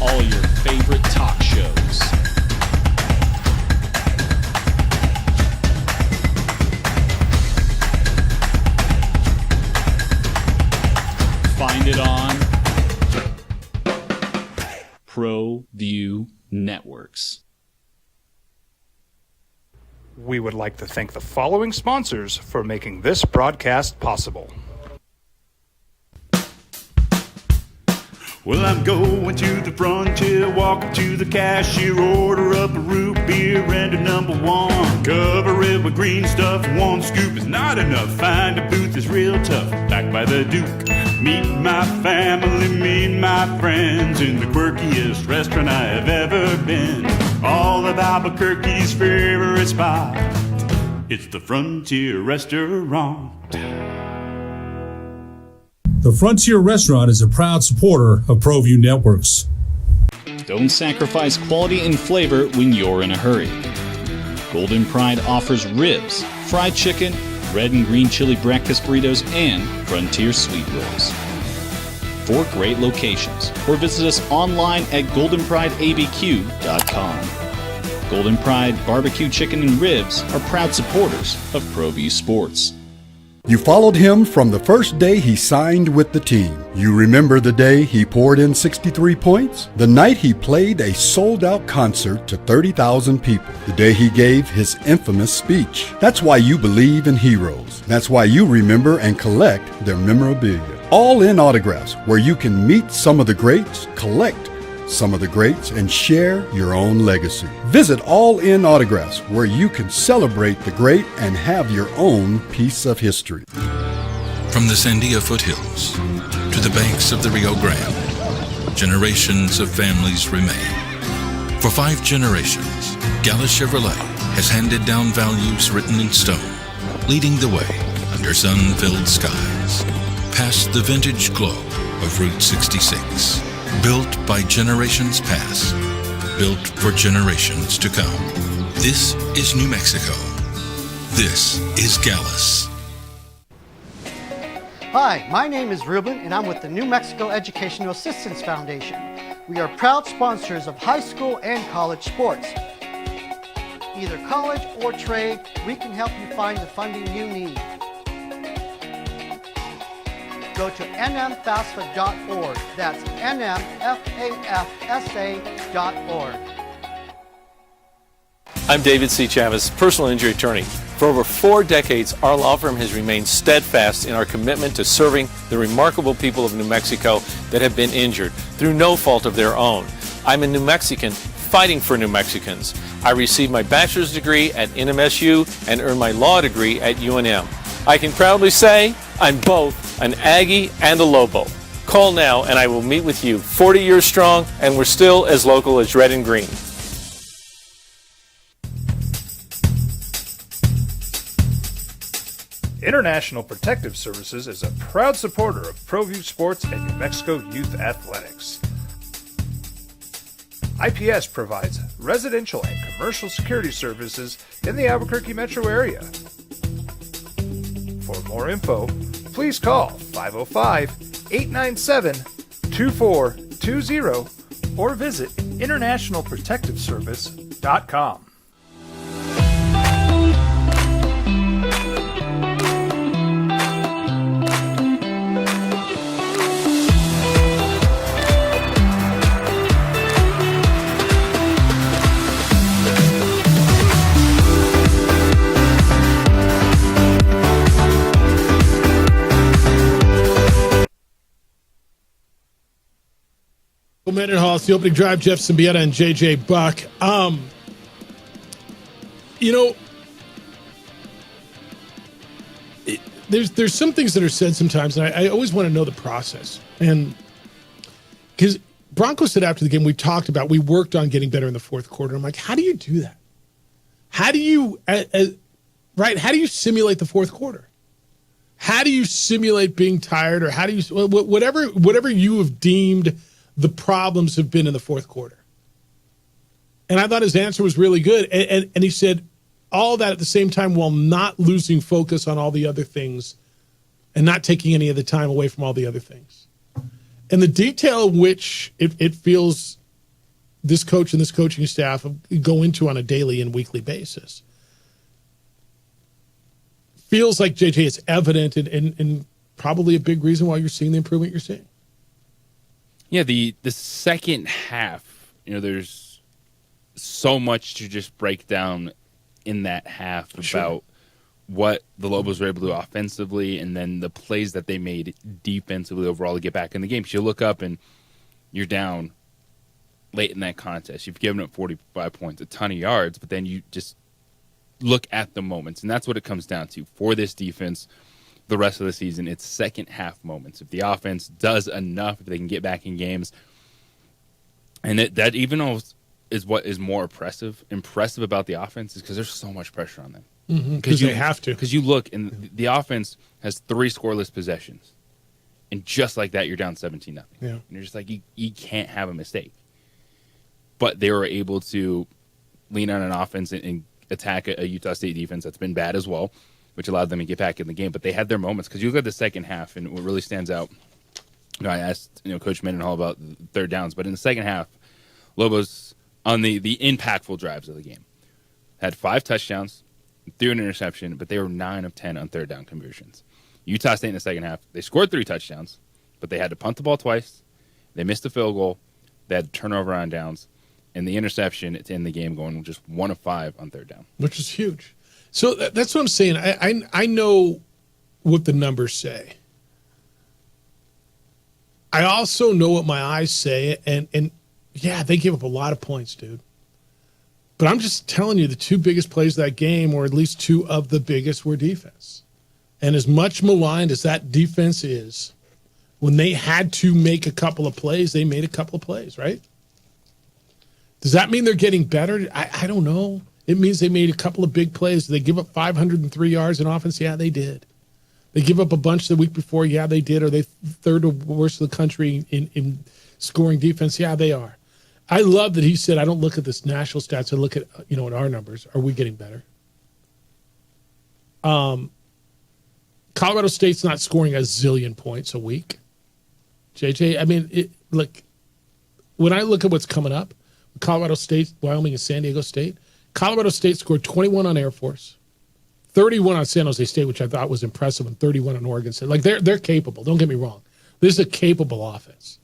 All your favorite talk shows. Find it on ProView Networks. We would like to thank the following sponsors for making this broadcast possible. Well, I'm going to the frontier, walk up to the cashier, order up a root beer and a number one. Cover it with green stuff, one scoop is not enough. Find a booth is real tough, back by the Duke. Meet my family, meet my friends in the quirkiest restaurant I have ever been. All of Albuquerque's favorite spot, it's the Frontier Restaurant. The Frontier Restaurant is a proud supporter of ProView Networks. Don't sacrifice quality and flavor when you're in a hurry. Golden Pride offers ribs, fried chicken, red and green chili breakfast burritos, and Frontier sweet rolls. 4 great locations, or visit us online at goldenprideabq.com. Golden Pride Barbecue Chicken and Ribs are proud supporters of ProView Sports. You followed him from the first day he signed with the team. You remember the day he poured in 63 points? The night he played a sold-out concert to 30,000 people. The day he gave his infamous speech. That's why you believe in heroes. That's why you remember and collect their memorabilia. All in Autographs, where you can meet some of the greats, collect some of the greats, and share your own legacy. Visit All In Autographs, where you can celebrate the great and have your own piece of history. From the Sandia foothills to the banks of the Rio Grande, generations of families remain. For 5 generations, Gallus Chevrolet has handed down values written in stone, leading the way under sun-filled skies, past the vintage glow of Route 66. Built by generations past, built for generations to come. This is New Mexico. This is Gallus. Hi, my name is Ruben, and I'm with the New Mexico Educational Assistance Foundation. We are proud sponsors of high school and college sports. Either college or trade, we can help you find the funding you need. Go to nmfafsa.org. That's nmfafsa.org. I'm David C. Chavez, personal injury attorney. For over 4 decades, our law firm has remained steadfast in our commitment to serving the remarkable people of New Mexico that have been injured through no fault of their own. I'm a New Mexican fighting for New Mexicans. I received my bachelor's degree at NMSU and earned my law degree at UNM. I can proudly say I'm both an Aggie and a Lobo. Call now and I will meet with you. 40 years strong, and we're still as local as red and green. International Protective Services is a proud supporter of ProView Sports and New Mexico Youth Athletics. IPS provides residential and commercial security services in the Albuquerque metro area. For more info, please call 505-897-2420 or visit internationalprotectiveservice.com. Mendenhall, it's the opening drive. Jeff Symbieta and JJ Buck. There's some things that are said sometimes, and I always want to know the process. And because Broncos said after the game, we worked on getting better in the fourth quarter. I'm like, how do you do that? How do you, how do you simulate the fourth quarter? How do you simulate being tired, or how do you, whatever you have deemed the problems have been in the fourth quarter. And I thought his answer was really good. And he said all that at the same time while not losing focus on all the other things and not taking any of the time away from all the other things. And the detail in which it feels this coach and this coaching staff go into on a daily and weekly basis feels like, JJ, it's evident and probably a big reason why you're seeing the improvement you're seeing. Yeah, the second half, there's so much to just break down in that half about what the Lobos were able to do offensively and then the plays that they made defensively overall to get back in the game. Because you look up and you're down late in that contest. You've given up 45 points, a ton of yards, but then you just look at the moments. And that's what it comes down to for this defense the rest of the season. It's second half moments. If the offense does enough, if they can get back in games. And that even is what is more impressive about the offense is because there's so much pressure on them. Because they have to. Because you look, and the offense has 3 scoreless possessions. And just like that, you're down 17-0. Yeah. And you're just like, you can't have a mistake. But they were able to lean on an offense and attack a Utah State defense that's been bad as well, which allowed them to get back in the game. But they had their moments. Because you look at the second half, and what really stands out, I asked Coach Mendenhall about third downs, but in the second half, Lobos, on the impactful drives of the game, had 5 touchdowns, threw an interception, but they were 9 of 10 on third down conversions. Utah State in the second half, they scored 3 touchdowns, but they had to punt the ball twice. They missed a field goal. They had to turnover on downs. And the interception to end the game going just 1 of 5 on third down. Which is huge. So that's what I'm saying. I know what the numbers say. I also know what my eyes say. And yeah, they gave up a lot of points, dude. But I'm just telling you, the 2 biggest plays of that game, or at least 2 of the biggest, were defense. And as much maligned as that defense is, when they had to make a couple of plays, they made a couple of plays, right? Does that mean they're getting better? I don't know. It means they made a couple of big plays. Did they give up 503 yards in offense? Yeah, they did. They give up a bunch the week before? Yeah, they did. Are they third or worst of the country in scoring defense? Yeah, they are. I love that he said, I don't look at this national stats. I look at, at our numbers. Are we getting better? Colorado State's not scoring a zillion points a week. JJ, I mean, when I look at what's coming up, Colorado State, Wyoming, and San Diego State, Colorado State scored 21 on Air Force, 31 on San Jose State, which I thought was impressive, and 31 on Oregon State. They're capable. Don't get me wrong. This is a capable offense.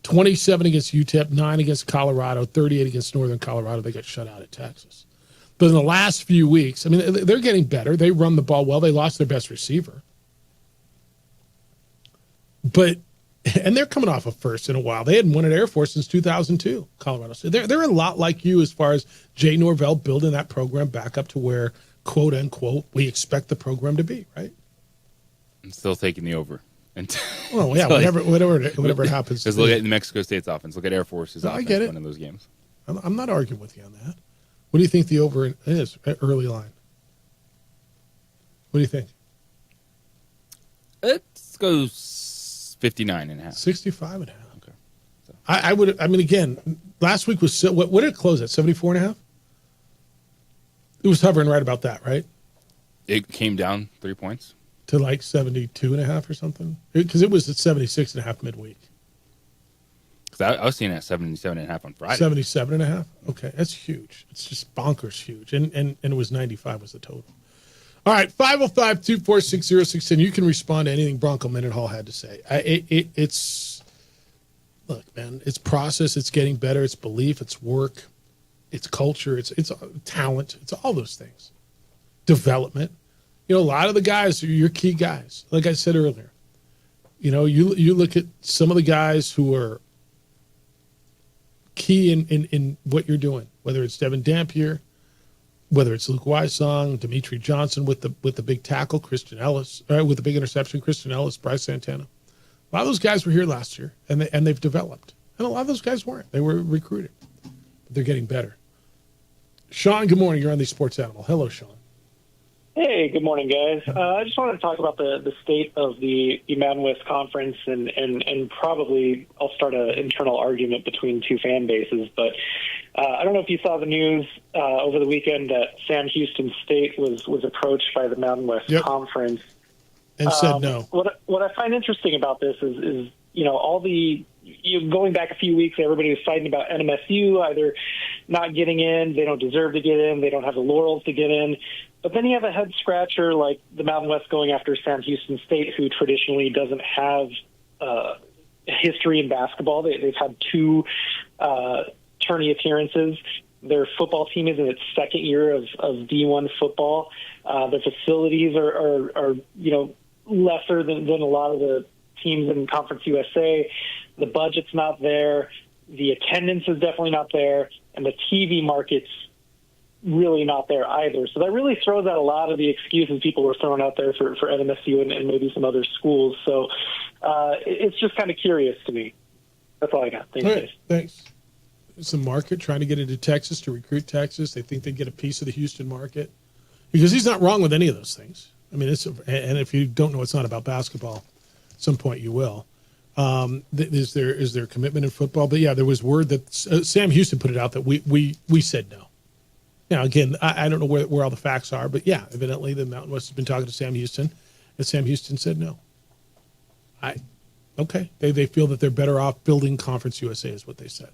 27 against UTEP, 9 against Colorado, 38 against Northern Colorado. They got shut out at Texas. But in the last few weeks, I mean, they're getting better. They run the ball well. They lost their best receiver. And they're coming off a first in a while. They hadn't won at Air Force since 2002, Colorado State. They're a lot like you as far as Jay Norvell building that program back up to where, quote unquote, we expect the program to be, right? I'm still taking the over. Well, yeah, whatever happens. Because look at New Mexico State's offense. Look at Air Force's offense. I get it. Winning those games. I'm not arguing with you on that. What do you think the over is at early line? What do you think? Let's go 59.5. 65.5. Okay. So. I would. I mean, again, last week was what did it close at? 74.5. It was hovering right about that, right? It came down 3 points to like 72.5 or something, because it was at 76.5 midweek. Because I was seeing it at 77.5 on Friday. 77.5. Okay, that's huge. It's just bonkers huge, and it was 95 was the total. All right, 505-246-0610. You can respond to anything Bronco Mendenhall had to say. It's look, man, it's process. It's getting better. It's belief. It's work. It's culture. It's talent. It's all those things. Development. A lot of the guys are your key guys. Like I said earlier, you look at some of the guys who are key in what you're doing, whether it's Devin Dampier, whether it's Luke Wysong, Dimitri Johnson with the big tackle, Christian Ellis, with the big interception, Christian Ellis, Bryce Santana. A lot of those guys were here last year, and they've developed. And a lot of those guys weren't. They were recruited. But they're getting better. Sean, good morning. You're on the Sports Animal. Hello, Sean. Hey, good morning, guys. I just wanted to talk about the state of the Mountain West Conference, and probably I'll start an internal argument between two fan bases. But I don't know if you saw the news over the weekend that Sam Houston State was approached by the Mountain West Conference and said no. What I find interesting about this is all the going back a few weeks, everybody was fighting about NMSU either not getting in, they don't deserve to get in, they don't have the laurels to get in. But then you have a head scratcher like the Mountain West going after Sam Houston State, who traditionally doesn't have history in basketball. They've had 2 tourney appearances. Their football team is in its second year of D1 football. Their facilities are lesser than a lot of the teams in Conference USA. The budget's not there. The attendance is definitely not there. And the TV market's really not there either. So that really throws out a lot of the excuses people were throwing out there for NMSU and maybe some other schools. So it's just kind of curious to me. That's all I got. Thanks, guys. Thanks. It's the market trying to get into Texas to recruit Texas. They think they get a piece of the Houston market. Because he's not wrong with any of those things. I mean, and if you don't know, it's not about basketball. At some point you will. Is there commitment in football? But yeah, there was word that Sam Houston put it out that we said no. Now, again, I don't know where all the facts are, but yeah, evidently the Mountain West has been talking to Sam Houston, and Sam Houston said no. Okay. They feel that they're better off building Conference USA is what they said.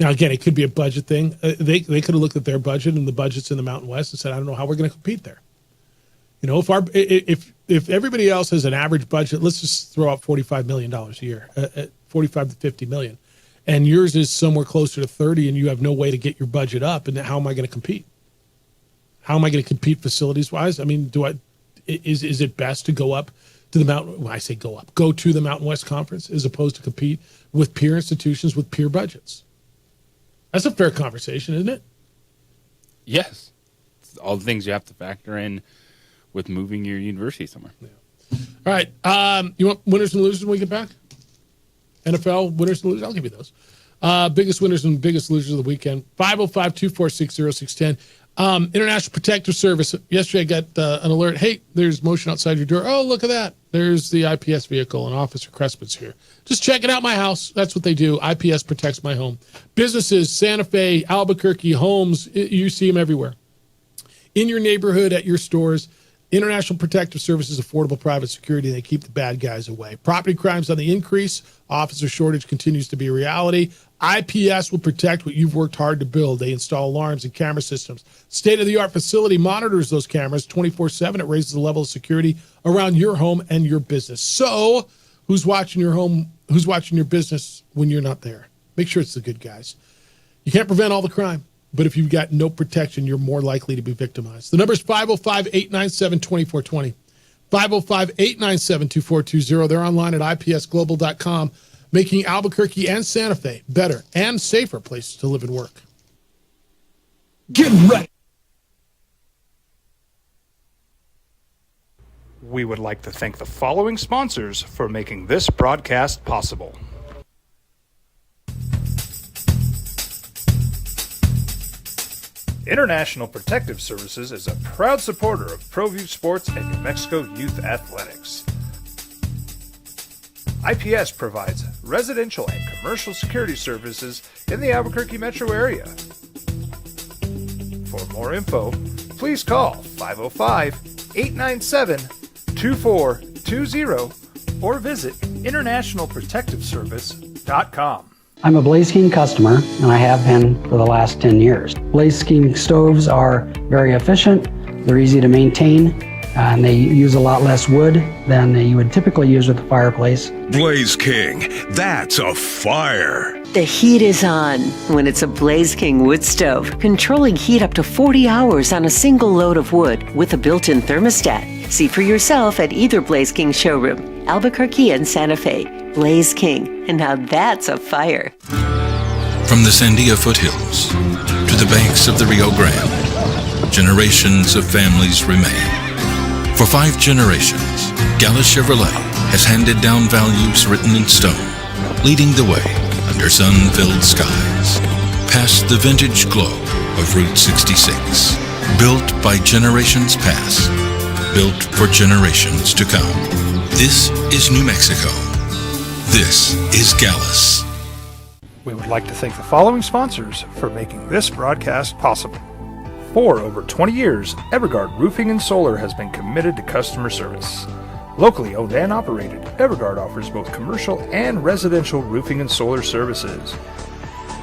Now, again, it could be a budget thing. They could have looked at their budget and the budgets in the Mountain West and said, I don't know how we're going to compete there. If everybody else has an average budget, let's just throw out $45 million a year, $45 to $50 million. And yours is somewhere closer to 30, and you have no way to get your budget up. And how am I going to compete? How am I going to compete facilities-wise? I mean, is it best to go up to the Mountain? When I say go up, go to the Mountain West Conference as opposed to compete with peer institutions with peer budgets? That's a fair conversation, isn't it? Yes, it's all the things you have to factor in with moving your university somewhere. Yeah. All right, you want winners and losers when we get back? NFL winners and losers, I'll give you those. Biggest winners and biggest losers of the weekend. 505-246-0610. International Protective Service. Yesterday I got an alert. Hey, there's motion outside your door. Oh, look at that. There's the IPS vehicle, and Officer Crespin's here. Just checking out my house. That's what they do. IPS protects my home. Businesses, Santa Fe, Albuquerque, homes, you see them everywhere. In your neighborhood, at your stores, International Protective Services, affordable private security, and they keep the bad guys away. Property crimes on the increase. Officer shortage continues to be a reality. IPS will protect what you've worked hard to build. They install alarms and camera systems. State-of-the-art facility monitors those cameras 24/7. It raises the level of security around your home and your business. So who's watching your home? Who's watching your business when you're not there? Make sure it's the good guys. You can't prevent all the crime, but if you've got no protection, you're more likely to be victimized. The number is 505-897-2420. 505-897-2420. They're online at ipsglobal.com, making Albuquerque and Santa Fe better and safer places to live and work. Get ready. We would like to thank the following sponsors for making this broadcast possible. International Protective Services is a proud supporter of ProView Sports and New Mexico Youth Athletics. IPS provides residential and commercial security services in the Albuquerque metro area. For more info, please call 505-897-2420 or visit internationalprotectiveservice.com. I'm a Blaze King customer, and I have been for the last 10 years. Blaze King stoves are very efficient, they're easy to maintain, and they use a lot less wood than you would typically use with a fireplace. Blaze King, that's a fire. The heat is on when it's a Blaze King wood stove, controlling heat up to 40 hours on a single load of wood with a built-in thermostat. See for yourself at either Blaze King showroom, Albuquerque and Santa Fe. Blaze King, and now that's a fire. From the Sandia foothills to the banks of the Rio Grande, generations of families remain. For 5 generations, Gallus Chevrolet has handed down values written in stone, leading the way under sun-filled skies, past the vintage glow of Route 66, Built by generations past, built for generations to come. This is New Mexico. This is Gallus. We would like to thank the following sponsors for making this broadcast possible. For over 20 years, Evergard Roofing and Solar has been committed to customer service. Locally owned and operated, Evergard offers both commercial and residential roofing and solar services.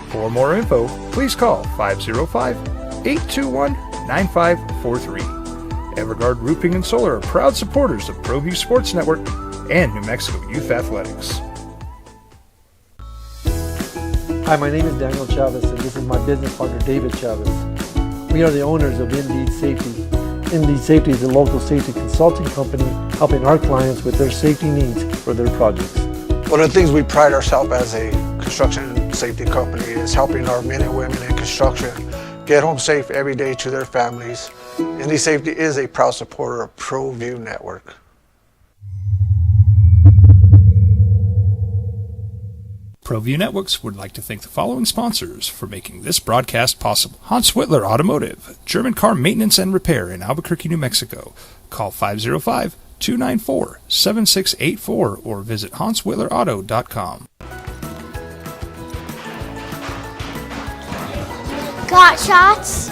For more info, please call 505-821-9543. Evergard Roofing and Solar are proud supporters of ProView Sports Network and New Mexico Youth Athletics. Hi, my name is Daniel Chavez, and this is my business partner, David Chavez. We are the owners of Indeed Safety. Indeed Safety is a local safety consulting company helping our clients with their safety needs for their projects. One of the things we pride ourselves as a construction safety company is helping our men and women in construction get home safe every day to their families. Indeed Safety is a proud supporter of ProView Network. ProView Networks would like to thank the following sponsors for making this broadcast possible. Hans Whitler Automotive, German car maintenance and repair in Albuquerque, New Mexico. Call 505-294-7684 or visit hanswhitlerauto.com. Got shots?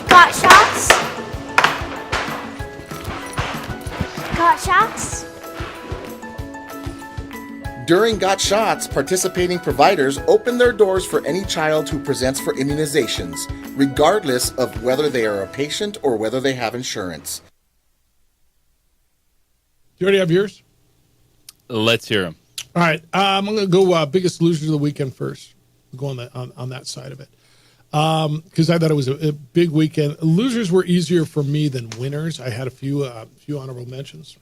Got shots? Got shots? During Got Shots, participating providers open their doors for any child who presents for immunizations, regardless of whether they are a patient or whether they have insurance. You already have yours? Let's hear them. All right. I'm going to go biggest loser of the weekend first. Go on that side of it. Because I thought it was a big weekend. Losers were easier for me than winners. I had a few honorable mentions.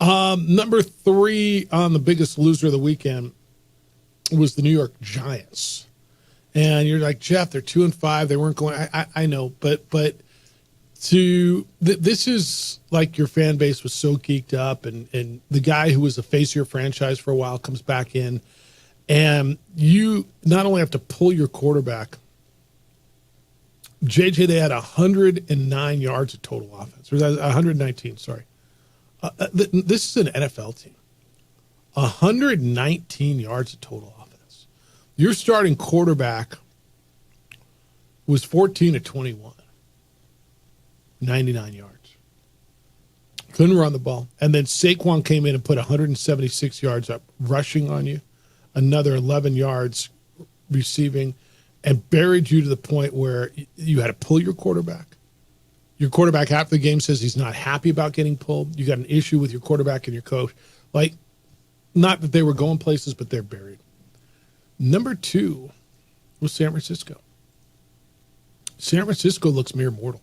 Number 3 on the biggest loser of the weekend was the New York Giants. And you're like, Jeff, they're 2-5. They weren't going. I know, but this is like your fan base was so geeked up, and the guy who was the face of your franchise for a while comes back in, and you not only have to pull your quarterback. JJ, they had 109 yards of total offense. Or 119, sorry. This is an NFL team. 119 yards of total offense. Your starting quarterback was 14 of 21. 99 yards. Couldn't run the ball. And then Saquon came in and put 176 yards up rushing on you, another 11 yards receiving, and buried you to the point where you had to pull your quarterback. Your quarterback after the game says he's not happy about getting pulled. You got an issue with your quarterback and your coach. Like, not that they were going places, but they're buried. Number 2 was San Francisco. San Francisco looks mere mortal.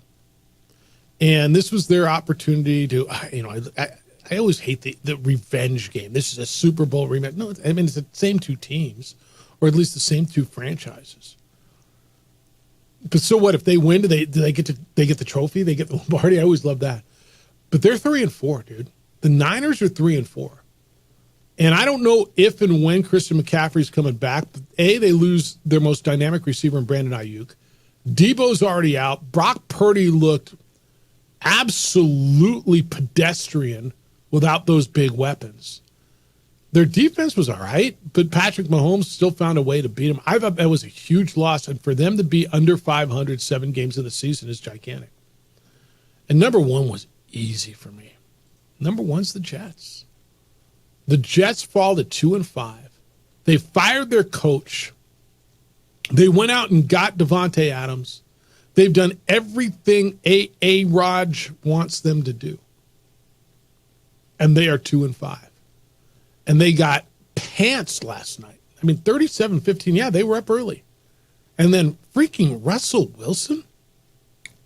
And this was their opportunity to, I always hate the revenge game. This is a Super Bowl rematch. No, I mean, it's the same two teams, or at least the same two franchises. But so what if they win? Do they get the trophy? They get the Lombardi? I always love that. But they're 3-4, dude. The Niners are 3-4. And I don't know if and when Christian McCaffrey's coming back. But A, they lose their most dynamic receiver in Brandon Ayuk. Debo's already out. Brock Purdy looked absolutely pedestrian without those big weapons. Their defense was all right, but Patrick Mahomes still found a way to beat him. I thought that was a huge loss, and for them to be under 500 7 games in the season is gigantic. And number 1 was easy for me. Number 1's the Jets. The Jets fall to 2-5. They fired their coach. They went out and got Devontae Adams. They've done everything A-Raj wants them to do. And they are 2-5. And they got pants last night. I mean, 37-15. Yeah, they were up early. And then freaking Russell Wilson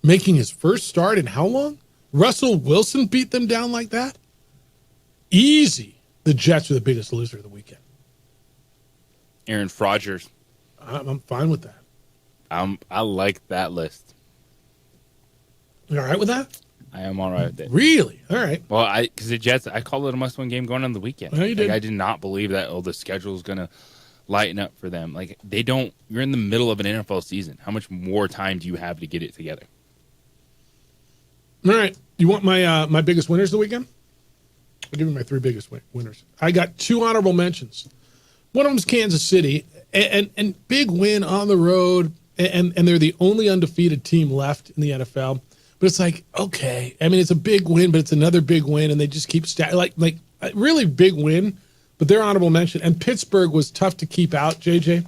making his first start in how long? Russell Wilson beat them down like that? Easy. The Jets are the biggest loser of the weekend. Aaron Rodgers. I'm fine with that. I like that list. You all right with that? I am all right with it. Really? All right. Well, because the Jets, I called it a must-win game going on the weekend. No, you did. I did not believe that the schedule is going to lighten up for them. Like, you're in the middle of an NFL season. How much more time do you have to get it together? All right. You want my biggest winners of the weekend? I'll give you my 3 biggest winners. I got 2 honorable mentions. One of them is Kansas City, and big win on the road, and they're the only undefeated team left in the NFL. But it's like, okay, I mean, it's a big win, but it's another big win, and they just keep like a really big win, but they're honorable mention. And Pittsburgh was tough to keep out, JJ.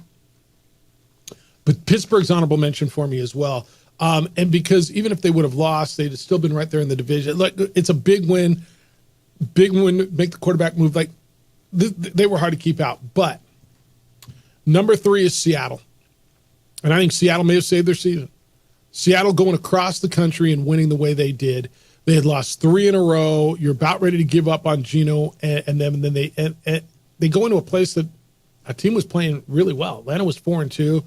But Pittsburgh's honorable mention for me as well. And because even if they would have lost, they'd have still been right there in the division. Like, it's a big win, make the quarterback move. Like, they were hard to keep out. But number 3 is Seattle. And I think Seattle may have saved their season. Seattle going across the country and winning the way they did. They had lost 3 in a row. You're about ready to give up on Geno and them. And then they go into a place that a team was playing really well. Atlanta was 4-2.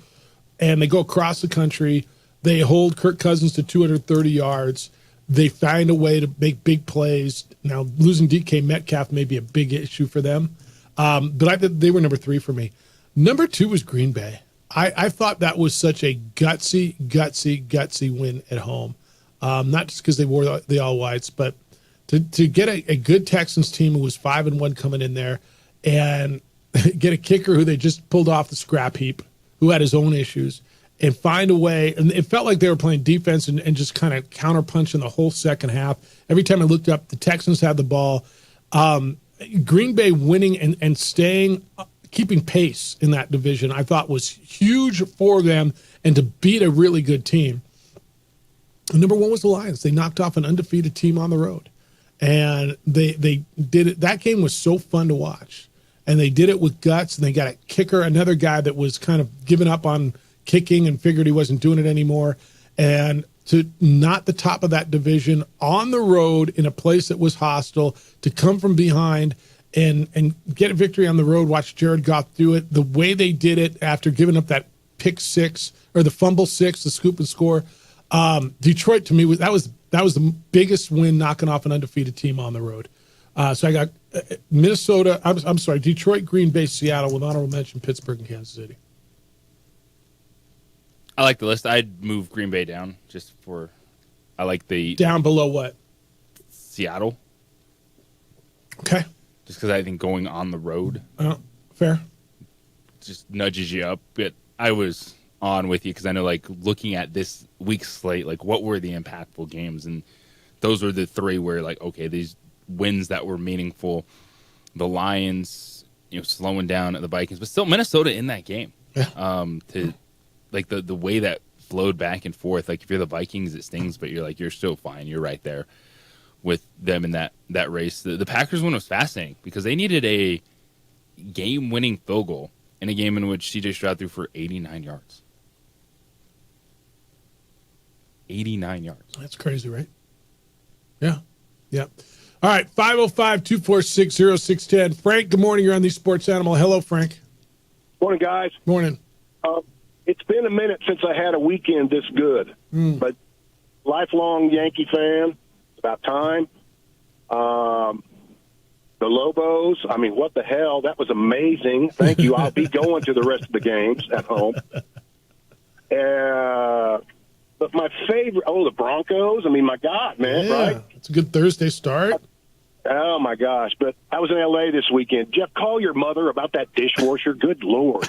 And they go across the country. They hold Kirk Cousins to 230 yards. They find a way to make big plays. Now, losing DK Metcalf may be a big issue for them. But they were number 3 for me. Number 2 was Green Bay. I thought that was such a gutsy win at home. Not just because they wore the all-whites, but to get a good Texans team who was 5-1 coming in there and get a kicker who they just pulled off the scrap heap, who had his own issues, and find a way. And it felt like they were playing defense and just kind of counterpunching the whole second half. Every time I looked up, the Texans had the ball. Green Bay winning and staying keeping pace in that division, I thought was huge for them, and to beat a really good team. And number 1 was the Lions. They knocked off an undefeated team on the road, and they did it. That game was so fun to watch, and they did it with guts. And they got a kicker, another guy that was kind of giving up on kicking and figured he wasn't doing it anymore, and to not the top of that division on the road in a place that was hostile, to come from behind and get a victory on the road. Watch Jared Goff do it the way they did it after giving up that pick 6 or the fumble 6, the scoop and score. Detroit to me that was the biggest win, knocking off an undefeated team on the road. So I got Minnesota. I'm sorry, Detroit, Green Bay, Seattle, with honorable mention Pittsburgh and Kansas City. I like the list. I'd move Green Bay down just for. I like the down below what? Seattle. Okay. Just because I think going on the road, fair, just nudges you up. But I was on with you because I know, like, looking at this week's slate, like, what were the impactful games, and those were the 3 where, like, okay, these wins that were meaningful. The Lions, slowing down at the Vikings, but still Minnesota in that game. Yeah. To like the way that flowed back and forth. Like, if you're the Vikings, it stings, but you're still fine. You're right there with them in that race. The Packers one was fascinating because they needed a game-winning field goal in a game in which C.J. Stroud threw for 89 yards. 89 yards. That's crazy, right? Yeah. Yeah. All right, 505-246-0610. Frank, good morning. You're on the Sports Animal. Hello, Frank. Morning, guys. Morning. It's been a minute since I had a weekend this good, but lifelong Yankee fan. About time. The Lobos, I mean, what the hell? That was amazing. Thank you. I'll be going to the rest of the games at home. But my favorite, the Broncos. I mean, my God, man, right? It's a good Thursday start. Oh, my gosh. But I was in L.A. this weekend. Jeff, call your mother about that dishwasher. Good Lord.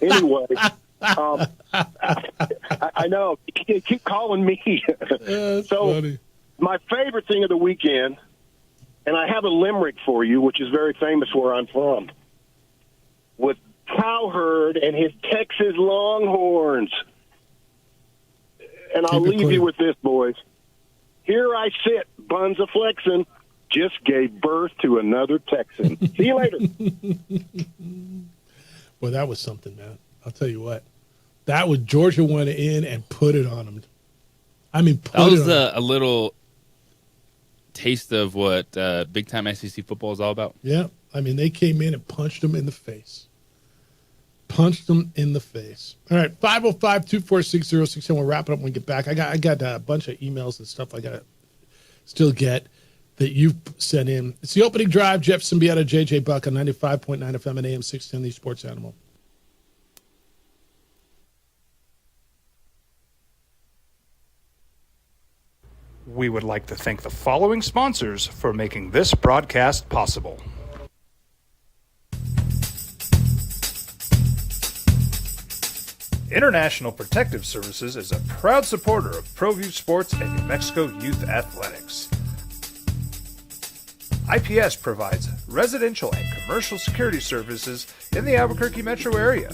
Anyway, I know. Keep calling me. That's so funny. My favorite thing of the weekend, and I have a limerick for you, which is very famous where I'm from, with Cowherd and his Texas Longhorns. And I'll leave you with this, boys. Here I sit, buns a-flexin', just gave birth to another Texan. See you later. Well, that was something, man. I'll tell you what. That was Georgia went in and put it on them. I mean, that was a little taste of what big-time SEC football is all about. Yeah. I mean, they came in and punched them in the face. Punched them in the face. All right, 505-246-0610. We'll wrap it up when we get back. I got a bunch of emails and stuff I got to still get that you've sent in. It's the opening drive. Jeff Symbieta, JJ Buck on 95.9 FM and AM 610, the Sports Animal. We would like to thank the following sponsors for making this broadcast possible. International Protective Services is a proud supporter of ProView Sports and New Mexico Youth Athletics. IPS provides residential and commercial security services in the Albuquerque metro area.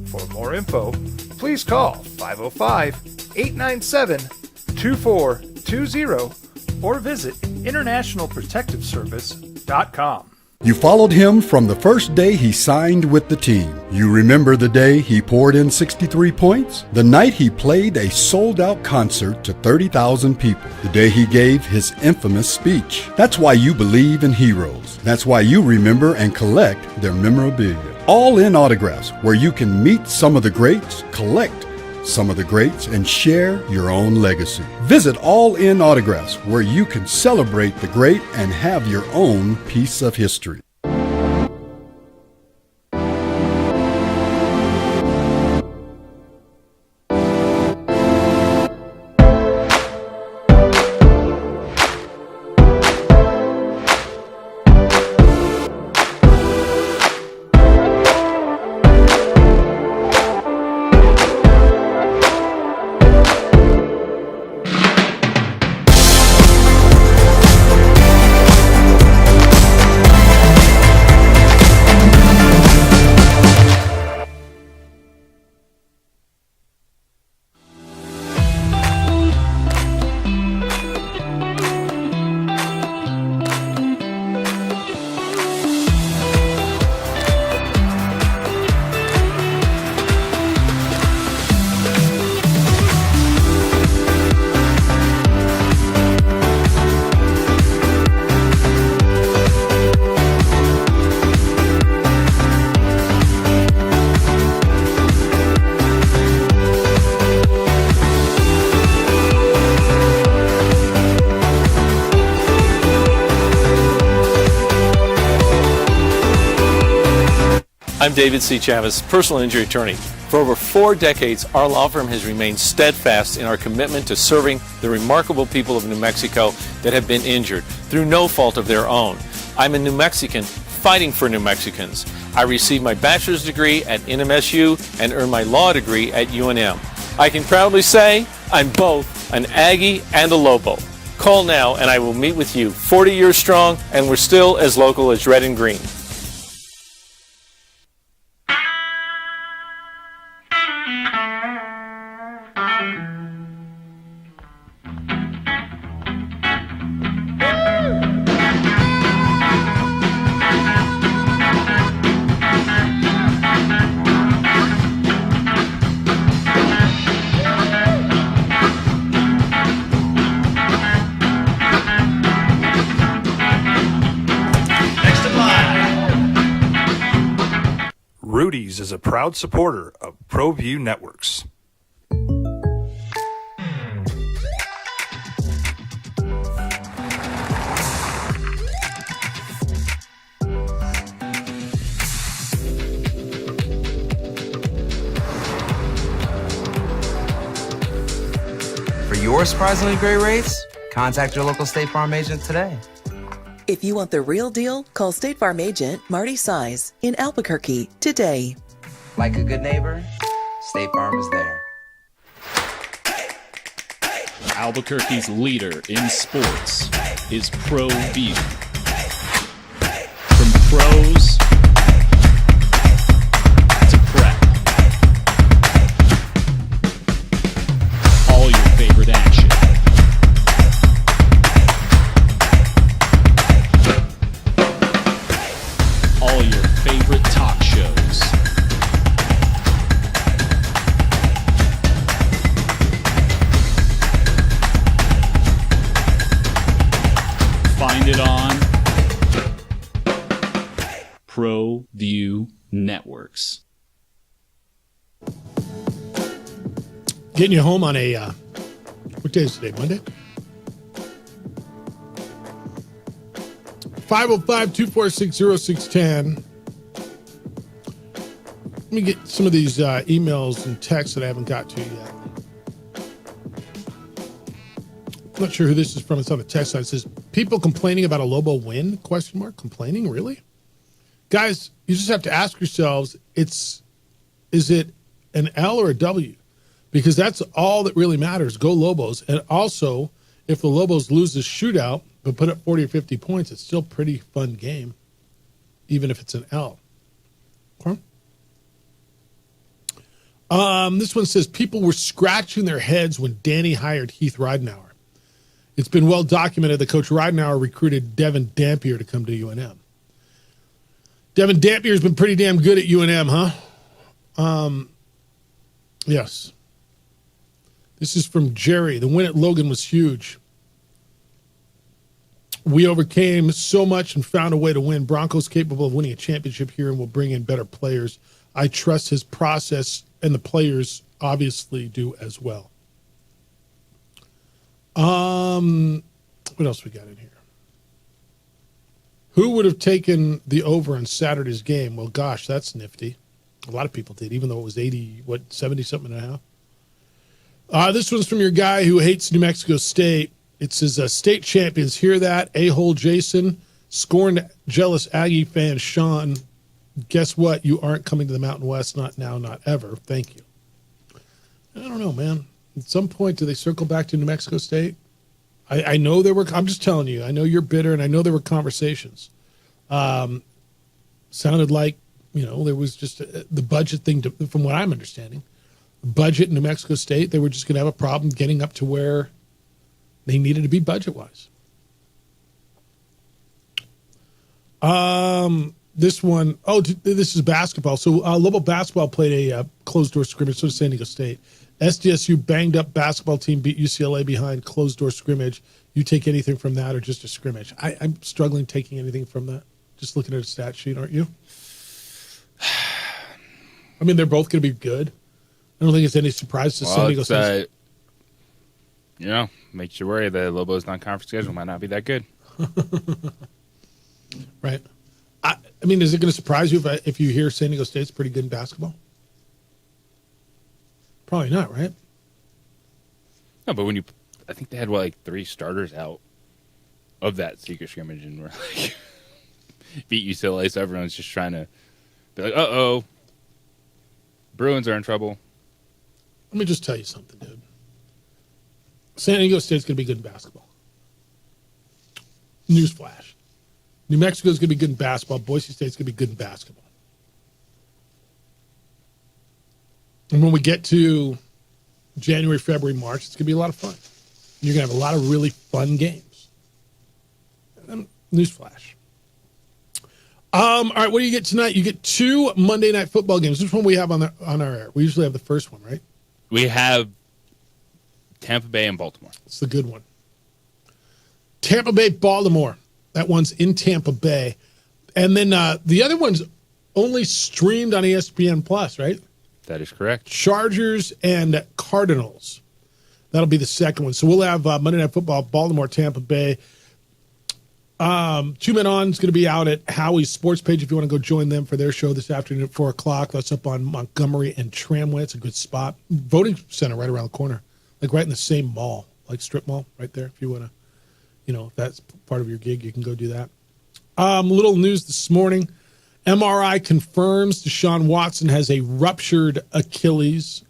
For more info, please call 505-897-2420 or visit internationalprotectiveservice.com. You followed him from the first day he signed with the team. You remember the day he poured in 63 points? The night he played a sold-out concert to 30,000 people. The day he gave his infamous speech. That's why you believe in heroes. That's why you remember and collect their memorabilia. All in autographs, where you can meet some of the greats, collect some of the greats, and share your own legacy. Visit All In Autographs, where you can celebrate the great and have your own piece of history. I'm David C. Chavez, personal injury attorney. For over 4 decades, our law firm has remained steadfast in our commitment to serving the remarkable people of New Mexico that have been injured through no fault of their own. I'm a New Mexican fighting for New Mexicans. I received my bachelor's degree at NMSU and earned my law degree at UNM. I can proudly say I'm both an Aggie and a Lobo. Call now and I will meet with you. 40 years strong, and we're still as local as red and green. Rudy's is a proud supporter of ProView Networks. For your surprisingly great rates, contact your local State Farm agent today. If you want the real deal, call State Farm agent Marty Size in Albuquerque today. Like a good neighbor, State Farm is there. Albuquerque's leader in sports is ProView. From pros to prep, all your favorite action. All your favorite talk shows. Find it on ProView Networks. Getting you home on a, what day is today, Monday? 505-246-0610. Let me get some of these emails and texts that I haven't got to yet. I'm not sure who this is from. It's on the text side. It says, people complaining about a Lobo win? ? Complaining? Really? Guys, you just have to ask yourselves, is it an L or a W? Because that's all that really matters. Go Lobos. And also, if the Lobos lose this shootout but put up 40 or 50 points, it's still a pretty fun game, even if it's an L. Okay. This one says, people were scratching their heads when Danny hired Heath Ridenauer. It's been well documented that Coach Ridenauer recruited Devin Dampier to come to UNM. Devin Dampier's been pretty damn good at UNM, huh? Yes. This is from Jerry. The win at Logan was huge. We overcame so much and found a way to win. Broncos capable of winning a championship here and will bring in better players. I trust his process, and the players obviously do as well. What else we got in here? Who would have taken the over on Saturday's game? Well, gosh, that's nifty. A lot of people did, even though it was 70-something and a half. This one's from your guy who hates New Mexico State. It says, state champions, hear that? A-hole Jason, scorned, jealous Aggie fan Sean. Guess what? You aren't coming to the Mountain West, not now, not ever. Thank you. I don't know, man. At some point, do they circle back to New Mexico State? I know there were, I'm just telling you, I know you're bitter, and I know there were conversations. Sounded like, there was just the budget thing, from what I'm understanding. Budget in New Mexico State, they were just going to have a problem getting up to where they needed to be budget-wise. This one, this is basketball. So Lobo basketball played a closed-door scrimmage, so did San Diego State. SDSU banged-up basketball team beat UCLA behind closed-door scrimmage. You take anything from that or just a scrimmage? I'm struggling taking anything from that. Just looking at a stat sheet, aren't you? I mean, they're both going to be good. I don't think it's any surprise to San Diego State. Makes you worry the Lobos non-conference schedule might not be that good. Right. I mean, is it going to surprise you if you hear San Diego State's pretty good in basketball? Probably not, right? No, but I think they had 3 starters out of that secret scrimmage, and we're beat UCLA, so everyone's just trying to be like, uh-oh, Bruins are in trouble. Let me just tell you something, dude. San Diego State's going to be good in basketball. Newsflash. New Mexico's going to be good in basketball. Boise State's going to be good in basketball. And when we get to January, February, March, it's going to be a lot of fun. You're going to have a lot of really fun games. Newsflash. All right, what do you get tonight? You get 2 Monday Night Football games. Which one we have on our air? We usually have the first one, right? We have Tampa Bay and Baltimore. It's the good one. Tampa Bay, Baltimore. That one's in Tampa Bay. And then the other one's only streamed on ESPN Plus, right? That is correct. Chargers and Cardinals. That'll be the second one. So we'll have Monday Night Football, Baltimore, Tampa Bay. 2 Men On is going to be out at Howie's Sports Page if you want to go join them for their show this afternoon at 4 o'clock. That's up on Montgomery and Tramway. It's a good spot. Voting center right around the corner, right in the same mall, strip mall right there. If you want to, if that's part of your gig, you can go do that. Little news this morning. MRI confirms Deshaun Watson has a ruptured Achilles.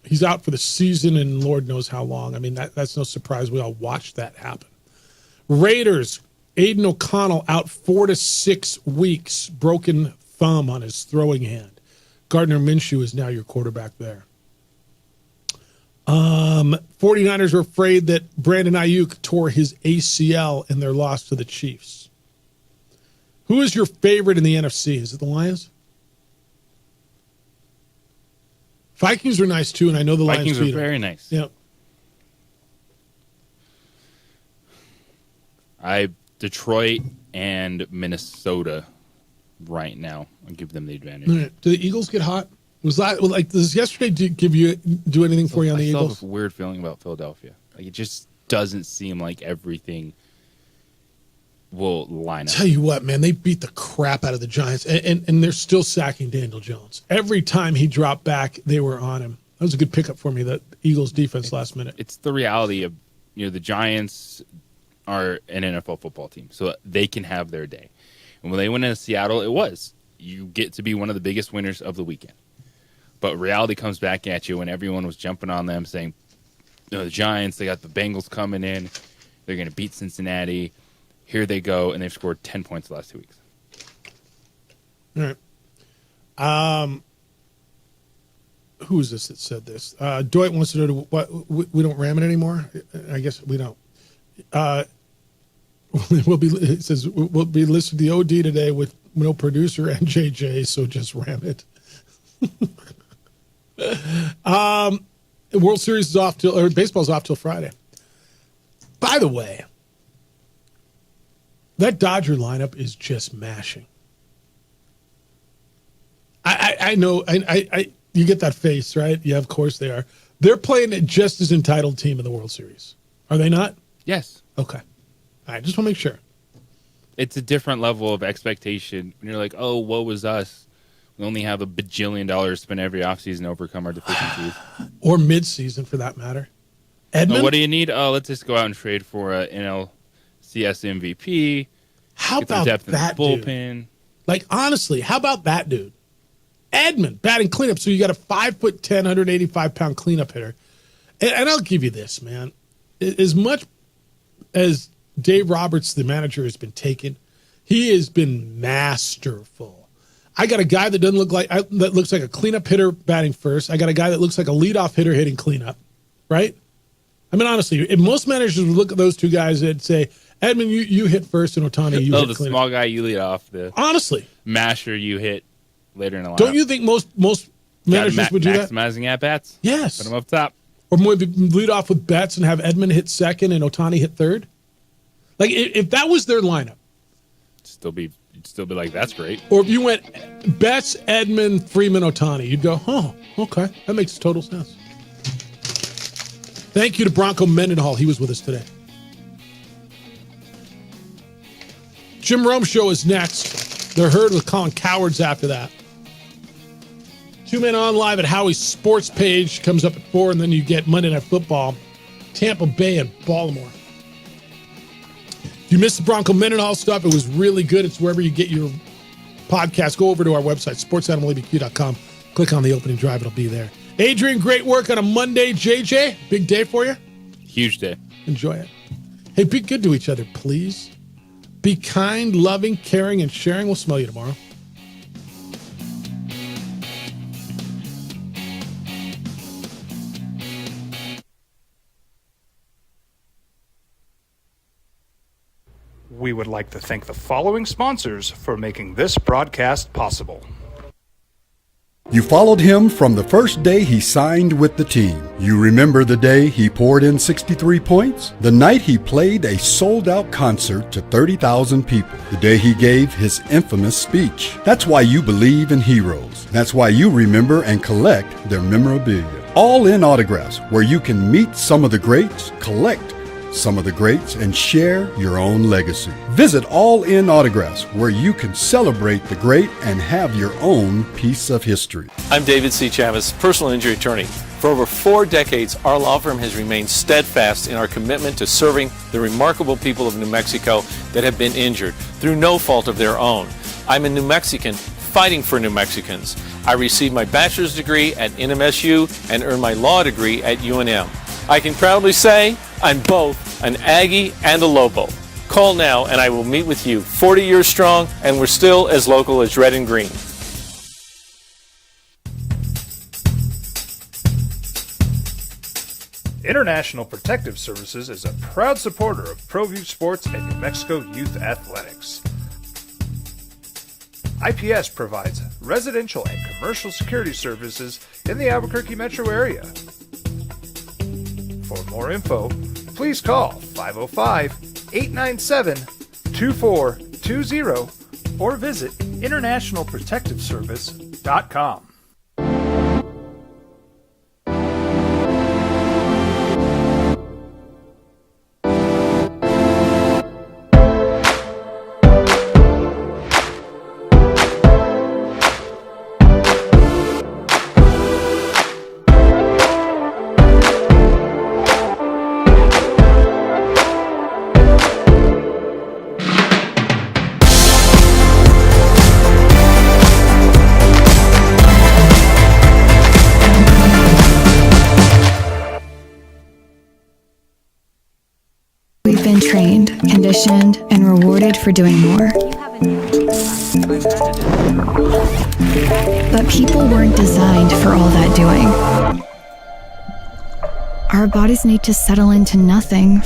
He's out for the season and Lord knows how long. I mean, that's no surprise. We all watched that happen. Raiders, Aiden O'Connell out 4 to 6 weeks, broken thumb on his throwing hand. Gardner Minshew is now your quarterback there. 49ers are afraid that Brandon Ayuk tore his ACL in their loss to the Chiefs. Who is your favorite in the NFC? Is it the Lions? Vikings are nice too, and I know the Lions are very nice. Yep. Detroit and Minnesota right now. I'll give them the advantage. Right. Do the Eagles get hot? Does yesterday do anything for you on the Eagles? I still have a weird feeling about Philadelphia. It just doesn't seem like everything will line up. Tell you what, man, they beat the crap out of the Giants, and they're still sacking Daniel Jones. Every time he dropped back, they were on him. was a good pickup for me, that Eagles defense last minute. It's the reality of, the Giants are an NFL football team, so they can have their day. And when they went into Seattle, you get to be one of the biggest winners of the weekend. But reality comes back at you when everyone was jumping on them saying, the Giants, they got the Bengals coming in. They're going to beat Cincinnati. Here they go, and they've scored 10 points the last 2 weeks. All right. Who is this that said this? Dwight wants to know what we don't ram it anymore. I guess we don't. It says we'll be listed the OD today with no producer and JJ, so just ram it. The World Series is off till, or baseball's off till Friday. By the way, that Dodger lineup is just mashing. I know. You get that face, right? Yeah, of course they are. They're playing it just as entitled team in the World Series. Are they not? Yes. Okay. All right, just want to make sure. It's a different level of expectation. When you're like, oh, woe was us. We only have $1 bajillion to spend every offseason to overcome our deficiencies. Or mid-season, for that matter. Edmund? What do you need? Oh, let's just go out and trade for an NLCS MVP. How get some about depth that in the bullpen. dude? Like, honestly, how about that dude? Edmund, batting cleanup. So you got a 5'10", 185-pound cleanup hitter. And I'll give you this, man. As much as Dave Roberts, the manager, has been taken, he has been masterful. I got a guy that doesn't look like that looks like a cleanup hitter batting first. I got a guy that looks like a leadoff hitter hitting cleanup, right? I mean, honestly, if most managers would look at those two guys and say, Edmund, you hit first, and Ohtani, you hit the cleanup. Small guy you lead off. The honestly, masher you hit later in the lineup. Don't you think most managers would do that? Maximizing at bats. Yes. Put them up top. Or maybe lead off with Betts and have Edmund hit second and Ohtani hit third. Like if that was their lineup, you'd still be like, that's great. Or if you went Betts, Edmund, Freeman, Ohtani, you'd go, oh, okay, that makes total sense. Thank you to Bronco Mendenhall. He was with us today. Jim Rome Show is next. They're heard with Colin Cowards after that. 2 Men On live at Howie's Sports page comes up at 4, and then you get Monday Night Football, Tampa Bay and Baltimore. If you missed the Bronco Mendenhall stuff, it was really good. It's wherever you get your podcast. Go over to our website, sportsanimalabq.com. Click on the opening drive. It'll be there. Adrian, great work on a Monday. JJ, big day for you? Huge day. Enjoy it. Hey, be good to each other, please. Be kind, loving, caring, and sharing. We'll smell you tomorrow. We would like to thank the following sponsors for making this broadcast possible. You followed him from the first day he signed with the team. You remember the day he poured in 63 points? The night he played a sold-out concert to 30,000 people. The day he gave his infamous speech. That's why you believe in heroes. That's why you remember and collect their memorabilia. All in Autographs, where you can meet some of the greats, collect some of the greats, and share your own legacy. Visit All In Autographs, where you can celebrate the great and have your own piece of history. I'm David C. Chavez, personal injury attorney. For over 4 decades, our law firm has remained steadfast in our commitment to serving the remarkable people of New Mexico that have been injured through no fault of their own. I'm a New Mexican fighting for New Mexicans. I received my bachelor's degree at NMSU and earned my law degree at UNM. I can proudly say I'm both an Aggie and a Lobo. Call now and I will meet with you. 40 years strong, and we're still as local as red and green. International Protective Services is a proud supporter of ProView Sports and New Mexico Youth Athletics. IPS provides residential and commercial security services in the Albuquerque metro area. For more info, please call 505-897-2420 or visit internationalprotectiveservice.com. We've been trained, conditioned, and rewarded for doing more. But people weren't designed for all that doing. Our bodies need to settle into nothing